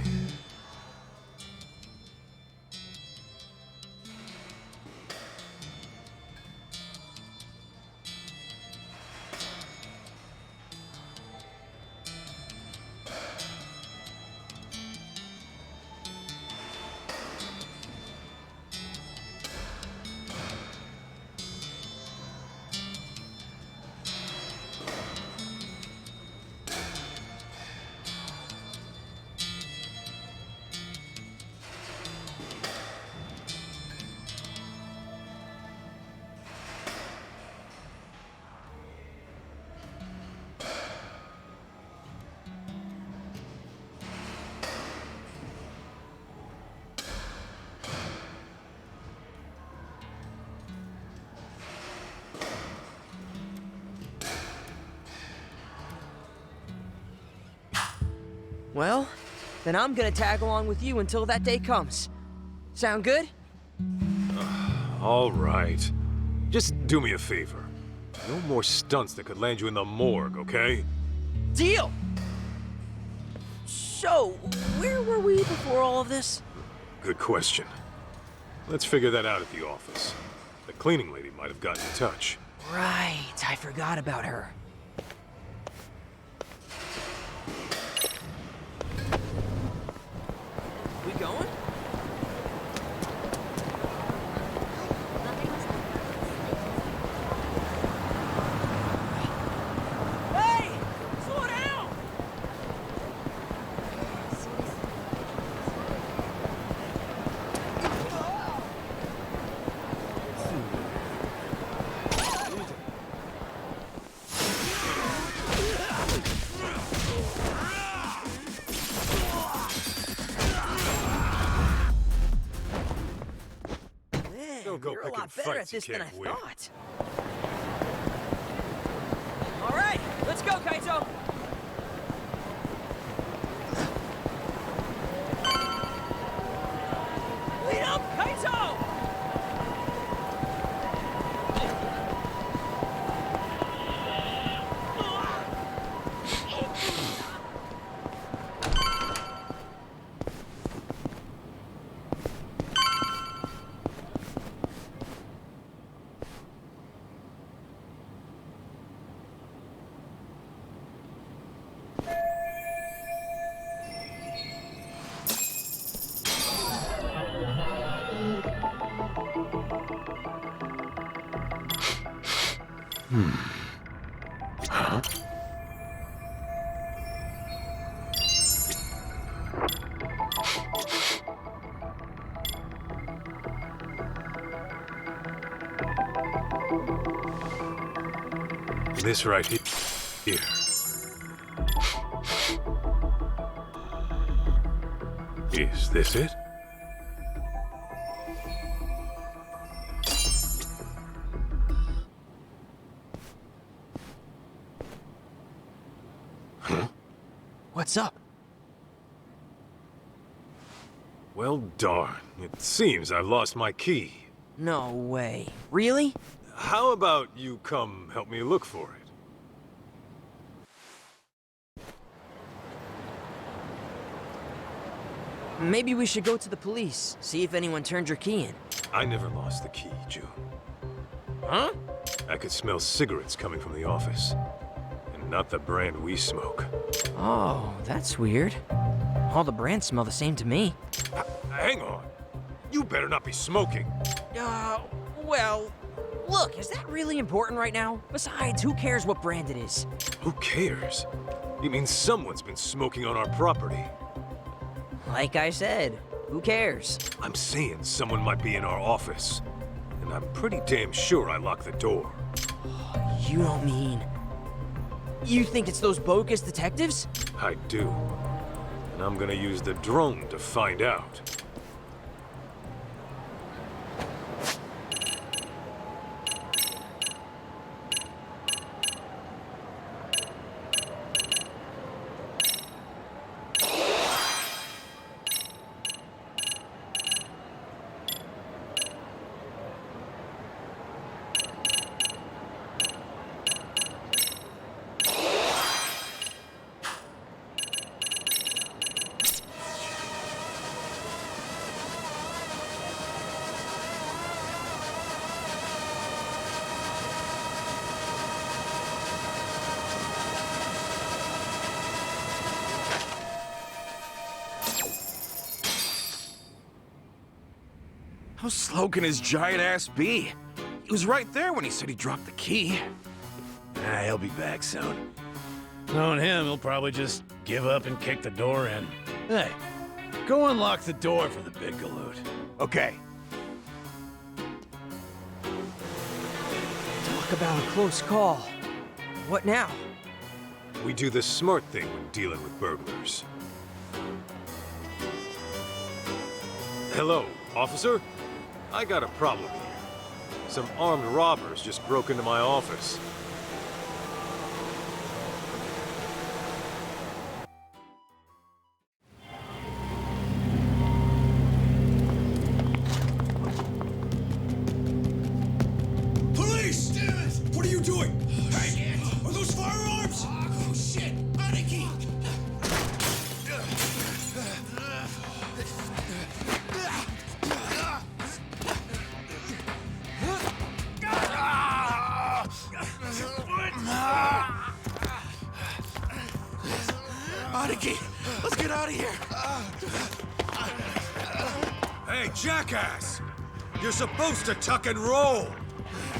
Well, then I'm gonna tag along with you until that day comes. Sound good? All right. Just do me a favor. No more stunts that could land you in the morgue, okay? Deal! So, where were we before all of this? Good question. Let's figure that out at the office. The cleaning lady might have gotten in touch. Right, I forgot about her. We going? Hey! Slow down! Don't go You're a picking lot better at fights you this than I can't win. thought. All right, let's go, Kaito. Lead up, Kaito! Huh? This right here. Is this it? Huh? What's up? Well, darn. It seems I've lost my key. No way. Really? How about you come help me look for it? Maybe we should go to the police, see if anyone turned your key in. I never lost the key, June. Huh? I could smell cigarettes coming from the office. And not the brand we smoke. Oh, that's weird. All the brands smell the same to me. Hang on. You better not be smoking. Well, look, is that really important right now? Besides, who cares what brand it is? Who cares? You mean someone's been smoking on our property? Like I said, who cares? I'm saying someone might be in our office. And I'm pretty damn sure I locked the door. You don't mean... You think it's those bogus detectives? I do. And I'm gonna use the drone to find out. How slow can his giant ass be? He was right there when he said he dropped the key. He'll be back soon. Knowing him, he'll probably just give up and kick the door in. Hey, go unlock the door for the big galoot. Okay. Talk about a close call. What now? We do the smart thing when dealing with burglars. Hello, officer? I got a problem here. Some armed robbers just broke into my office. Police! Damn it! What are you doing? Hey, are those firearms? Oh, shit! Aniki! Aniki, let's get out of here! Hey, jackass! You're supposed to tuck and roll!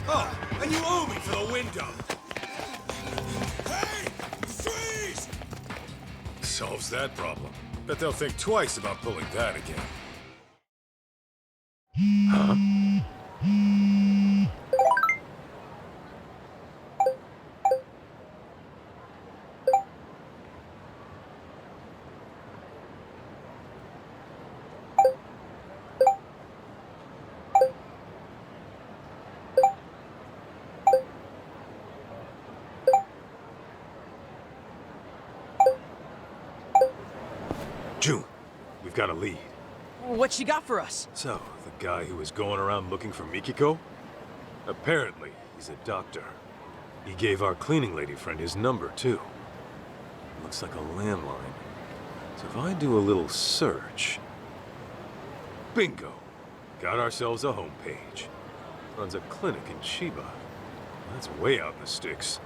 Oh, and you owe me for the window! Hey! Freeze! Solves that problem. Bet they'll think twice about pulling that again. Huh? June, we've got a lead. What you got for us? So, the guy who was going around looking for Mikiko? Apparently, he's a doctor. He gave our cleaning lady friend his number, too. Looks like a landline. So if I do a little search... Bingo! Got ourselves a homepage. Runs a clinic in Chiba. That's way out in the sticks.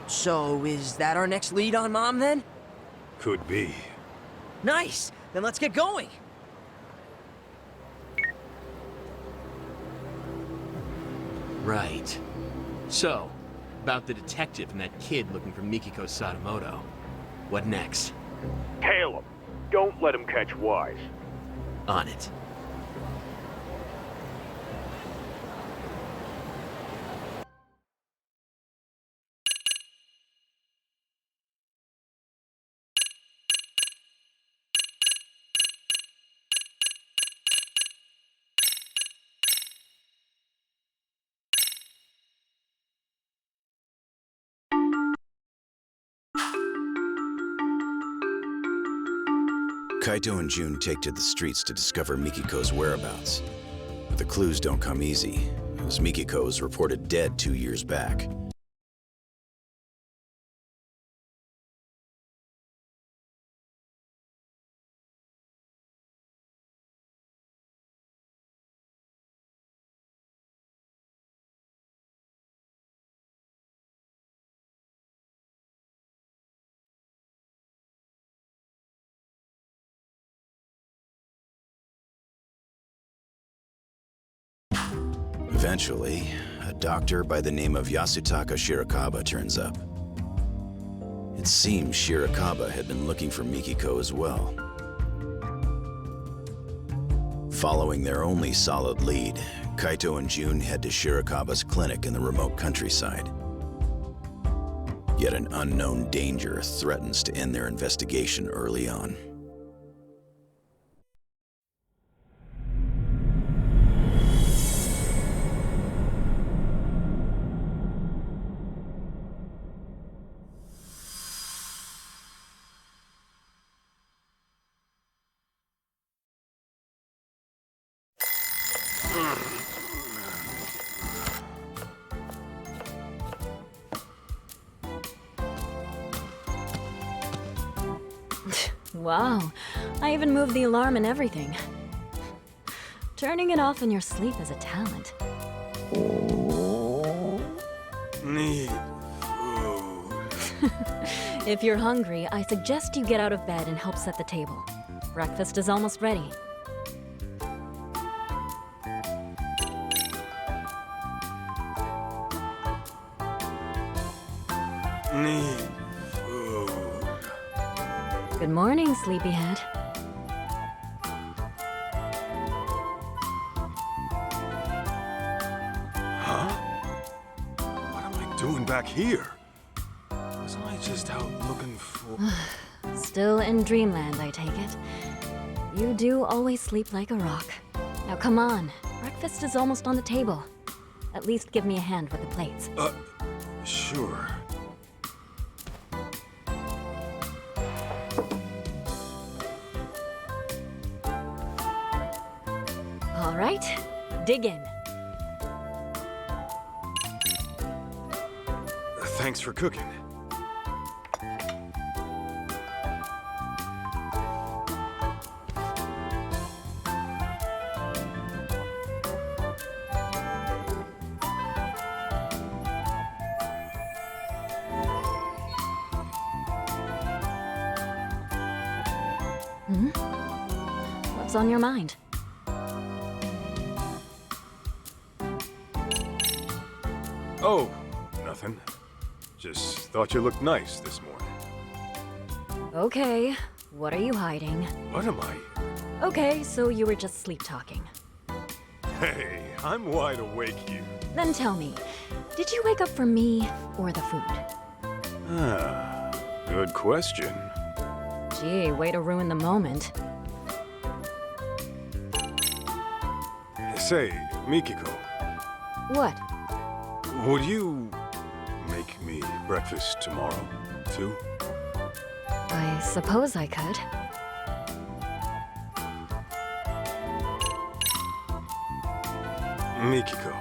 So, is that our next lead on Mom, then? Could be. Nice! Then let's get going! Right. So, About the detective and that kid looking for Mikiko Sadamoto. What next? Tail him. Don't let him catch wise. On it. Kaito and June take to the streets to discover Mikiko's whereabouts. But the clues don't come easy, as Mikiko was reported dead 2 years back. Eventually, a doctor by the name of Yasutaka Shirakawa turns up. It seems Shirakawa had been looking for Mikiko as well. Following their only solid lead, Kaito and June head to Shirakawa's clinic in the remote countryside. Yet an unknown danger threatens to end their investigation early on. Wow, I even moved the alarm and everything. Turning it off in your sleep is a talent. Need food. If you're hungry, I suggest you get out of bed and help set the table. Breakfast is almost ready. Need food. Good morning, sleepyhead. Huh? What am I doing back here? Wasn't I just out looking for... Still in dreamland, I take it. You do always sleep like a rock. Now come on, breakfast is almost on the table. At least give me a hand with the plates. Sure. All right, dig in. Thanks for cooking. Hmm? What's on your mind? Oh, nothing. Just thought you looked nice this morning. Okay, what are you hiding? What am I? Okay, so you were just sleep-talking. Hey, I'm wide awake here. Then tell me, did you wake up for me or the food? Ah, good question. Gee, way to ruin the moment. Say, Mikiko, What? would you make me breakfast tomorrow, too? I suppose I could. Mikiko,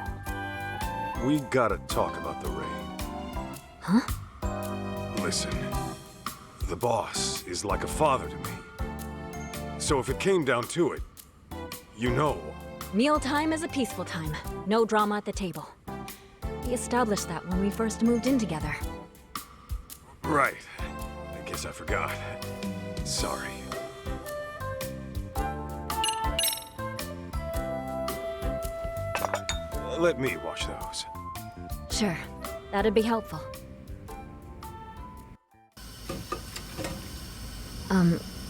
we gotta talk about the rain. Huh? Listen, the boss is like a father to me. So if it came down to it, you know... Mealtime is a peaceful time. No drama at the table. We established that when we first moved in together. Right. I guess I forgot. Sorry. Let me wash those. Sure. That'd be helpful.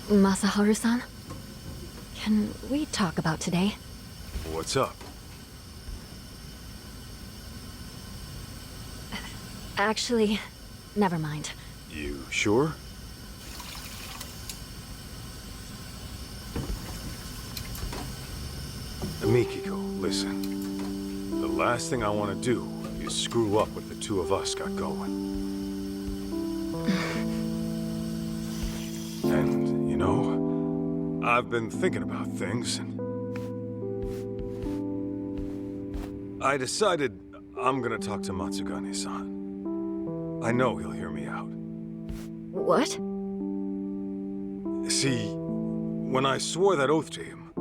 Masaharu-san? Can we talk about today? What's up? Actually, never mind. You sure? Mikiko, listen. The last thing I want to do is screw up what the two of us got going. And, you know, I've been thinking about things, and I decided I'm gonna talk to Matsugane-san. I know he'll hear me out. What? See, when I swore that oath to him,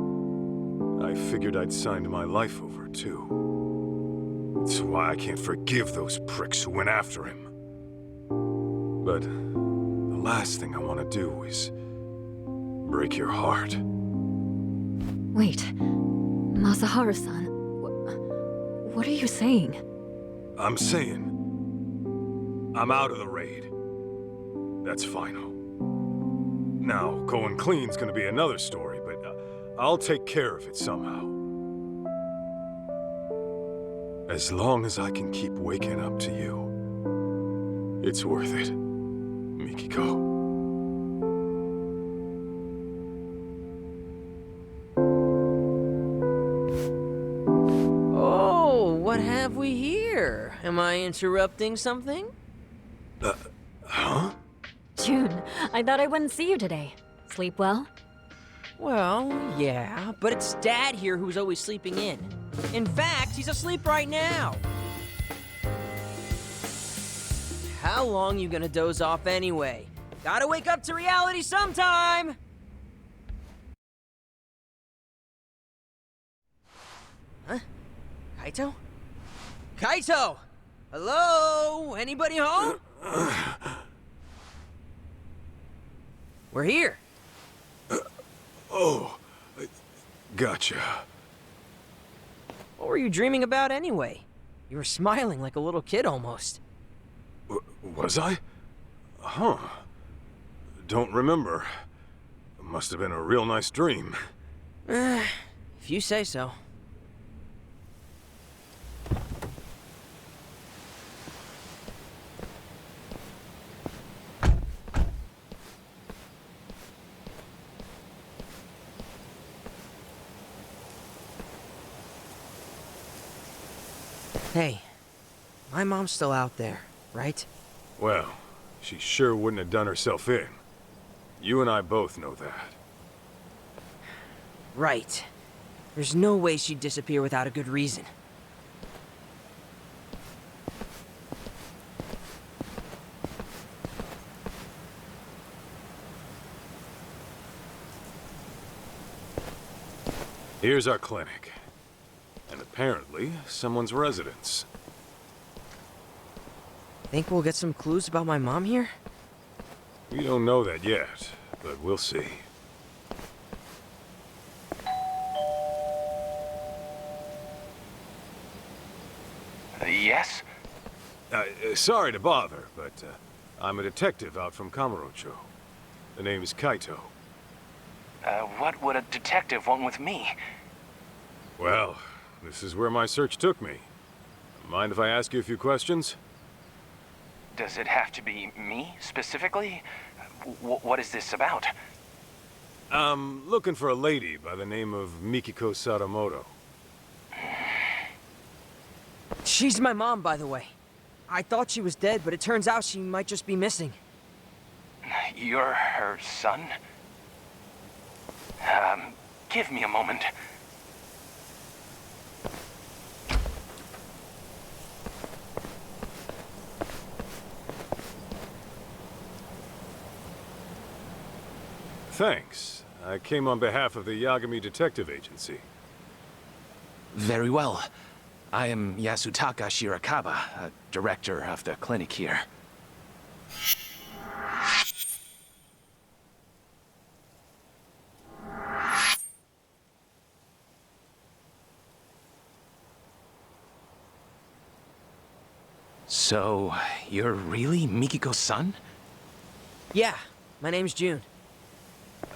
I figured I'd signed my life over, too. That's why I can't forgive those pricks who went after him. But the last thing I want to do is break your heart. Wait, Masaharu-san, what are you saying? I'm saying I'm out of the raid. That's final. Now, going clean's gonna be another story, but I'll take care of it somehow. As long as I can keep waking up to you, it's worth it, Mikiko. Oh, what have we here? Am I interrupting something? Huh? June, I thought I wouldn't see you today. Sleep well? Well, yeah, but it's Dad here who's always sleeping in. In fact, he's asleep right now. How long you gonna doze off anyway? Gotta wake up to reality sometime! Huh? Kaito? Kaito! Hello? Anybody home? We're here. Oh, gotcha. What were you dreaming about anyway? You were smiling like a little kid almost. Was I? Huh. Don't remember. Must have been a real nice dream. If you say so. Hey, my mom's still out there, right? Well, she sure wouldn't have done herself in. You and I both know that. Right. There's no way she'd disappear without a good reason. Here's our clinic. And apparently, someone's residence. Think we'll get some clues about my mom here? We don't know that yet, but we'll see. Yes? Sorry to bother, but I'm a detective out from Kamurocho. The name is Kaito. What would a detective want with me? Well, this is where my search took me. Mind if I ask you a few questions? Does it have to be me, specifically? What is this about? I'm looking for a lady by the name of Mikiko Sadamoto. She's my mom, by the way. I thought she was dead, but it turns out she might just be missing. You're her son? Give me a moment. Thanks. I came on behalf of the Yagami Detective Agency. Very well. I am Yasutaka Shirakawa, director of the clinic here. So, you're really Mikiko's son? Yeah, my name's June.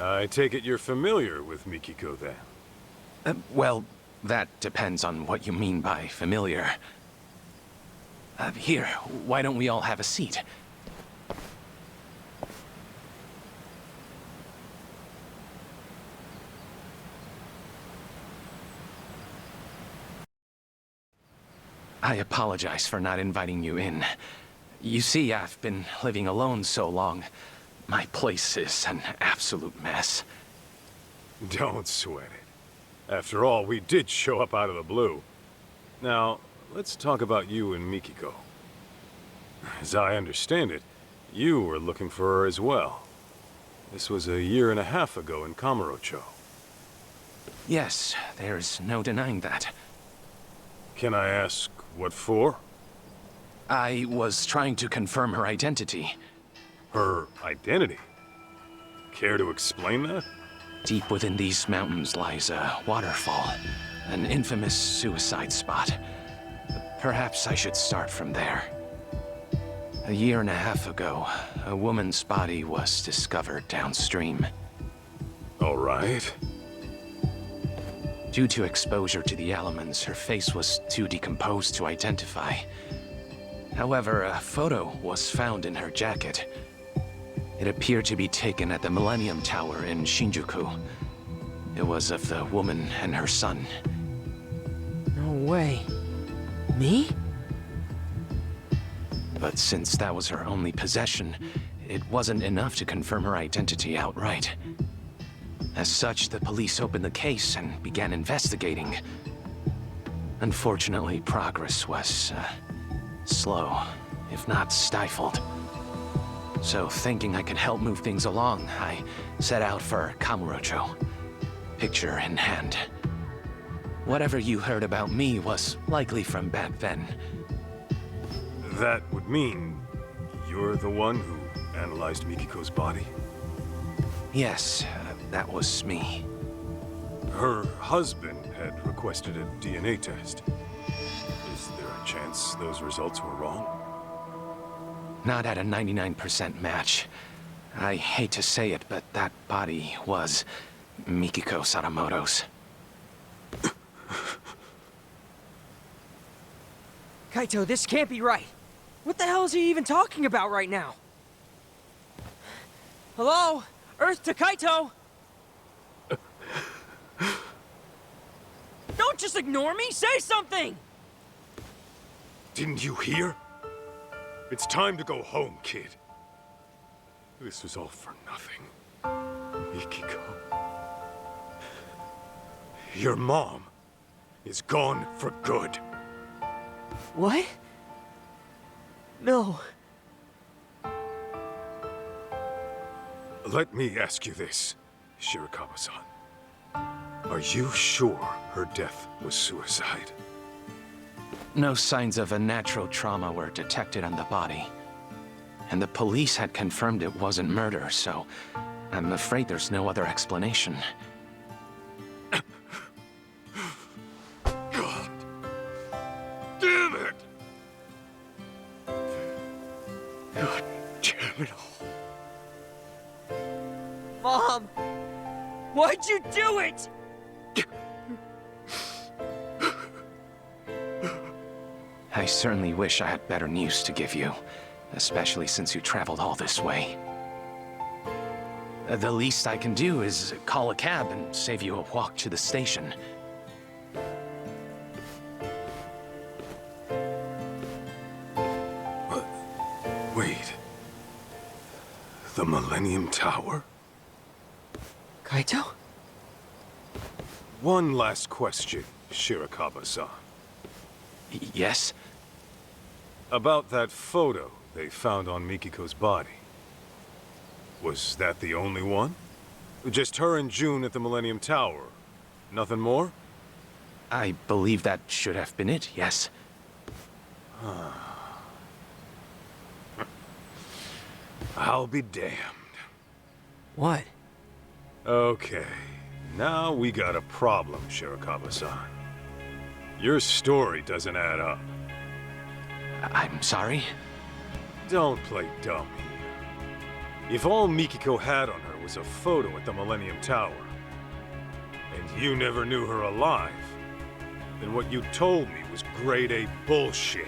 I take it you're familiar with Mikiko, then? Well, that depends on what you mean by familiar. Here, why don't we all have a seat? I apologize for not inviting you in. You see, I've been living alone so long. My place is an absolute mess. Don't sweat it. After all, we did show up out of the blue. Now, let's talk about you and Mikiko. As I understand it, you were looking for her as well. This was 1.5 years ago in Kamurocho. Yes, there's no denying that. Can I ask what for? I was trying to confirm her identity. Her identity? Care to explain that? Deep within these mountains lies a waterfall, an infamous suicide spot. Perhaps I should start from there. 1.5 years ago, a woman's body was discovered downstream. All right. Due to exposure to the elements, her face was too decomposed to identify. However, a photo was found in her jacket. It appeared to be taken at the Millennium Tower in Shinjuku. It was of the woman and her son. No way. Me? But since that was her only possession, it wasn't enough to confirm her identity outright. As such, the police opened the case and began investigating. Unfortunately, progress was slow, if not stifled. So, thinking I could help move things along, I set out for Kamurocho, picture in hand. Whatever you heard about me was likely from back then. That would mean you're the one who analyzed Mikiko's body? Yes, that was me. Her husband had requested a DNA test. Is there a chance those results were wrong? Not at a 99% match. I hate to say it, but that body was Mikiko Sadamoto's. Kaito, this can't be right. What the hell is he even talking about right now? Hello? Earth to Kaito! Don't just ignore me! Say something! Didn't you hear? It's time to go home, kid. This was all for nothing. Mikiko. Your mom is gone for good. What? No. Let me ask you this, Shirakawa-san. Are you sure her death was suicide? No signs of a natural trauma were detected on the body. And the police had confirmed it wasn't murder, so I'm afraid there's no other explanation. God damn it! God damn it all. Mom! Why'd you do it? I certainly wish I had better news to give you, especially since you traveled all this way. The least I can do is call a cab and save you a walk to the station. Wait. The Millennium Tower? Kaito? One last question, Shirakawa-san. Yes? About that photo they found on Mikiko's body. Was that the only one? Just her and June at the Millennium Tower? Nothing more? I believe that should have been it, yes. I'll be damned. What? Okay, now we got a problem, Shirakawa-san. Your story doesn't add up. I'm sorry? Don't play dumb here. If all Mikiko had on her was a photo at the Millennium Tower, and you never knew her alive, then what you told me was grade A bullshit.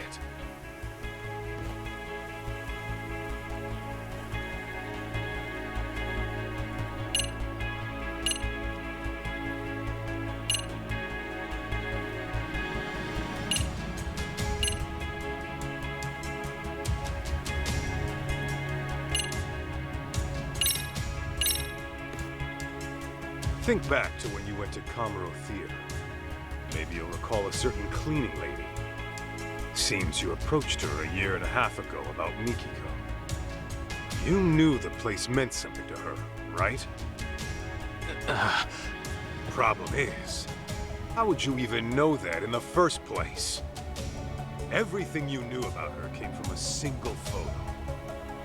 Think back to when you went to Kamuro Theater. Maybe you'll recall a certain cleaning lady. Seems you approached her 1.5 years ago about Mikiko. You knew the place meant something to her, right? Problem is, how would you even know that in the first place? Everything you knew about her came from a single photo,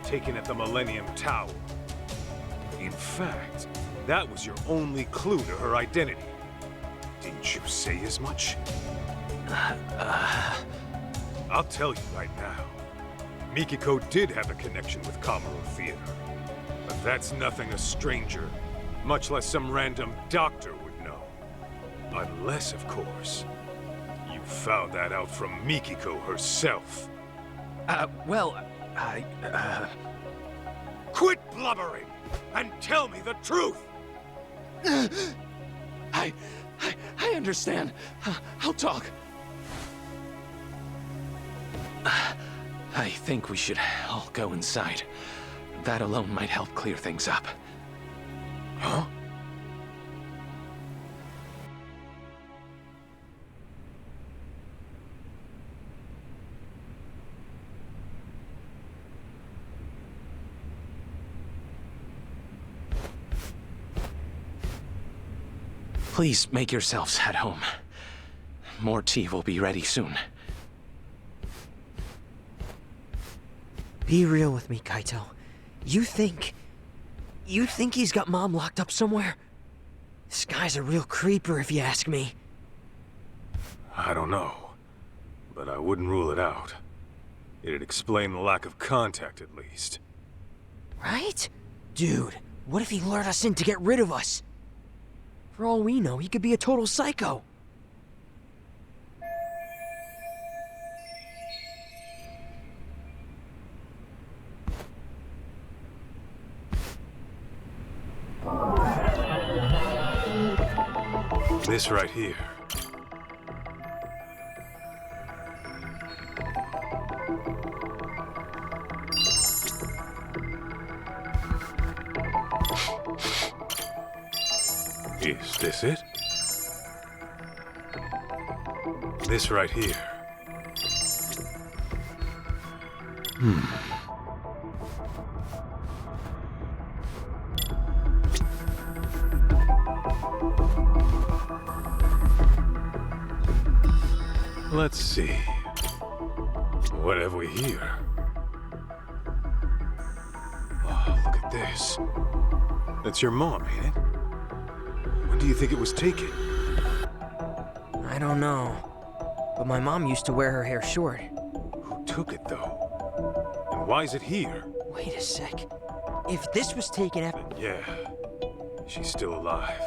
taken at the Millennium Tower. In fact, that was your only clue to her identity. Didn't you say as much? I'll tell you right now. Mikiko did have a connection with Kamuro Theater. But that's nothing a stranger, much less some random doctor would know. Unless, of course, you found that out from Mikiko herself. Quit blubbering and tell me the truth! I understand. I'll talk. I think we should all go inside. That alone might help clear things up. Huh? Please make yourselves at home. More tea will be ready soon. Be real with me, Kaito. You think he's got Mom locked up somewhere? This guy's a real creeper, if you ask me. I don't know, but I wouldn't rule it out. It'd explain the lack of contact, at least. Right? Dude, what if he lured us in to get rid of us? For all we know, he could be a total psycho. This right here. Is this it? This right here. Let's see. What have we here? Oh, look at this. That's your mom, ain't it? When do you think it was taken? I don't know. But my mom used to wear her hair short. Who took it, though? And why is it here? Wait a sec. If this was taken at... Yeah, she's still alive.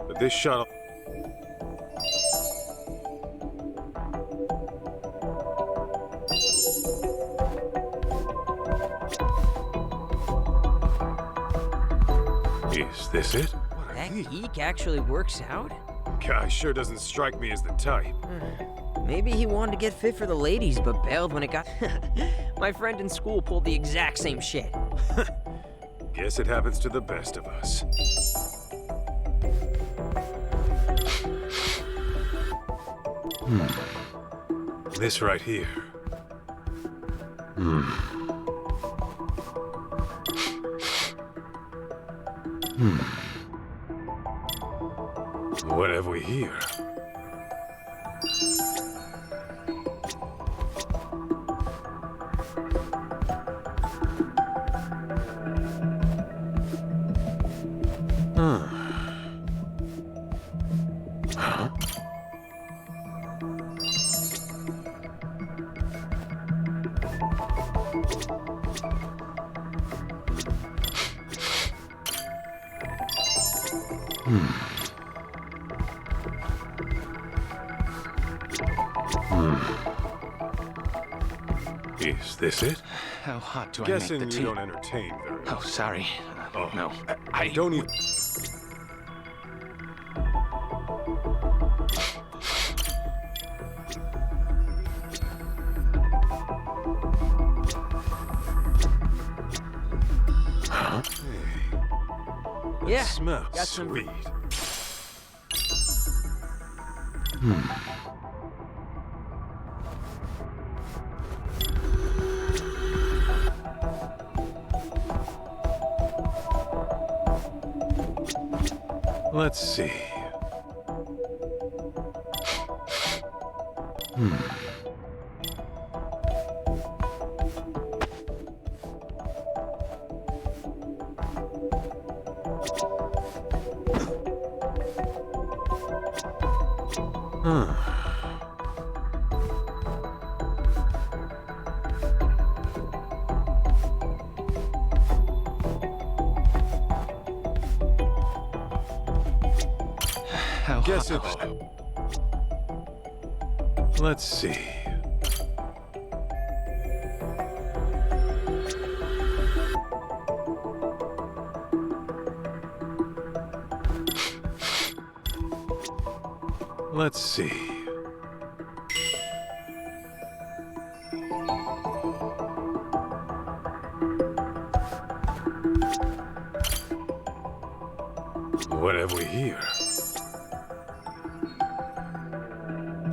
But this shuttle... Is this it? That geek actually works out? Guy sure doesn't strike me as the type. Maybe he wanted to get fit for the ladies, but bailed when it got... My friend in school pulled the exact same shit. Guess it happens to the best of us. This right here. What have we here? Is this it? How hot do I Guessing make the tea? you don't entertain very well. Oh, sorry. No. I don't even... Huh? Hey. That Yeah, smells got some- sweet. Let's see. How Guess hot? it's... Let's see. Let's see. What have we here?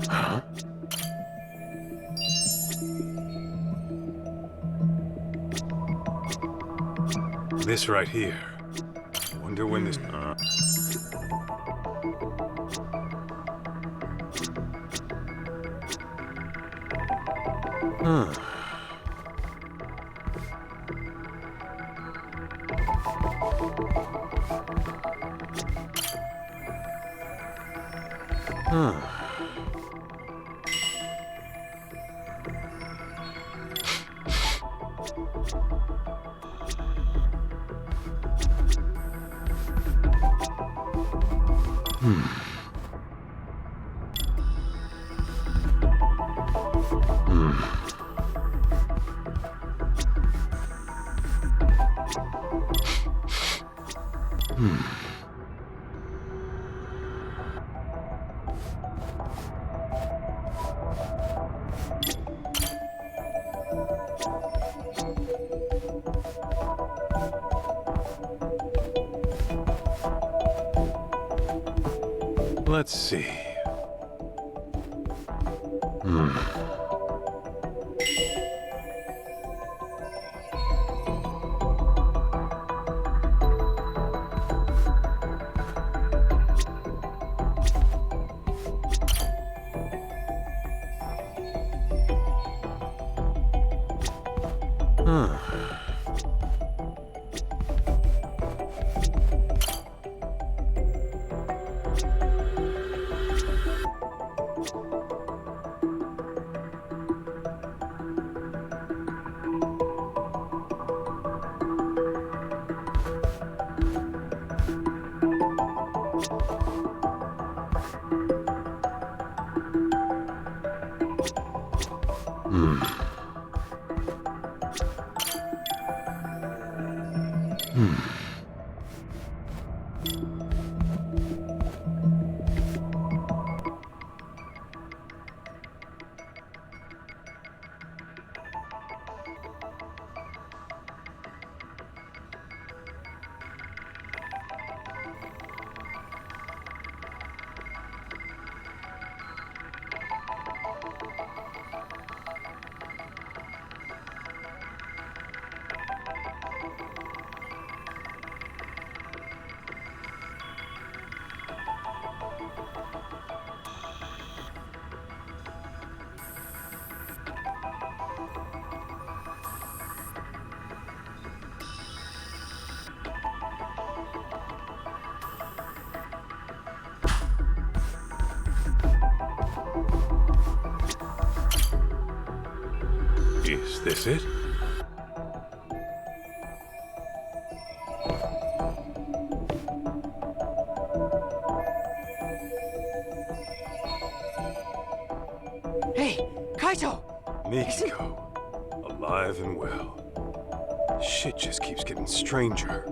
Huh? This right here. Wonder when this... Huh. Huh. Let's see. Huh. Is this it? Kaito! Mikiko, alive and well. Shit just keeps getting stranger.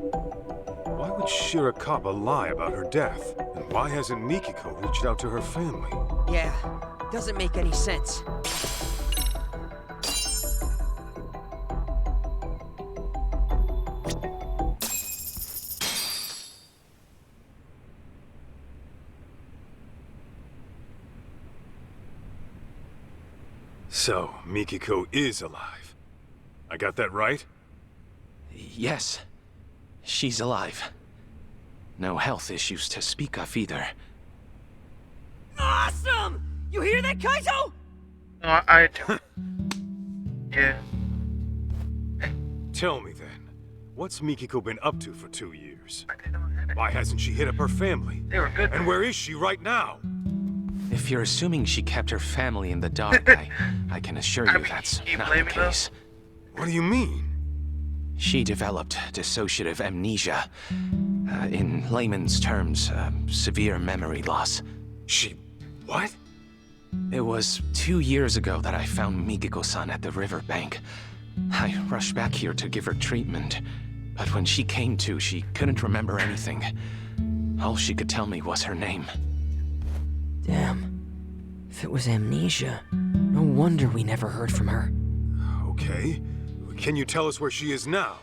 Why would Shirakawa lie about her death? And why hasn't Mikiko reached out to her family? Yeah, doesn't make any sense. So, Mikiko is alive. I got that right? Yes. She's alive. No health issues to speak of either. Awesome! You hear that, Kaito? No, I do. Yeah. Tell me then, what's Mikiko been up to for 2 years? Why hasn't she hit up her family? They were good. And where is she right now? If you're assuming she kept her family in the dark, I can assure you that's not the case. What do you mean? She developed dissociative amnesia. In layman's terms, severe memory loss. She... what? It was 2 years ago that I found Mikiko-san at the riverbank. I rushed back here to give her treatment, but when she came to, she couldn't remember anything. All she could tell me was her name. Damn. If it was amnesia, no wonder we never heard from her. Okay. Can you tell us where she is now?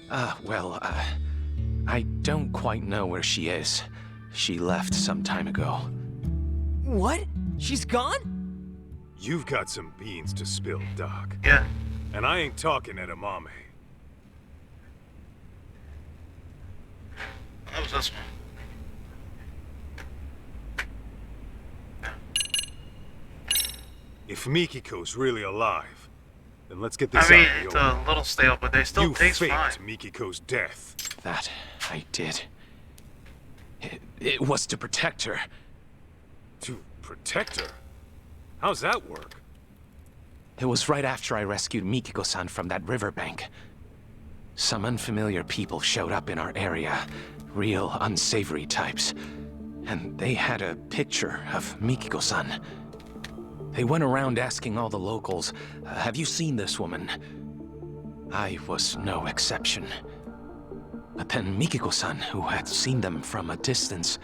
I don't quite know where she is. She left some time ago. What? She's gone? You've got some beans to spill, Doc. Yeah. And I ain't talking edamame. That was this one. If Mikiko's really alive, then let's get this I mean, out of the it's open. a little stale, but they still taste You fine. faked Mikiko's death. That I did. It was to protect her. To protect her? How's that work? It was right after I rescued Mikiko-san from that riverbank. Some unfamiliar people showed up in our area. Real unsavory types. And they had a picture of Mikiko-san. They went around asking all the locals, have you seen this woman? I was no exception. But then Mikiko-san, who had seen them from a distance,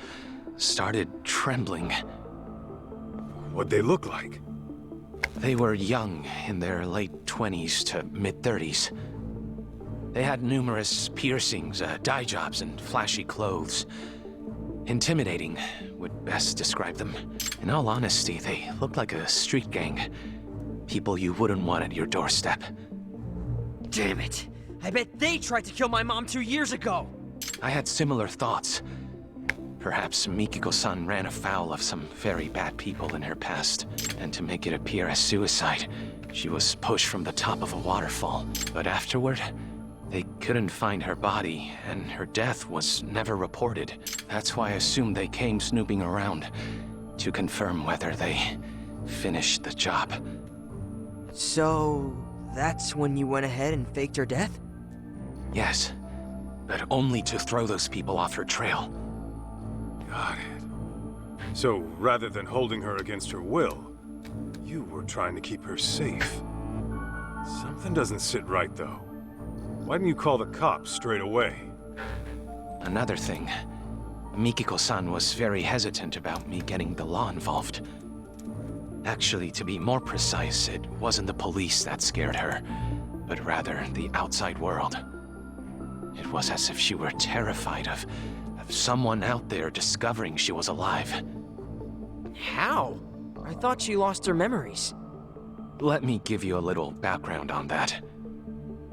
started trembling. What'd they look like? They were young, in their late 20s to mid-30s. They had numerous piercings, dye jobs, and flashy clothes. Intimidating would best describe them. In all honesty, they looked like a street gang. People you wouldn't want at your doorstep. Damn it! I bet they tried to kill my mom 2 years ago! I had similar thoughts. Perhaps Mikiko-san ran afoul of some very bad people in her past, and to make it appear as suicide, she was pushed from the top of a waterfall. But afterward, they couldn't find her body, and her death was never reported. That's why I assumed they came snooping around to confirm whether they finished the job. So, that's when you went ahead and faked her death? Yes, but only to throw those people off her trail. Got it. So, rather than holding her against her will, you were trying to keep her safe. Something doesn't sit right, though. Why didn't you call the cops straight away? Another thing, Mikiko-san was very hesitant about me getting the law involved. Actually, to be more precise, it wasn't the police that scared her, but rather the outside world. It was as if she were terrified of someone out there discovering she was alive. How? I thought she lost her memories. Let me give you a little background on that.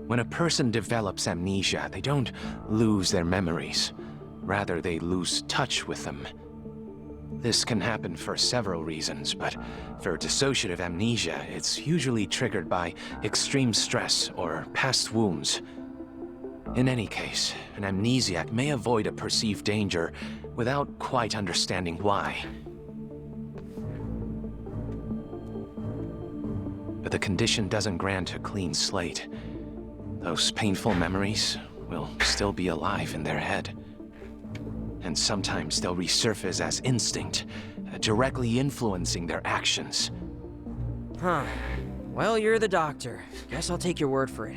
When a person develops amnesia, they don't lose their memories. Rather, they lose touch with them. This can happen for several reasons, but for dissociative amnesia, it's usually triggered by extreme stress or past wounds. In any case, an amnesiac may avoid a perceived danger without quite understanding why. But the condition doesn't grant a clean slate. Those painful memories will still be alive in their head. And sometimes they'll resurface as instinct, directly influencing their actions. Huh. Well, you're the doctor. Guess I'll take your word for it.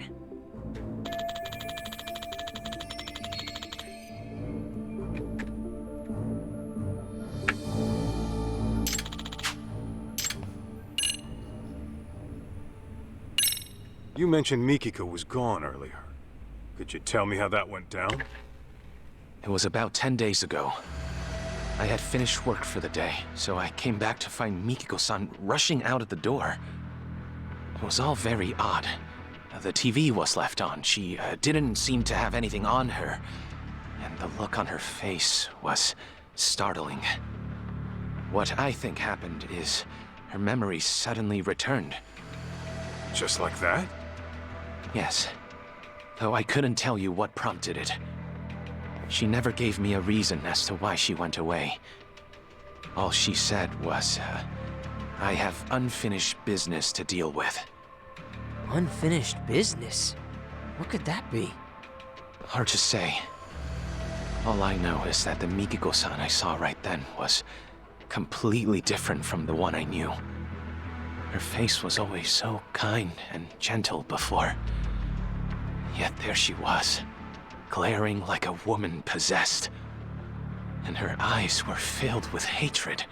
You mentioned Mikiko was gone earlier. Could you tell me how that went down? It was about 10 days ago. I had finished work for the day, so I came back to find Mikiko-san rushing out of the door. It was all very odd. The TV was left on. She didn't seem to have anything on her, and the look on her face was startling. What I think happened is her memory suddenly returned. Just like that? Yes. Though I couldn't tell you what prompted it. She never gave me a reason as to why she went away. All she said was, I have unfinished business to deal with. Unfinished business? What could that be? Hard to say. All I know is that the Mikiko-san I saw right then was completely different from the one I knew. Her face was always so kind and gentle before. Yet there she was, glaring like a woman possessed. And her eyes were filled with hatred.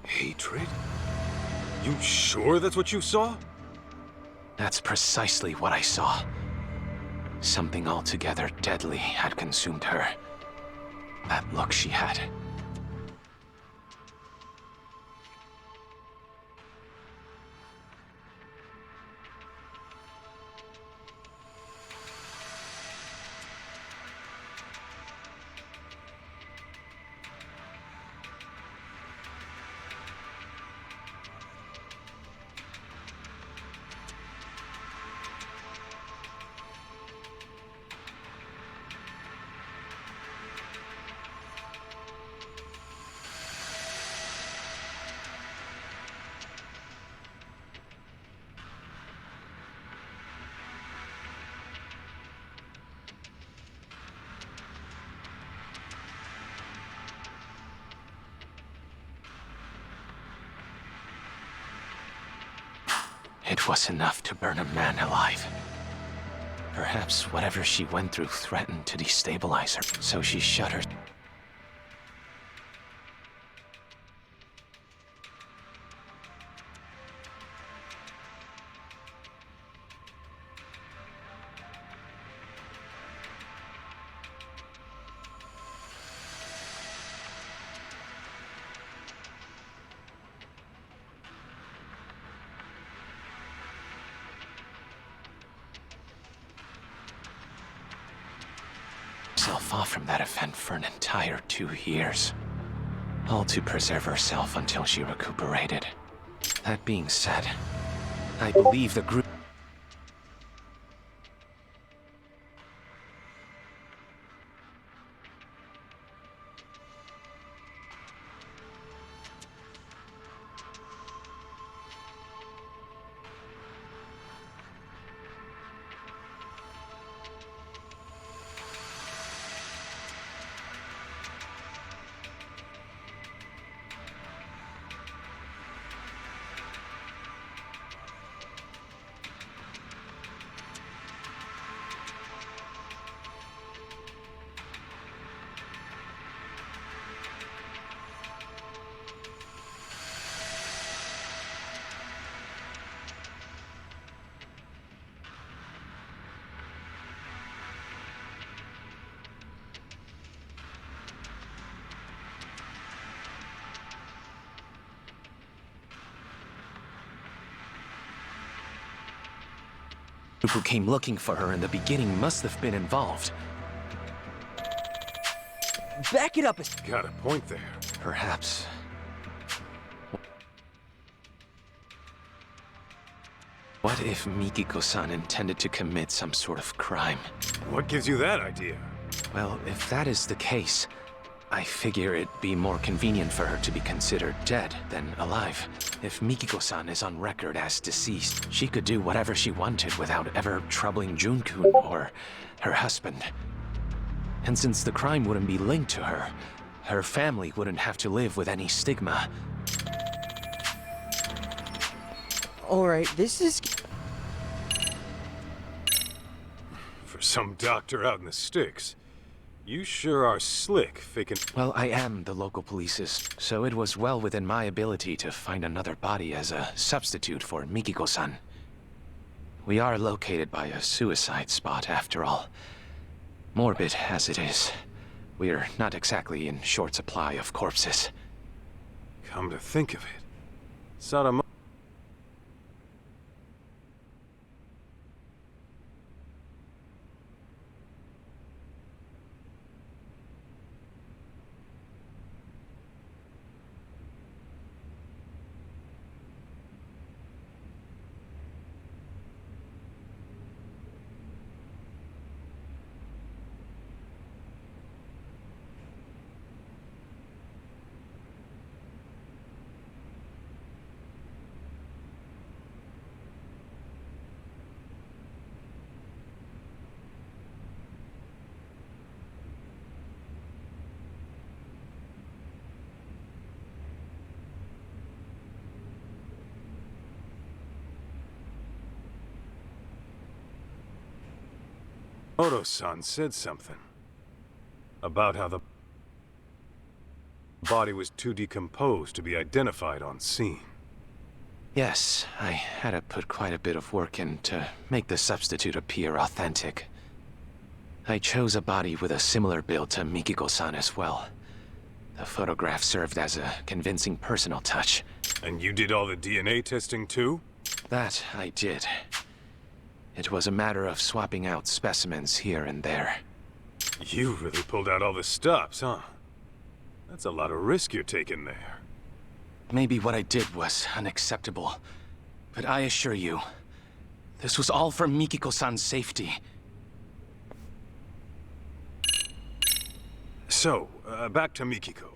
Hatred? You sure that's what you saw? That's precisely what I saw. Something altogether deadly had consumed her. That look she had. It was enough to burn a man alive. Perhaps whatever she went through threatened to destabilize her, so she shut her. Off from that event for an entire 2 years. All to preserve herself until she recuperated. That being said, I believe the group... who came looking for her in the beginning must have been involved. Back it up. Got a point there. Perhaps. What if Mikiko-san intended to commit some sort of crime? What gives you that idea? Well, if that is the case, I figure it'd be more convenient for her to be considered dead than alive. If Mikiko-san is on record as deceased, she could do whatever she wanted without ever troubling Jun-kun or her husband. And since the crime wouldn't be linked to her, her family wouldn't have to live with any stigma. Alright, this is... For some doctor out in the sticks, you sure are slick faking... Well, I am the local police's, so it was well within my ability to find another body as a substitute for Mikiko-san. We are located by a suicide spot, after all. Morbid as it is, we're not exactly in short supply of corpses. Come to think of it, Sadamo... Oto-san said something about how the body was too decomposed to be identified on scene. Yes, I had to put quite a bit of work in to make the substitute appear authentic. I chose a body with a similar build to Mikiko-san as well. The photograph served as a convincing personal touch. And you did all the DNA testing too? That I did. It was a matter of swapping out specimens here and there. You really pulled out all the stops, huh? That's a lot of risk you're taking there. Maybe what I did was unacceptable, but I assure you, this was all for Mikiko-san's safety. So, back to Mikiko.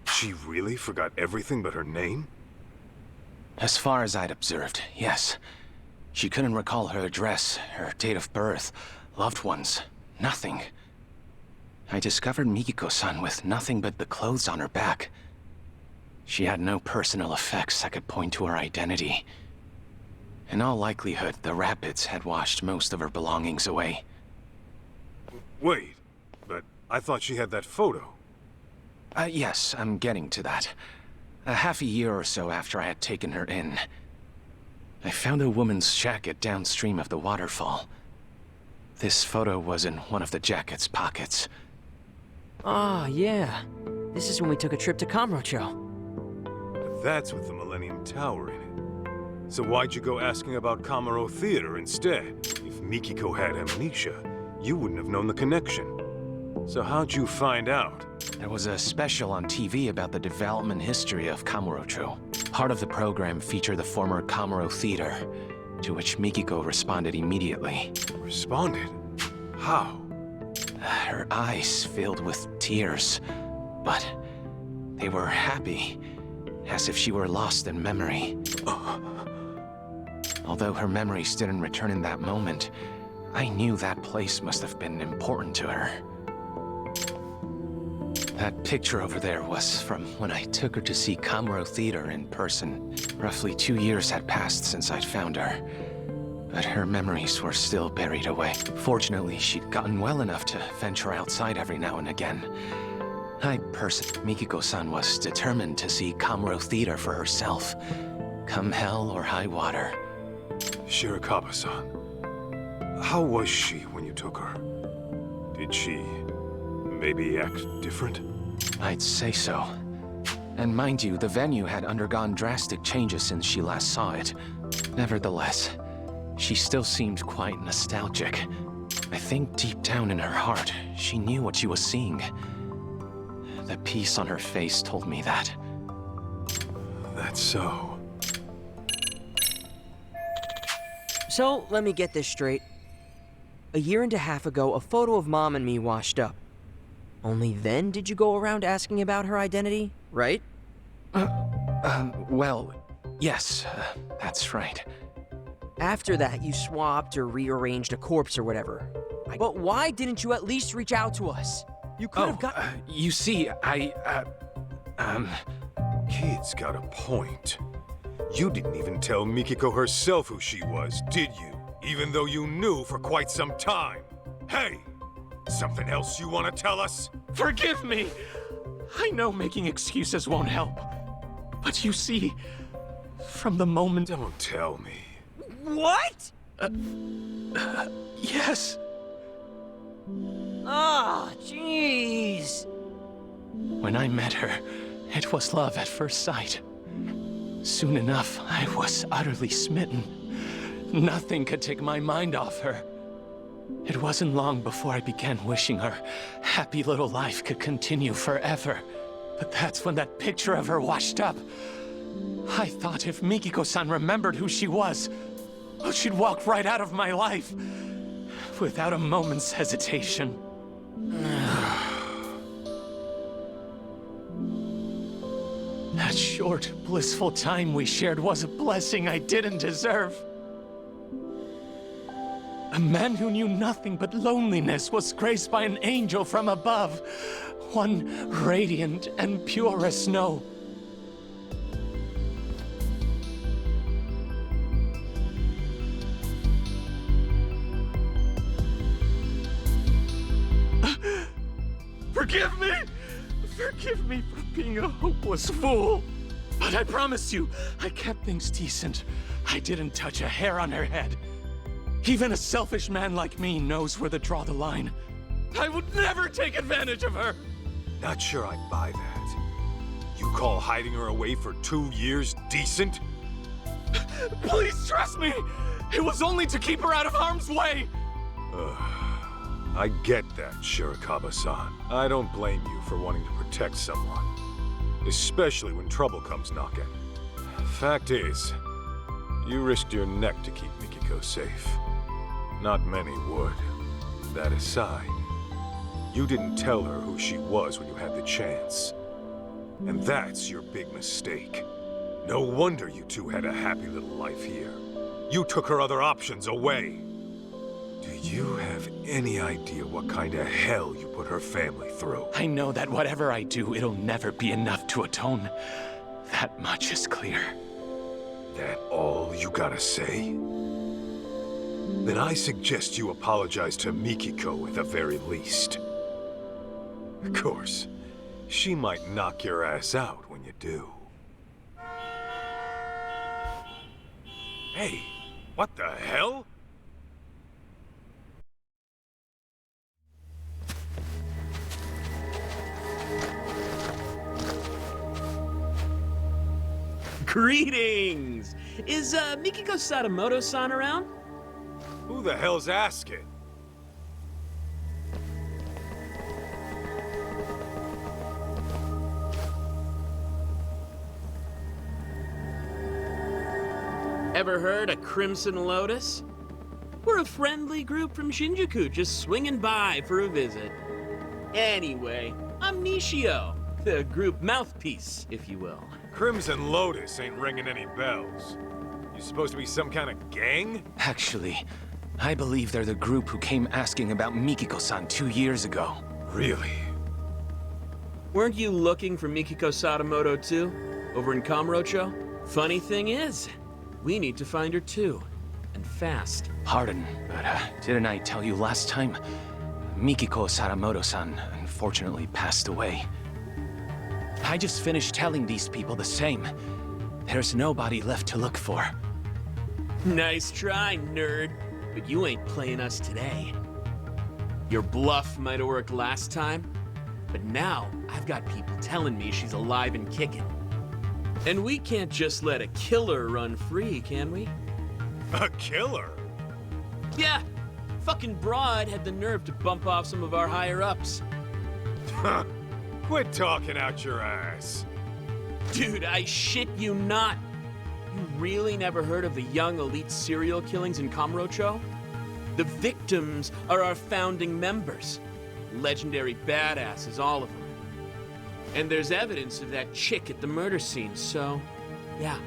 She really forgot everything but her name? As far as I'd observed, yes. She couldn't recall her address, her date of birth, loved ones, nothing. I discovered Mikiko-san with nothing but the clothes on her back. She had no personal effects that could point to her identity. In all likelihood, the rapids had washed most of her belongings away. Wait, but I thought she had that photo. Yes, I'm getting to that. Half a year or so after I had taken her in, I found a woman's jacket downstream of the waterfall. This photo was in one of the jacket's pockets. Ah, yeah. This is when we took a trip to Kamurocho. But that's with the Millennium Tower in it. So why'd you go asking about Kamuro Theater instead? If Mikiko had amnesia, you wouldn't have known the connection. So how'd you find out? There was a special on TV about the development history of Kamurocho. Part of the program featured the former Kamuro Theater, to which Mikiko responded immediately. Responded? How? Her eyes filled with tears, but they were happy, as if she were lost in memory. Although her memories didn't return in that moment, I knew that place must have been important to her. That picture over there was from when I took her to see Kamuro Theater in person. Roughly 2 years had passed since I'd found her, but her memories were still buried away. Fortunately, she'd gotten well enough to venture outside every now and again. Mikiko-san was determined to see Kamuro Theater for herself, come hell or high water. Shirakawa-san, how was she when you took her? Did she maybe act different? I'd say so. And mind you, the venue had undergone drastic changes since she last saw it. Nevertheless, she still seemed quite nostalgic. I think deep down in her heart, she knew what she was seeing. The peace on her face told me that. That's so. So, let me get this straight. a year and a half ago, a photo of Mom and me washed up. Only then did you go around asking about her identity, right? Well, yes, that's right. After that, you swapped or rearranged a corpse or whatever. But why didn't you at least reach out to us? You could have got... You see, Kid's got a point. You didn't even tell Mikiko herself who she was, did you? Even though you knew for quite some time. Hey! Something else you want to tell us? Forgive me! I know making excuses won't help. But you see, from the moment... Don't tell me. What? Yes. Ah, jeez. When I met her, it was love at first sight. Soon enough, I was utterly smitten. Nothing could take my mind off her. It wasn't long before I began wishing her happy little life could continue forever. But that's when that picture of her washed up. I thought if Mikiko-san remembered who she was, she'd walk right out of my life, without a moment's hesitation. That short, blissful time we shared was a blessing I didn't deserve. A man who knew nothing but loneliness was graced by an angel from above, one radiant and pure as snow. Forgive me! Forgive me for being a hopeless fool. But I promise you, I kept things decent. I didn't touch a hair on her head. Even a selfish man like me knows where to draw the line. I would never take advantage of her! Not sure I'd buy that. You call hiding her away for 2 years decent? Please trust me! It was only to keep her out of harm's way! I get that, Shirakawa-san. I don't blame you for wanting to protect someone. Especially when trouble comes knocking. Fact is, you risked your neck to keep Mikiko safe. Not many would. That aside, you didn't tell her who she was when you had the chance. And that's your big mistake. No wonder you two had a happy little life here. You took her other options away. Do you have any idea what kind of hell you put her family through? I know that whatever I do, it'll never be enough to atone. That much is clear. That all you gotta say? Then I suggest you apologize to Mikiko at the very least. Of course, she might knock your ass out when you do. Hey, what the hell? Greetings! Is Mikiko Sadamoto-san around? Who the hell's asking? Ever heard of Crimson Lotus? We're a friendly group from Shinjuku just swinging by for a visit. Anyway, I'm Nishio, the group mouthpiece, if you will. Crimson Lotus ain't ringing any bells. You supposed to be some kind of gang? Actually, I believe they're the group who came asking about Mikiko-san 2 years ago. Really? Weren't you looking for Mikiko Sadamoto too? Over in Kamurocho? Funny thing is, we need to find her too. And fast. Pardon, but didn't I tell you last time? Mikiko Sadamoto-san unfortunately passed away. I just finished telling these people the same. There's nobody left to look for. Nice try, nerd. But you ain't playing us today. Your bluff might have worked last time, but now I've got people telling me she's alive and kicking. And we can't just let a killer run free, can we? A killer? Yeah. Fucking broad had the nerve to bump off some of our higher-ups. Huh. Quit talking out your ass. Dude, I shit you not. You really never heard of the young elite serial killings in Kamurocho? The victims are our founding members. Legendary badasses, all of them. And there's evidence of that chick at the murder scene, so... yeah.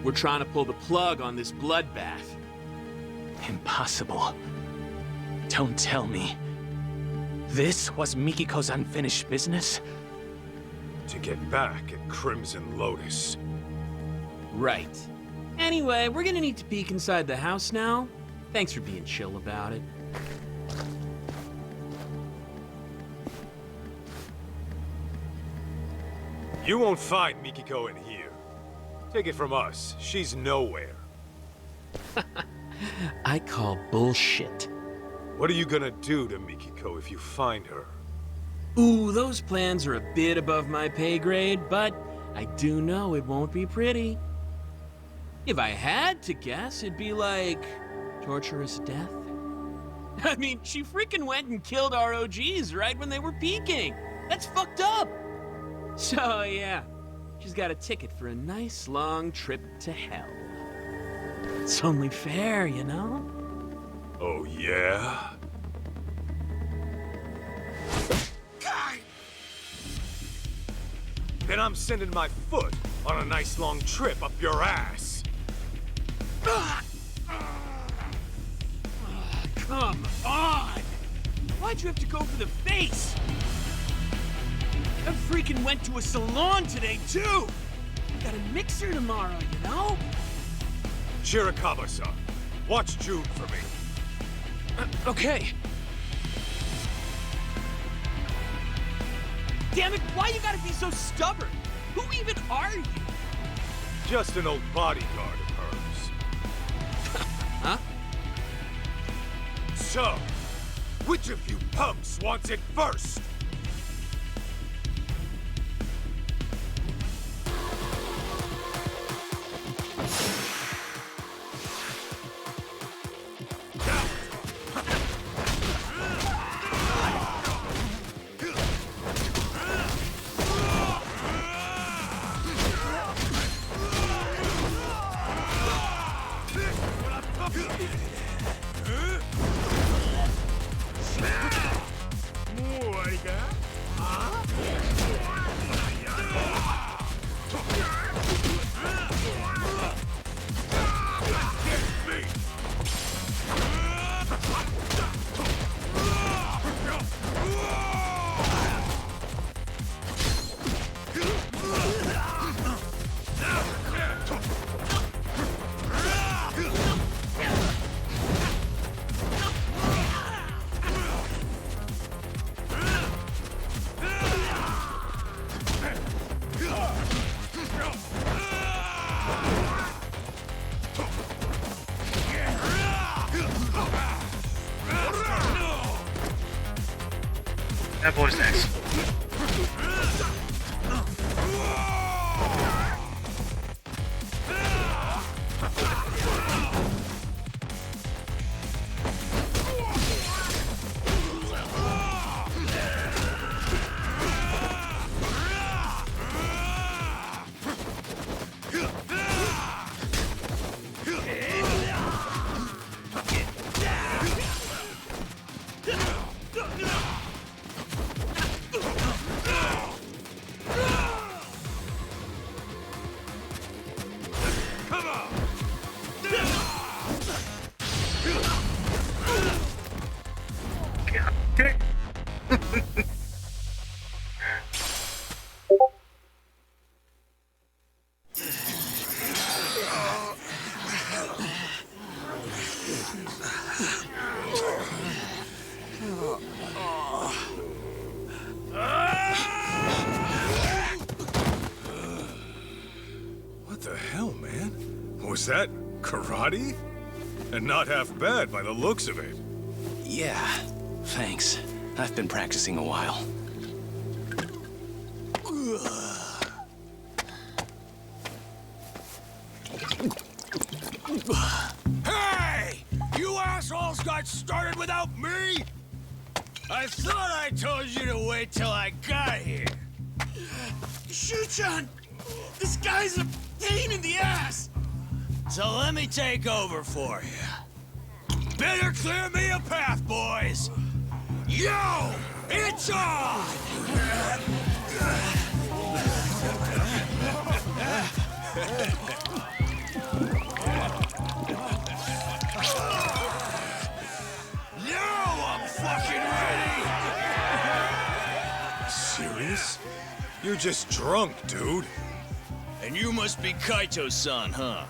We're trying to pull the plug on this bloodbath. Impossible. Don't tell me. This was Mikiko's unfinished business? To get back at Crimson Lotus. Right. Anyway, we're gonna need to peek inside the house now. Thanks for being chill about it. You won't find Mikiko in here. Take it from us, she's nowhere. I call bullshit. What are you gonna do to Mikiko if you find her? Ooh, those plans are a bit above my pay grade, but I do know it won't be pretty. If I had to guess, it'd be like torturous death. I mean, she freaking went and killed our OGs right when they were peaking. That's fucked up. So yeah, she's got a ticket for a nice long trip to hell. It's only fair, you know? Oh yeah? Then I'm sending my foot on a nice long trip up your ass. Come on! Why'd you have to go for the face? I freaking went to a salon today, too! Got a mixer tomorrow, you know? Shirakawa-san, watch Jude for me. Okay. Damn it, why you gotta be so stubborn? Who even are you? Just an old bodyguard of hers. Huh? So, which of you punks wants it first? That boy's next. What the hell, man? Was that karate? And not half bad by the looks of it. Yeah, thanks. I've been practicing a while. Hey! You assholes got started without me? I thought I told you to wait till I got here. Shuchan! This guy's a pain in the ass! So let me take over for you. Better clear me a path, boys! Yo! It's on! Now I'm fucking ready! Serious? You're just drunk, dude. And you must be Kaito-san, huh?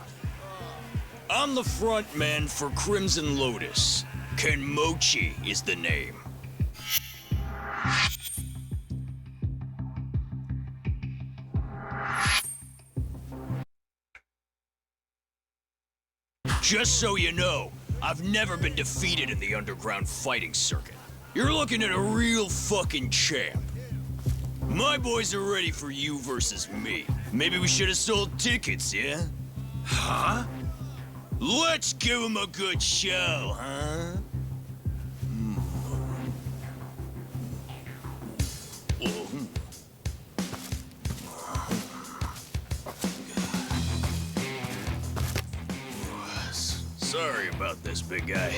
I'm the front man for Crimson Lotus. Kenmochi is the name. Just so you know, I've never been defeated in the underground fighting circuit. You're looking at a real fucking champ. My boys are ready for you versus me. Maybe we should have sold tickets, yeah? Huh? Let's give them a good show, huh? Sorry about this, big guy.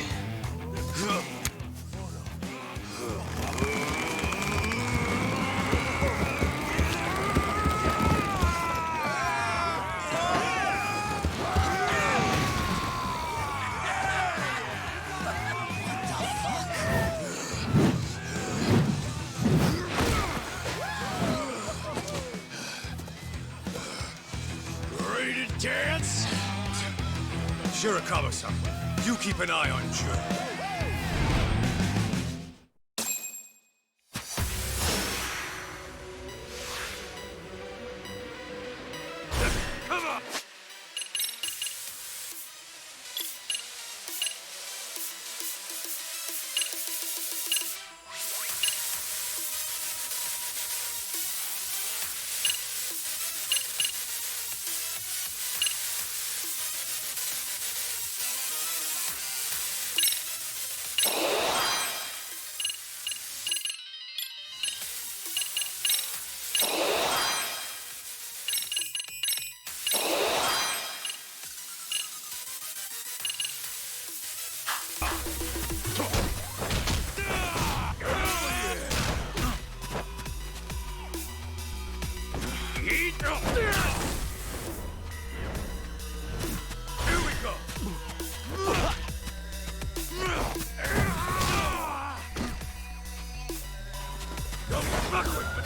Ready to dance? Shirakawa-san, you keep an eye on Jun. Come on! Here we go! Don't fuck with me!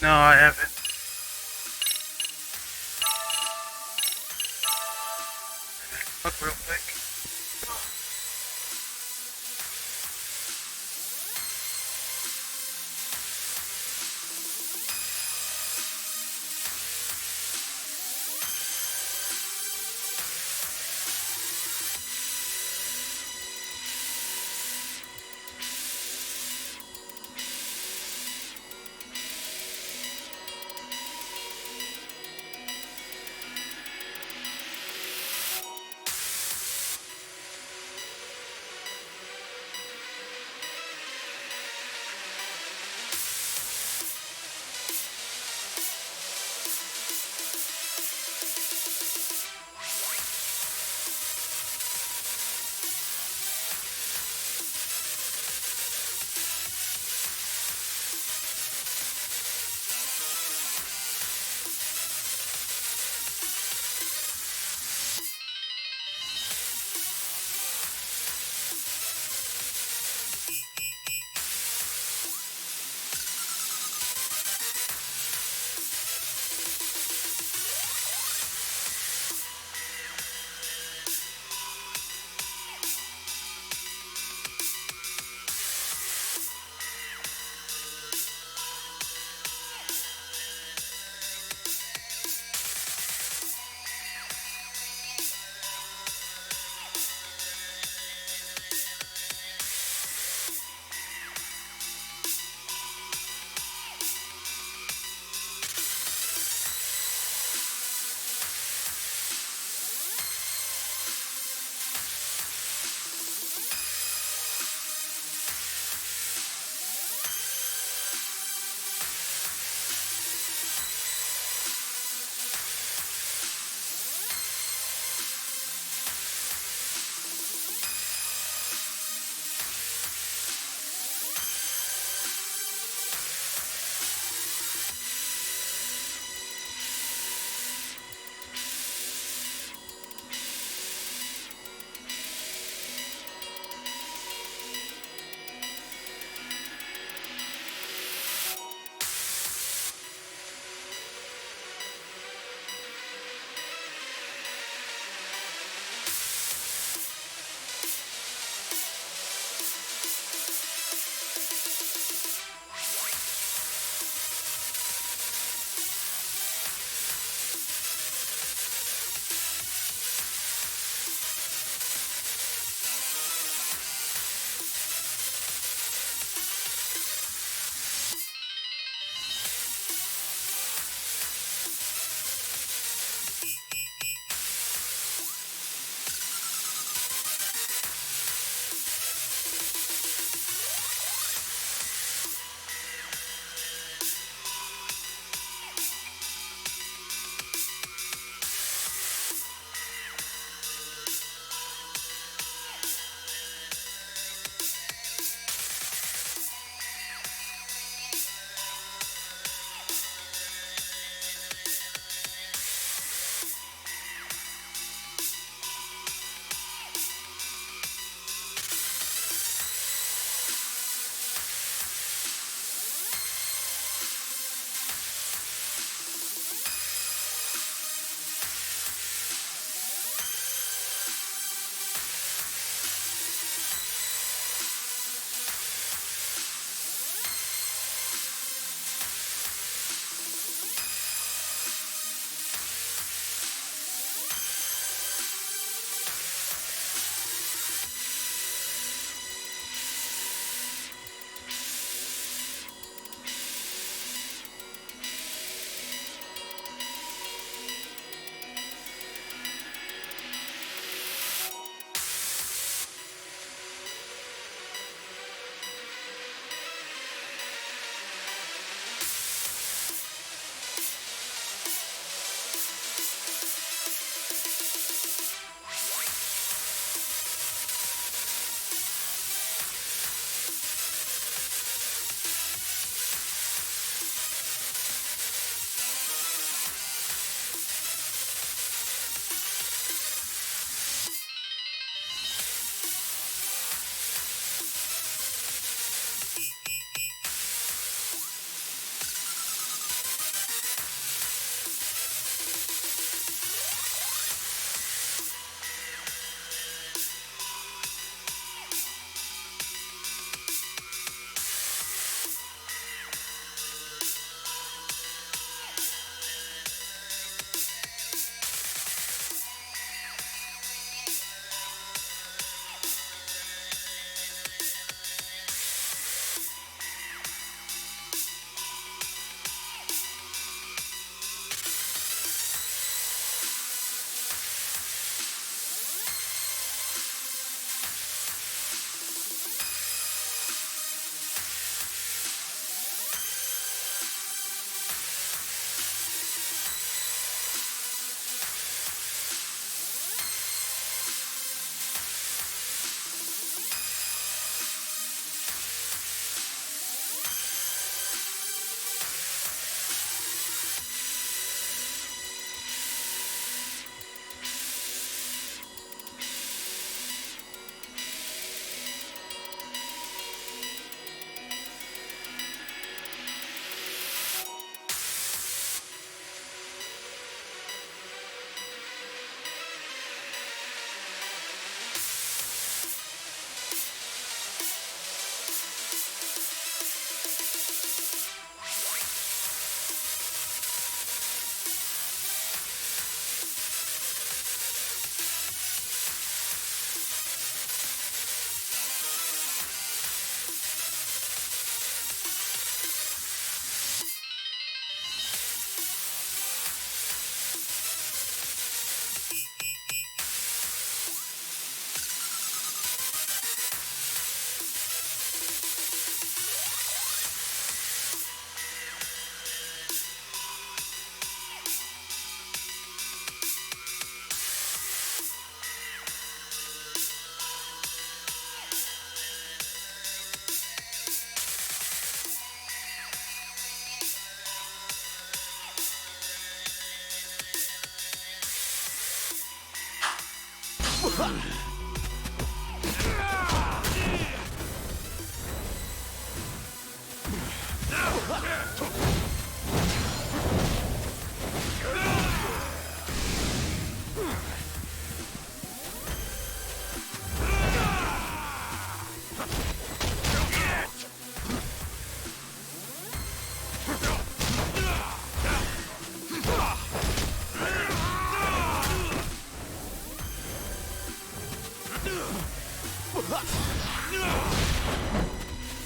No, I haven't. Look real quick.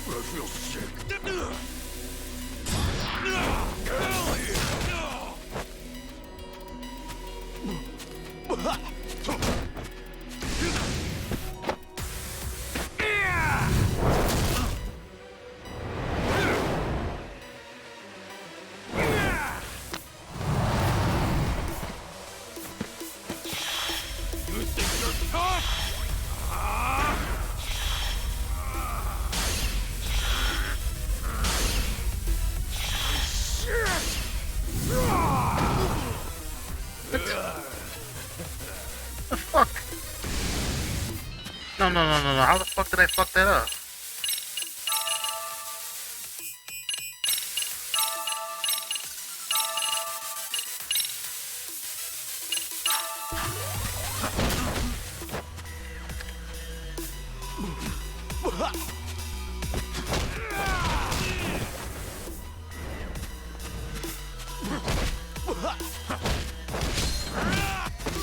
I feel sick. You think you're tough? The fuck? No. How the fuck did I fuck that up?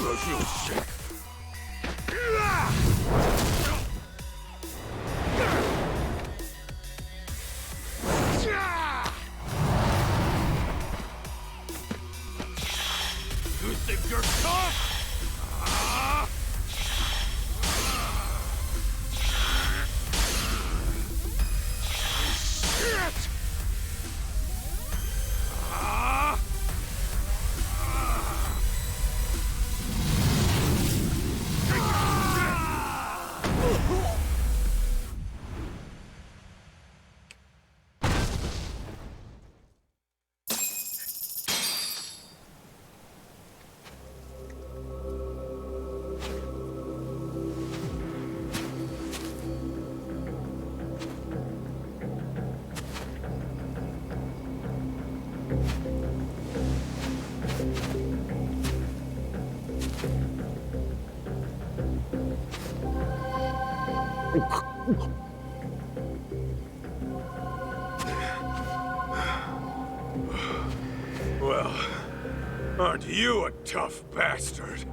I feel sick. You think you're tough? Shit! Well, aren't you a tough bastard?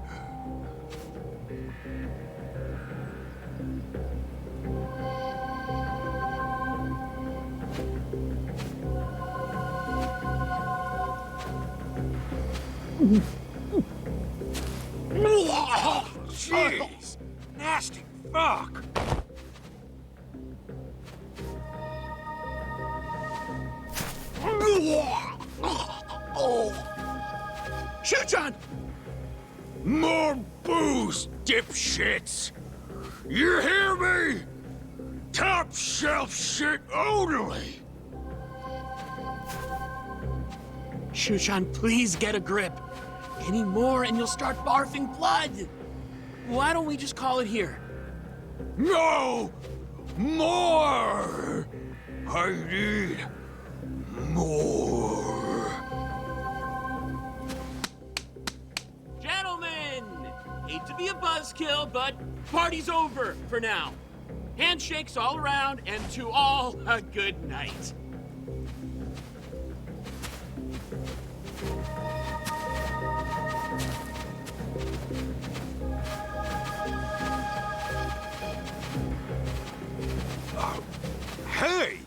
Jeez! Nasty fuck! Shuchan! More booze, dipshits! You hear me? Top shelf shit only! Shushan, please get a grip. Any more and you'll start barfing blood. Why don't we just call it here? No! More! I need more. Gentlemen! Hate to be a buzzkill, but party's over for now. Handshakes all around, and to all, a good night. Hey!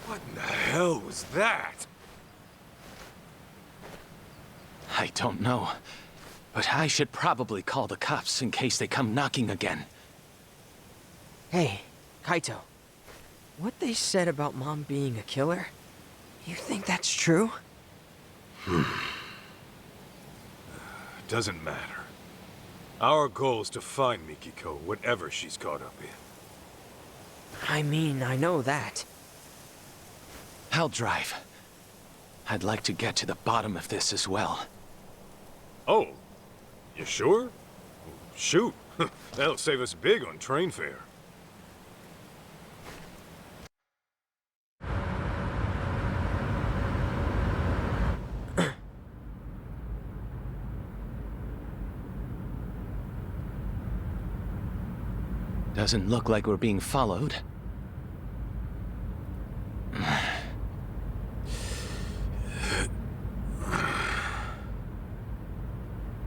What in the hell was that? I don't know. But I should probably call the cops in case they come knocking again. Hey, Kaito. What they said about Mom being a killer, you think that's true? Doesn't matter. Our goal is to find Mikiko, whatever she's caught up in. I mean, I know that. I'll drive. I'd like to get to the bottom of this as well. Oh, you sure? Shoot, that'll save us big on train fare. Doesn't look like we're being followed.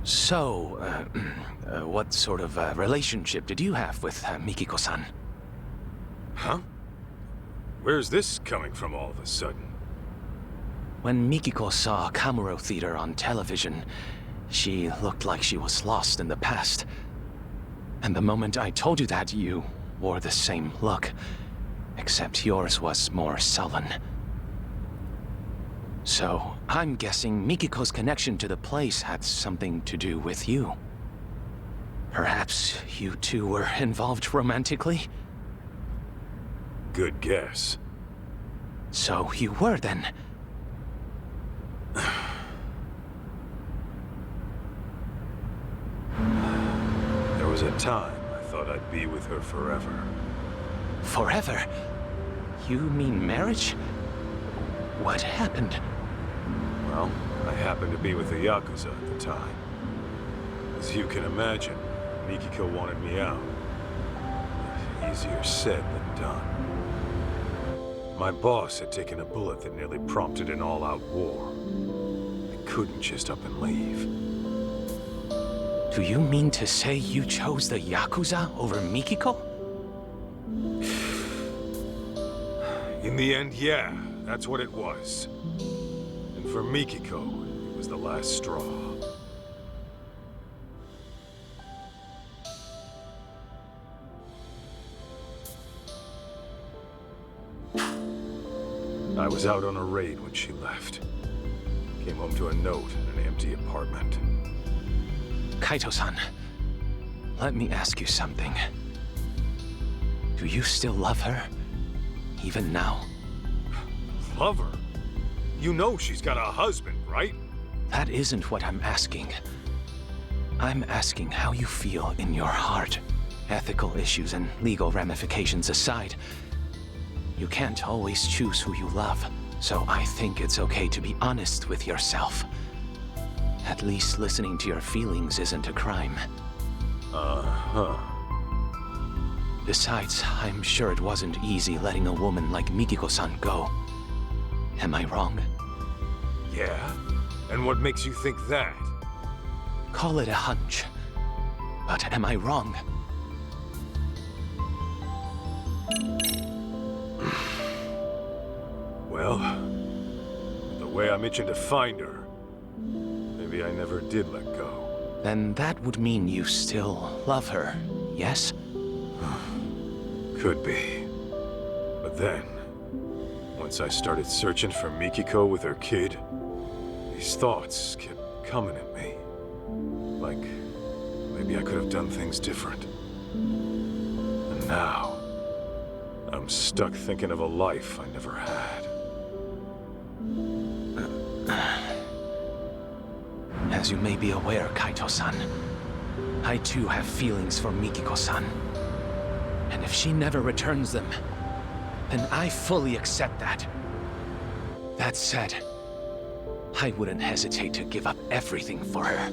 So, what sort of relationship did you have with Mikiko-san? Huh? Where's this coming from all of a sudden? When Mikiko saw Kamuro Theater on television, she looked like she was lost in the past. And the moment I told you that, you wore the same look, except yours was more sullen. So, I'm guessing Mikiko's connection to the place had something to do with you. Perhaps you two were involved romantically? Good guess. So you were then? There was a time I thought I'd be with her forever. Forever? You mean marriage? What happened? Well, I happened to be with the Yakuza at the time. As you can imagine, Mikiko wanted me out. Easier said than done. My boss had taken a bullet that nearly prompted an all-out war. I couldn't just up and leave. Do you mean to say you chose the Yakuza over Mikiko? In the end, yeah, that's what it was. And for Mikiko, it was the last straw. I was out on a raid when she left. Came home to a note in an empty apartment. Kaito-san, let me ask you something. Do you still love her? Even now? Love her? You know she's got a husband, right? That isn't what I'm asking. I'm asking how you feel in your heart. Ethical issues and legal ramifications aside, you can't always choose who you love, so I think it's okay to be honest with yourself. At least listening to your feelings isn't a crime. Uh-huh. Besides, I'm sure it wasn't easy letting a woman like Mikiko-san go. Am I wrong? Yeah? And what makes you think that? Call it a hunch. But am I wrong? Well, the way I'm itching to find her, maybe I never did let go. Then that would mean you still love her, yes? Could be. But then, once I started searching for Mikiko with her kid, these thoughts kept coming at me. Like, maybe I could have done things different. And now, I'm stuck thinking of a life I never had. As you may be aware, Kaito-san, I too have feelings for Mikiko-san. And if she never returns them, then I fully accept that. That said, I wouldn't hesitate to give up everything for her.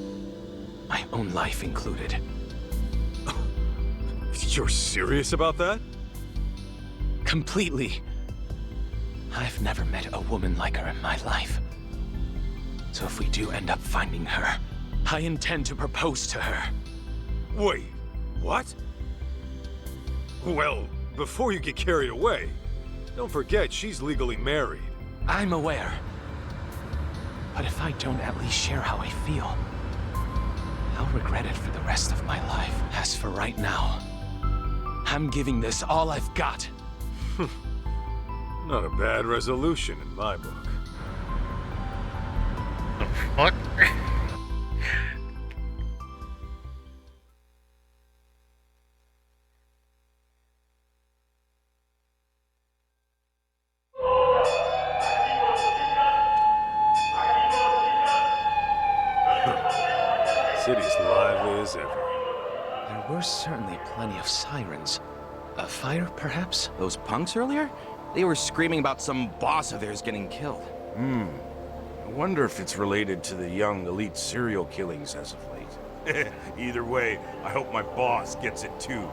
My own life included. You're serious about that? Completely. I've never met a woman like her in my life. So if we do end up finding her, I intend to propose to her. Wait, what? Well, before you get carried away, don't forget she's legally married. I'm aware. But if I don't at least share how I feel, I'll regret it for the rest of my life. As for right now, I'm giving this all I've got. Not a bad resolution in my book. The fuck? city's lively as ever. There were certainly plenty of sirens. A fire, perhaps? Those punks earlier? They were screaming about some boss of theirs getting killed. I wonder if it's related to the young elite serial killings as of late. Either way, I hope my boss gets it too.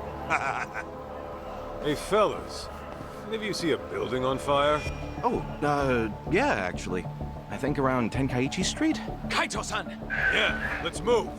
Hey, fellas. Any of you see a building on fire? Oh, yeah, actually. I think around Tenkaichi Street? Kaito-san! Yeah, let's move.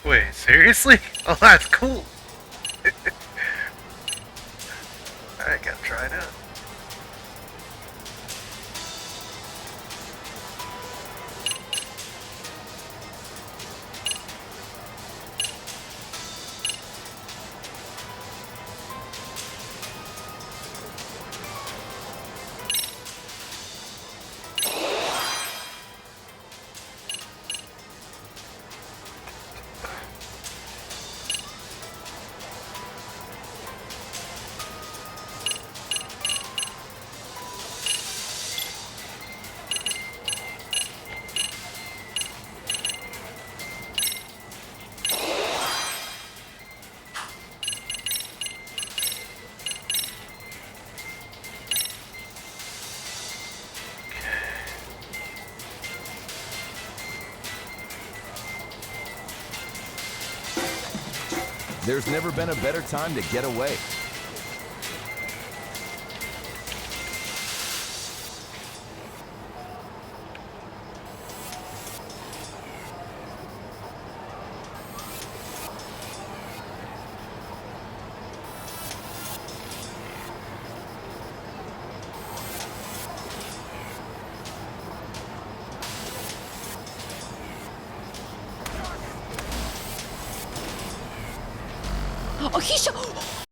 Wait, seriously? Oh, that's cool. I gotta try it out. There's never been a better time to get away. Oh, Hisha!